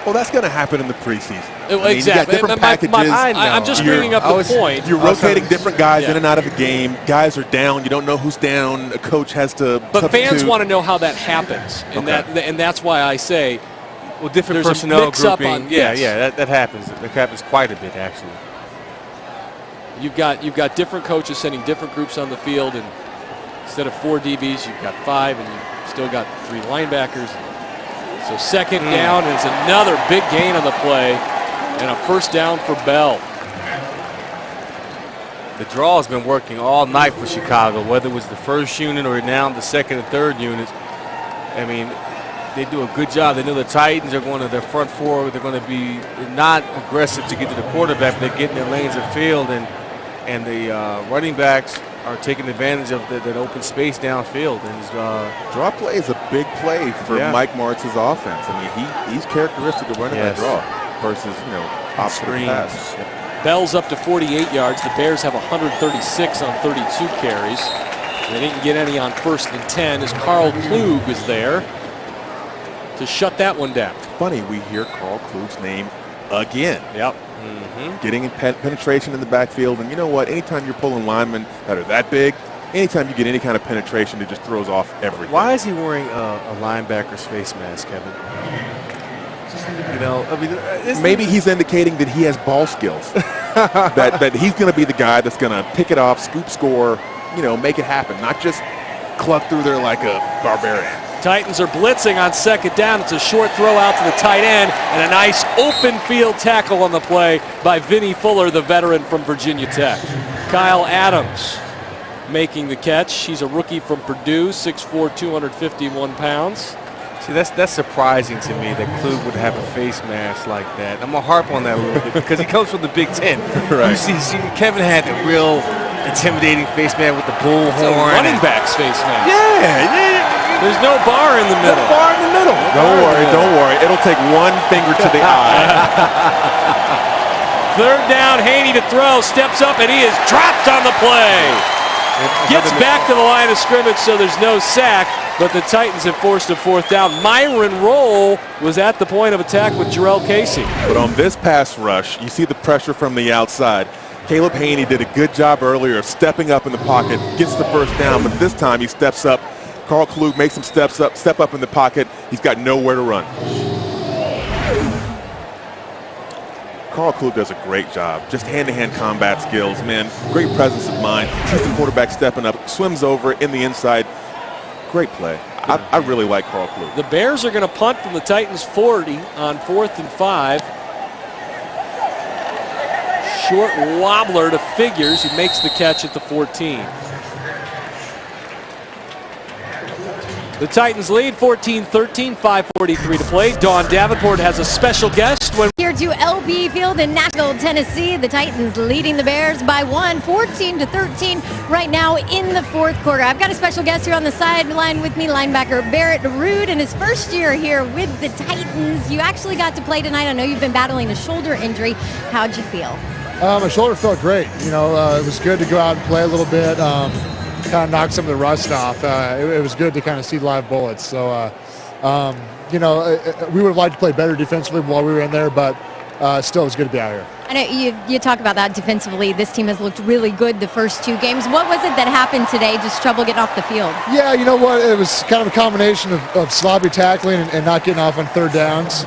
Well, that's going to happen in the preseason. Exactly. You got different packages. I'm just bringing up the point. You're rotating different guys Yeah. in and out of the game. Guys are down. You don't know who's down. A coach has to But fans substitute. want to know how that happens, and and that's why I say, Well, different there's personnel a mix-up grouping. on that happens. That happens quite a bit, actually. You've got different coaches sending different groups on the field, and instead of 4 DBs, you've got 5, and you've still got 3 linebackers. So 2nd down is another big gain on the play, and a 1st down for Bell. The draw has been working all night for Chicago, whether it was the first unit or now the second and third units. I mean, they do a good job. They know the Titans are going to their front four. They're going to be not aggressive to get to the quarterback, but they get in their lanes of field, and the running backs are taking advantage of that open space downfield. And draw play is a big play for Mike Martz's offense. I mean, he's characteristic of running that draw versus, opposite pass. Bell's up to 48 yards. The Bears have 136 on 32 carries. They didn't get any on 1st and 10 as Carl Klug is there to shut that one down. Funny, we hear Carl Klug's name again. Yep. Getting in penetration in the backfield. And you know what? Anytime you're pulling linemen that are that big, anytime you get any kind of penetration, it just throws off everything. Why is he wearing a linebacker's face mask, Kevin? Maybe he's indicating that he has ball skills. that he's going to be the guy that's going to pick it off, scoop score, make it happen, not just cluck through there like a barbarian. Titans are blitzing on 2nd down. It's a short throw out to the tight end and a nice open field tackle on the play by Vinny Fuller, the veteran from Virginia Tech. Kyle Adams making the catch. He's a rookie from Purdue, 6'4", 251 pounds. See, that's surprising to me that Klug would have a face mask like that. I'm going to harp on that a little bit because he comes from the Big Ten. Right. You see, Kevin had the real intimidating face mask with the bullhorn. It's a running back's face mask. Yeah. There's no bar in the middle. No bar in the middle. Don't worry. It'll take one finger to the eye. 3rd down, Haney to throw, steps up, and he is dropped on the play. Gets back to the line of scrimmage, so there's no sack, but the Titans have forced a 4th down. Myron Rolle was at the point of attack with Jarrell Casey. But on this pass rush, you see the pressure from the outside. Caleb Haney did a good job earlier of stepping up in the pocket, gets the 1st down, but this time he steps up. Carl Klug makes him step up in the pocket. He's got nowhere to run. Carl Klug does a great job. Just hand-to-hand combat skills, man. Great presence of mind. Sees the quarterback stepping up, swims over in the inside. Great play. I really like Carl Klug. The Bears are going to punt from the Titans 40 on 4th and 5. Short wobbler to Figures. He makes the catch at the 14. The Titans lead 14-13, 5:43 to play. Dawn Davenport has a special guest. Here to LB Field in Nashville, Tennessee. The Titans leading the Bears by 1, 14-13 right now in the 4th quarter. I've got a special guest here on the sideline with me, linebacker Barrett Ruud, in his first year here with the Titans. You actually got to play tonight. I know you've been battling a shoulder injury. How'd you feel? My shoulder felt great. It was good to go out and play a little bit. Kind of knock some of the rust off. It was good to kind of see live bullets. So, we would have liked to play better defensively while we were in there, but still it was good to be out here. I know you talk about that defensively. This team has looked really good the first 2 games. What was it that happened today? Just trouble getting off the field? Yeah, you know what? It was kind of a combination of sloppy tackling and not getting off on 3rd downs.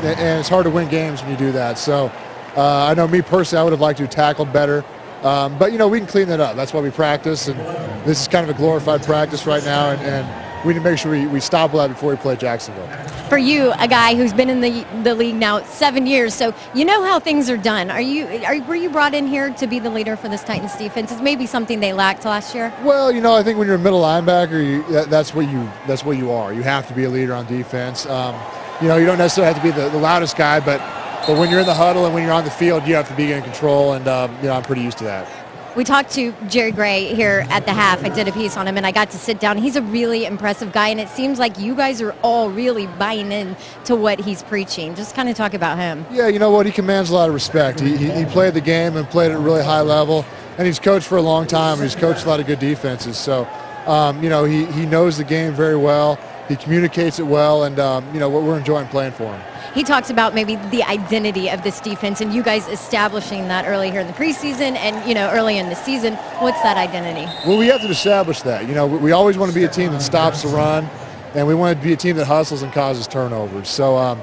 And it's hard to win games when you do that. So I know me personally, I would have liked to have tackled better. But, we can clean that up. That's why we practice, and this is kind of a glorified practice right now, and we need to make sure we stop that before we play Jacksonville. For you, a guy who's been in the league now 7 years, so you know how things are done. Were you brought in here to be the leader for this Titans defense? It's maybe something they lacked last year. Well, I think when you're a middle linebacker, that's what you are. You have to be a leader on defense. You don't necessarily have to be the loudest guy, but when you're in the huddle and when you're on the field, you have to be in control, and I'm pretty used to that. We talked to Jerry Gray here at the half. I did a piece on him, and I got to sit down. He's a really impressive guy, and it seems like you guys are all really buying in to what he's preaching. Just kind of talk about him. Yeah, you know what? He commands a lot of respect. He played the game and played at a really high level, and he's coached for a long time, and he's coached a lot of good defenses. So, he knows the game very well. He communicates it well, and, we're enjoying playing for him. He talks about maybe the identity of this defense and you guys establishing that early here in the preseason and, early in the season. What's that identity? Well, we have to establish that. We always want to be a team that stops the run, and we want to be a team that hustles and causes turnovers. So,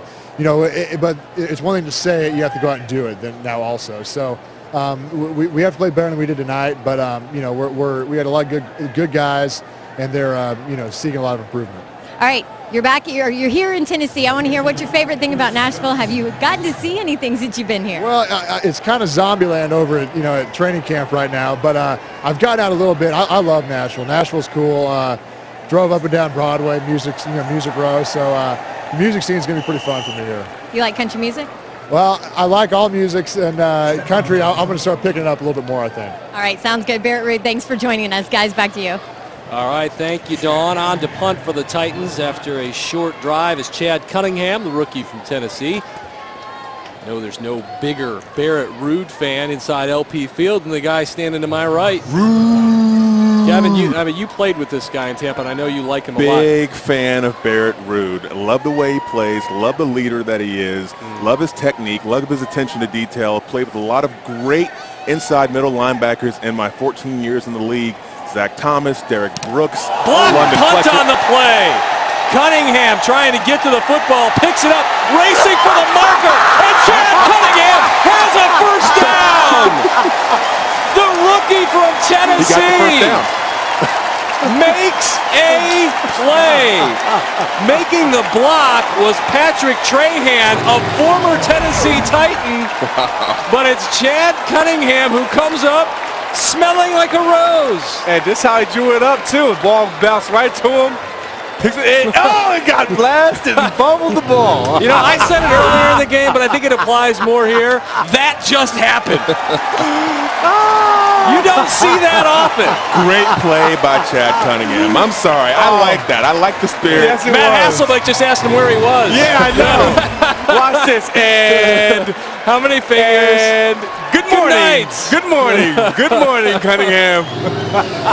but it's one thing to say it, you have to go out and do it then now also. So we have to play better than we did tonight, but, we had a lot of good guys, and they're, seeking a lot of improvement. All right, You're back. You're here in Tennessee. I want to hear what's your favorite thing about Nashville. Have you gotten to see any things since you've been here? Well, it's kind of zombie land over at at training camp right now. But I've gotten out a little bit. I love Nashville. Nashville's cool. Drove up and down Broadway, music row. So the music scene is going to be pretty fun for me here. You like country music? Well, I like all musics, and country, I'm going to start picking it up a little bit more, I think. All right, sounds good. Barrett Ruud, thanks for joining us. Guys, back to you. All right, thank you, Dawn. On to punt for the Titans after a short drive is Chad Cunningham, the rookie from Tennessee. No, there's no bigger Barrett Ruud fan inside LP Field than the guy standing to my right. Kevin, you played with this guy in Tampa, and I know you like him a lot. Big fan of Barrett Ruud. Love the way he plays. Love the leader that he is. Love his technique. Love his attention to detail. Played with a lot of great inside middle linebackers in my 14 years in the league. Zach Thomas, Derek Brooks. Block punt on the play. Cunningham trying to get to the football, picks it up, racing for the marker, and Chad Cunningham has a first down. The rookie from Tennessee makes a play. Making the block was Patrick Trahan, a former Tennessee Titan, but it's Chad Cunningham who comes up smelling like a rose. And this is how he drew it up, too. The ball bounced right to him. It got blasted and fumbled the ball. You know, I said it earlier in the game, but I think it applies more here. That just happened. You don't see that often. Great play by Chad Cunningham. I'm sorry. I like that. I like the spirit. Yes, Matt Hasselbeck just asked him where he was. Yeah, I know. Watch this. And how many fingers? Good morning. Good morning. Good morning, Cunningham.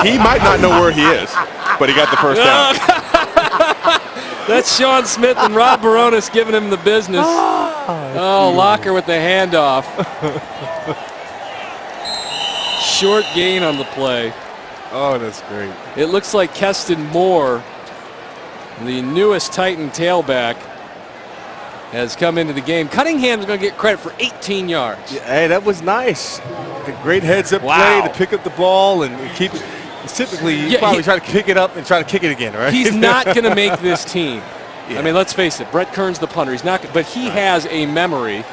He might not know where he is, but he got the first down. That's Sean Smith and Rob Baronis giving him the business. Oh, Locker with the handoff. Short gain on the play. Oh, that's great. It looks like Keston Moore, the newest Titan tailback, has come into the game. Cunningham's going to get credit for 18 yards. Yeah, hey, that was nice. A great heads-up Wow. play to pick up the ball and keep it. Typically, you probably try to pick it up and try to kick it again, right? He's not going to make this team. Yeah. I mean, let's face it. Brett Kern's the punter. He's not, but he has a memory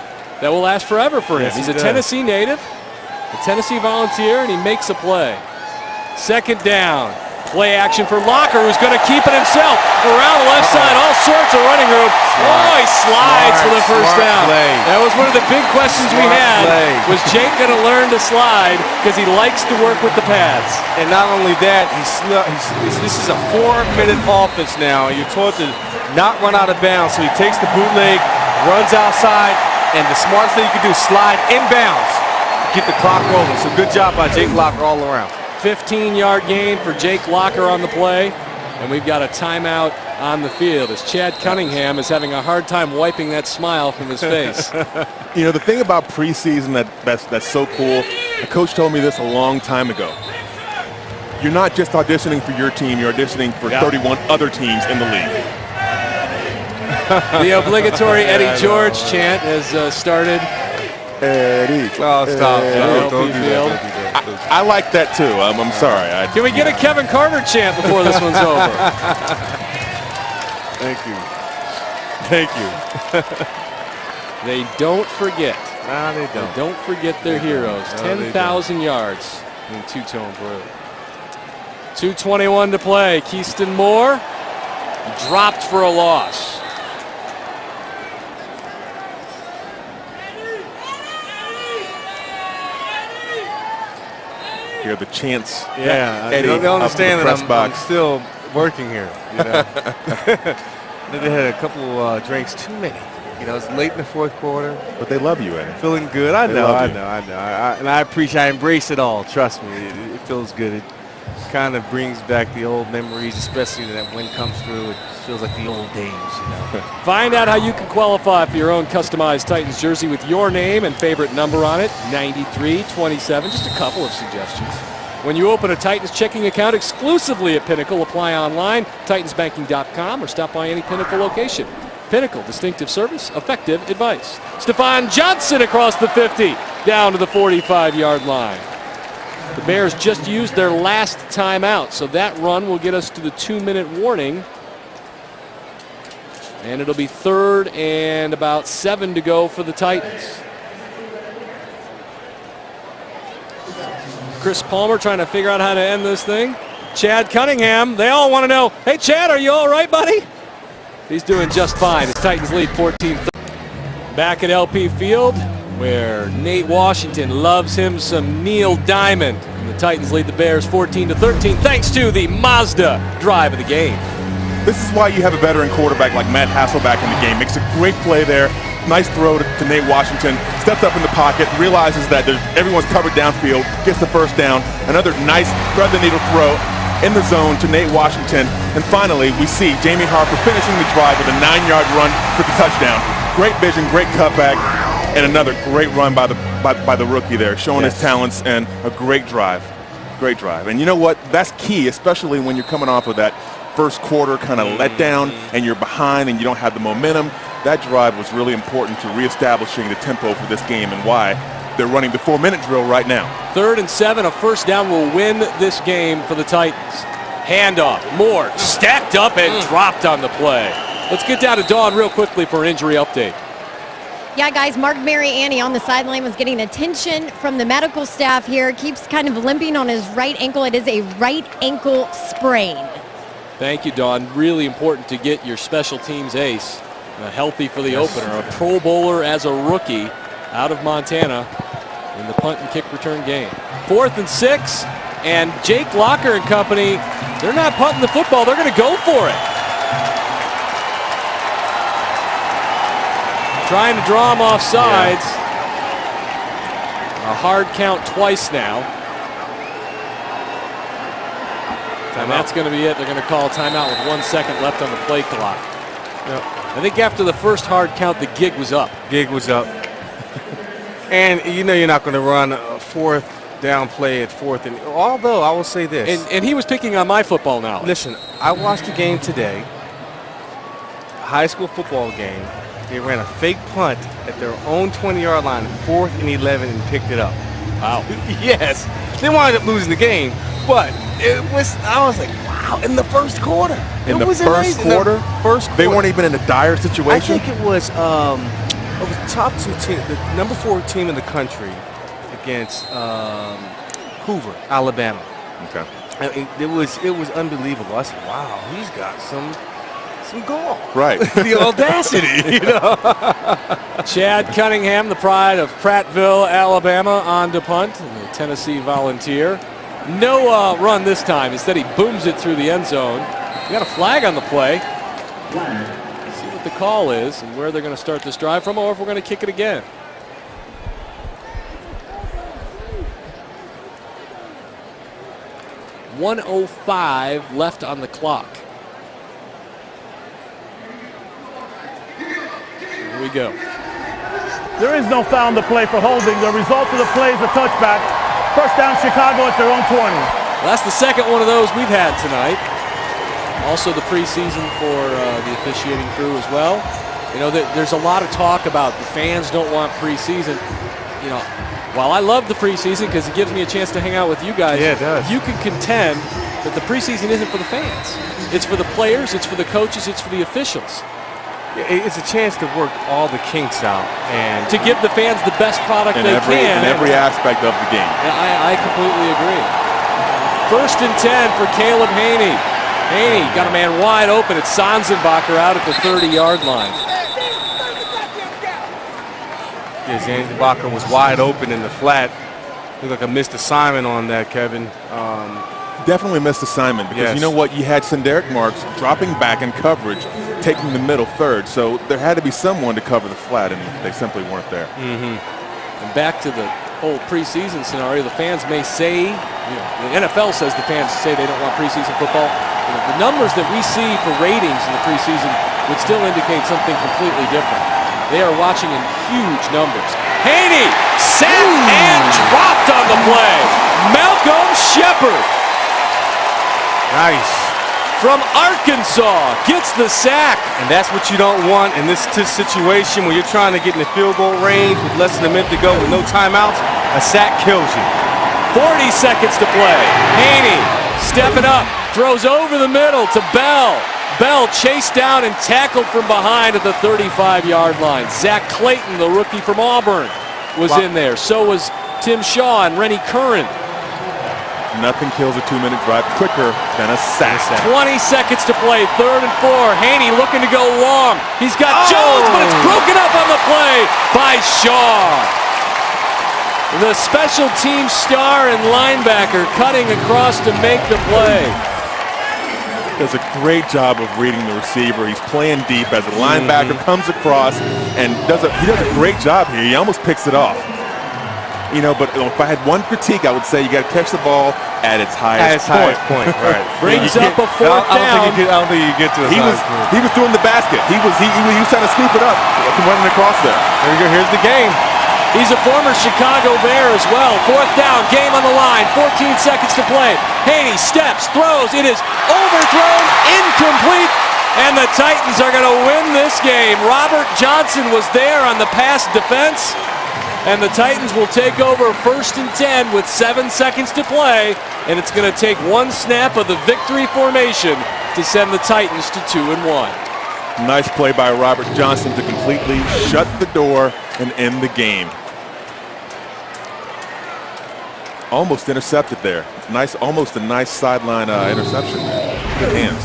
that will last forever for him. Yes, He's he a does. Tennessee native, a Tennessee Volunteer, and he makes a play. Second down. Play action for Locker, who's going to keep it himself. Around the left side, all sorts of running room. Oh, he slides for the first down. Play. That was one of the big questions we had. Play. Was Jake going to learn to slide because he likes to work with the pads? And not only that, this is a 4-minute offense now. You're taught to not run out of bounds. So he takes the bootleg, runs outside, and the smartest thing you can do is slide inbounds. Keep the clock rolling. So good job by Jake Locker all around. 15-yard gain for Jake Locker on the play. And we've got a timeout on the field as Chad Cunningham is having a hard time wiping that smile from his face. You know, the thing about preseason that's so cool, the coach told me this a long time ago. You're not just auditioning for your team, you're auditioning for 31 other teams in the league. The obligatory Eddie George chant has started. Eddie. Oh, stop. Don't do that. I like that too. I'm sorry. Can we get a Kevin Carter chant before this one's over? Thank you. Thank you. They don't forget. Nah, they don't. They don't forget their heroes. No, 10,000 yards in two-tone blue. 2:21 to play. Keyston Moore dropped for a loss. Hear the chants. Yeah, Eddie they don't understand up in the that press I'm still working here. You know? They had a couple drinks too many. You know, it's late in the fourth quarter. But they love you, Eddie. Feeling good. I They know. love I you. know. And I appreciate. I embrace it all. Trust me. It feels good. It kind of brings back the old memories, especially that wind comes through. It feels like the old days. You know. Find out how you can qualify for your own customized Titans jersey with your name and favorite number on it, 9327. Just a couple of suggestions. When you open a Titans checking account exclusively at Pinnacle, apply online, titansbanking.com, or stop by any Pinnacle location. Pinnacle, distinctive service, effective advice. Stephon Johnson across the 50, down to the 45-yard line. The Bears just used their last timeout, so that run will get us to the 2-minute warning. And it'll be 3rd and about 7 to go for the Titans. Chris Palmer trying to figure out how to end this thing. Chad Cunningham, they all want to know, hey Chad, are you all right, buddy? He's doing just fine. The Titans lead 14-13. Back at LP Field, where Nate Washington loves him some Neil Diamond. And the Titans lead the Bears 14-13 thanks to the Mazda drive of the game. This is why you have a veteran quarterback like Matt Hasselbeck in the game. Makes a great play there. Nice throw to Nate Washington. Steps up in the pocket, realizes that everyone's covered downfield, gets the first down. Another nice thread-the-needle throw in the zone to Nate Washington. And finally, we see Jamie Harper finishing the drive with a 9-yard run for the touchdown. Great vision, great cutback, and another great run by the rookie there, showing his talents, and a great drive. Great drive. And you know what? That's key, especially when you're coming off of that first quarter kind of letdown and you're behind and you don't have the momentum. That drive was really important to reestablishing the tempo for this game and why they're running the 4-minute drill right now. 3rd and 7, a first down will win this game for the Titans. Handoff, Moore stacked up and dropped on the play. Let's get down to Dawn real quickly for an injury update. Yeah, guys, Mark Mariani on the sideline was getting attention from the medical staff here. Keeps kind of limping on his right ankle. It is a right ankle sprain. Thank you, Dawn. Really important to get your special teams ace healthy for the opener. A Pro Bowler as a rookie out of Montana in the punt and kick return game. 4th and 6, and Jake Locker and company, they're not punting the football. They're going to go for it. Trying to draw him off sides. A hard count twice now. And that's going to be it. They're going to call a timeout with 1 second left on the play clock. Yep. I think after the first hard count, the gig was up. Gig was up. And you know you're not going to run a 4th down play at 4th. And although I will say this. And he was picking on my football knowledge. Listen, I watched the game today. A high school football game. They ran a fake punt at their own 20-yard line, 4th and 11, and picked it up. Wow. Yes. They wound up losing the game, but I was like, wow, in the first quarter. In the first quarter? They weren't even in a dire situation? I think it was the top 2 teams, the number 4 team in the country against Hoover, Alabama. Okay. I mean, it was unbelievable. I said, wow, he's got some gall. Right. The audacity, you know. Chad Cunningham, the pride of Prattville, Alabama, on to punt. And the Tennessee Volunteer. No run this time. Instead, he booms it through the end zone. We got a flag on the play. See what the call is and where they're going to start this drive from, or if we're going to kick it again. .105 left on the clock. Here we go. There is no foul on the play for holding. The result of the play is a touchback. First down, Chicago at their own 20. Well, that's the second one of those we've had tonight. Also the preseason for the officiating crew as well. You know, there's a lot of talk about the fans don't want preseason. You know, while I love the preseason because it gives me a chance to hang out with you guys, yeah, it does. You can contend that the preseason isn't for the fans. It's for the players, it's for the coaches, it's for the officials. It's a chance to work all the kinks out and to give the fans the best product they can. In every aspect of the game. I completely agree. 1st and 10 for Caleb Haney. Haney got a man wide open. It's Sanzenbacher out at the 30-yard line. Yeah, Sanzenbacher was wide open in the flat. Looked like a missed assignment on that, Kevin. Definitely missed assignment because you know what? You had Senderic Marks dropping back in coverage, taking the middle third. So there had to be someone to cover the flat, and they simply weren't there. And back to the whole preseason scenario, the fans may say, the NFL says the fans say they don't want preseason football. The numbers that we see for ratings in the preseason would still indicate something completely different. They are watching in huge numbers. Haney set and dropped on the play. Malcolm Shepard. Nice. From Arkansas gets the sack. And that's what you don't want in this situation when you're trying to get in the field goal range with less than a minute to go with no timeouts. A sack kills you. 40 seconds to play. Haney stepping up, throws over the middle to Bell. Bell chased down and tackled from behind at the 35-yard line. Zach Clayton, the rookie from Auburn, was in there. So was Tim Shaw and Rennie Curran. Nothing kills a 2-minute drive quicker than a sack. 20 seconds to play, 3rd and 4. Haney looking to go long. He's got Jones, but it's broken up on the play by Shaw. The special team star and linebacker cutting across to make the play. Does a great job of reading the receiver. He's playing deep as a linebacker comes across and he does a great job here. He almost picks it off. You know, but if I had one critique, I would say you got to catch the ball at its highest point. Right. Brings up a 4th down. I don't think you get to his highest point. He was doing the basket. He was trying to scoop it up, running across there. There you go. Here's the game. He's a former Chicago Bear as well. 4th down, game on the line, 14 seconds to play. Haney steps, throws, it is overthrown, incomplete, and the Titans are going to win this game. Robert Johnson was there on the pass defense, and the Titans will take over 1st and 10 with 7 seconds to play, and it's going to take one snap of the victory formation to send the Titans to 2-1. Nice play by Robert Johnson to completely shut the door and end the game. Almost intercepted there. Almost a nice sideline interception. Good hands.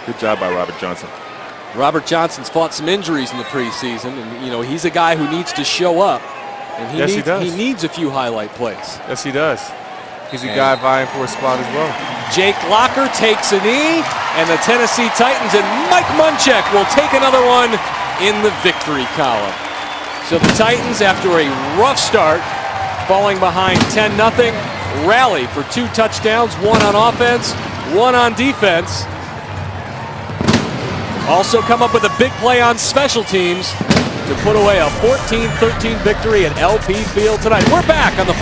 Good job by Robert Johnson. Robert Johnson's fought some injuries in the preseason, and you know he's a guy who needs to show up, and he needs a few highlight plays. Yes, he does. He's a guy vying for a spot as well. Jake Locker takes a knee, and the Tennessee Titans and Mike Munchak will take another one in the victory column. So the Titans, after a rough start, falling behind 10-0, rally for 2 touchdowns, 1 on offense, 1 on defense. Also come up with a big play on special teams to put away a 14-13 victory at LP Field tonight. We're back on the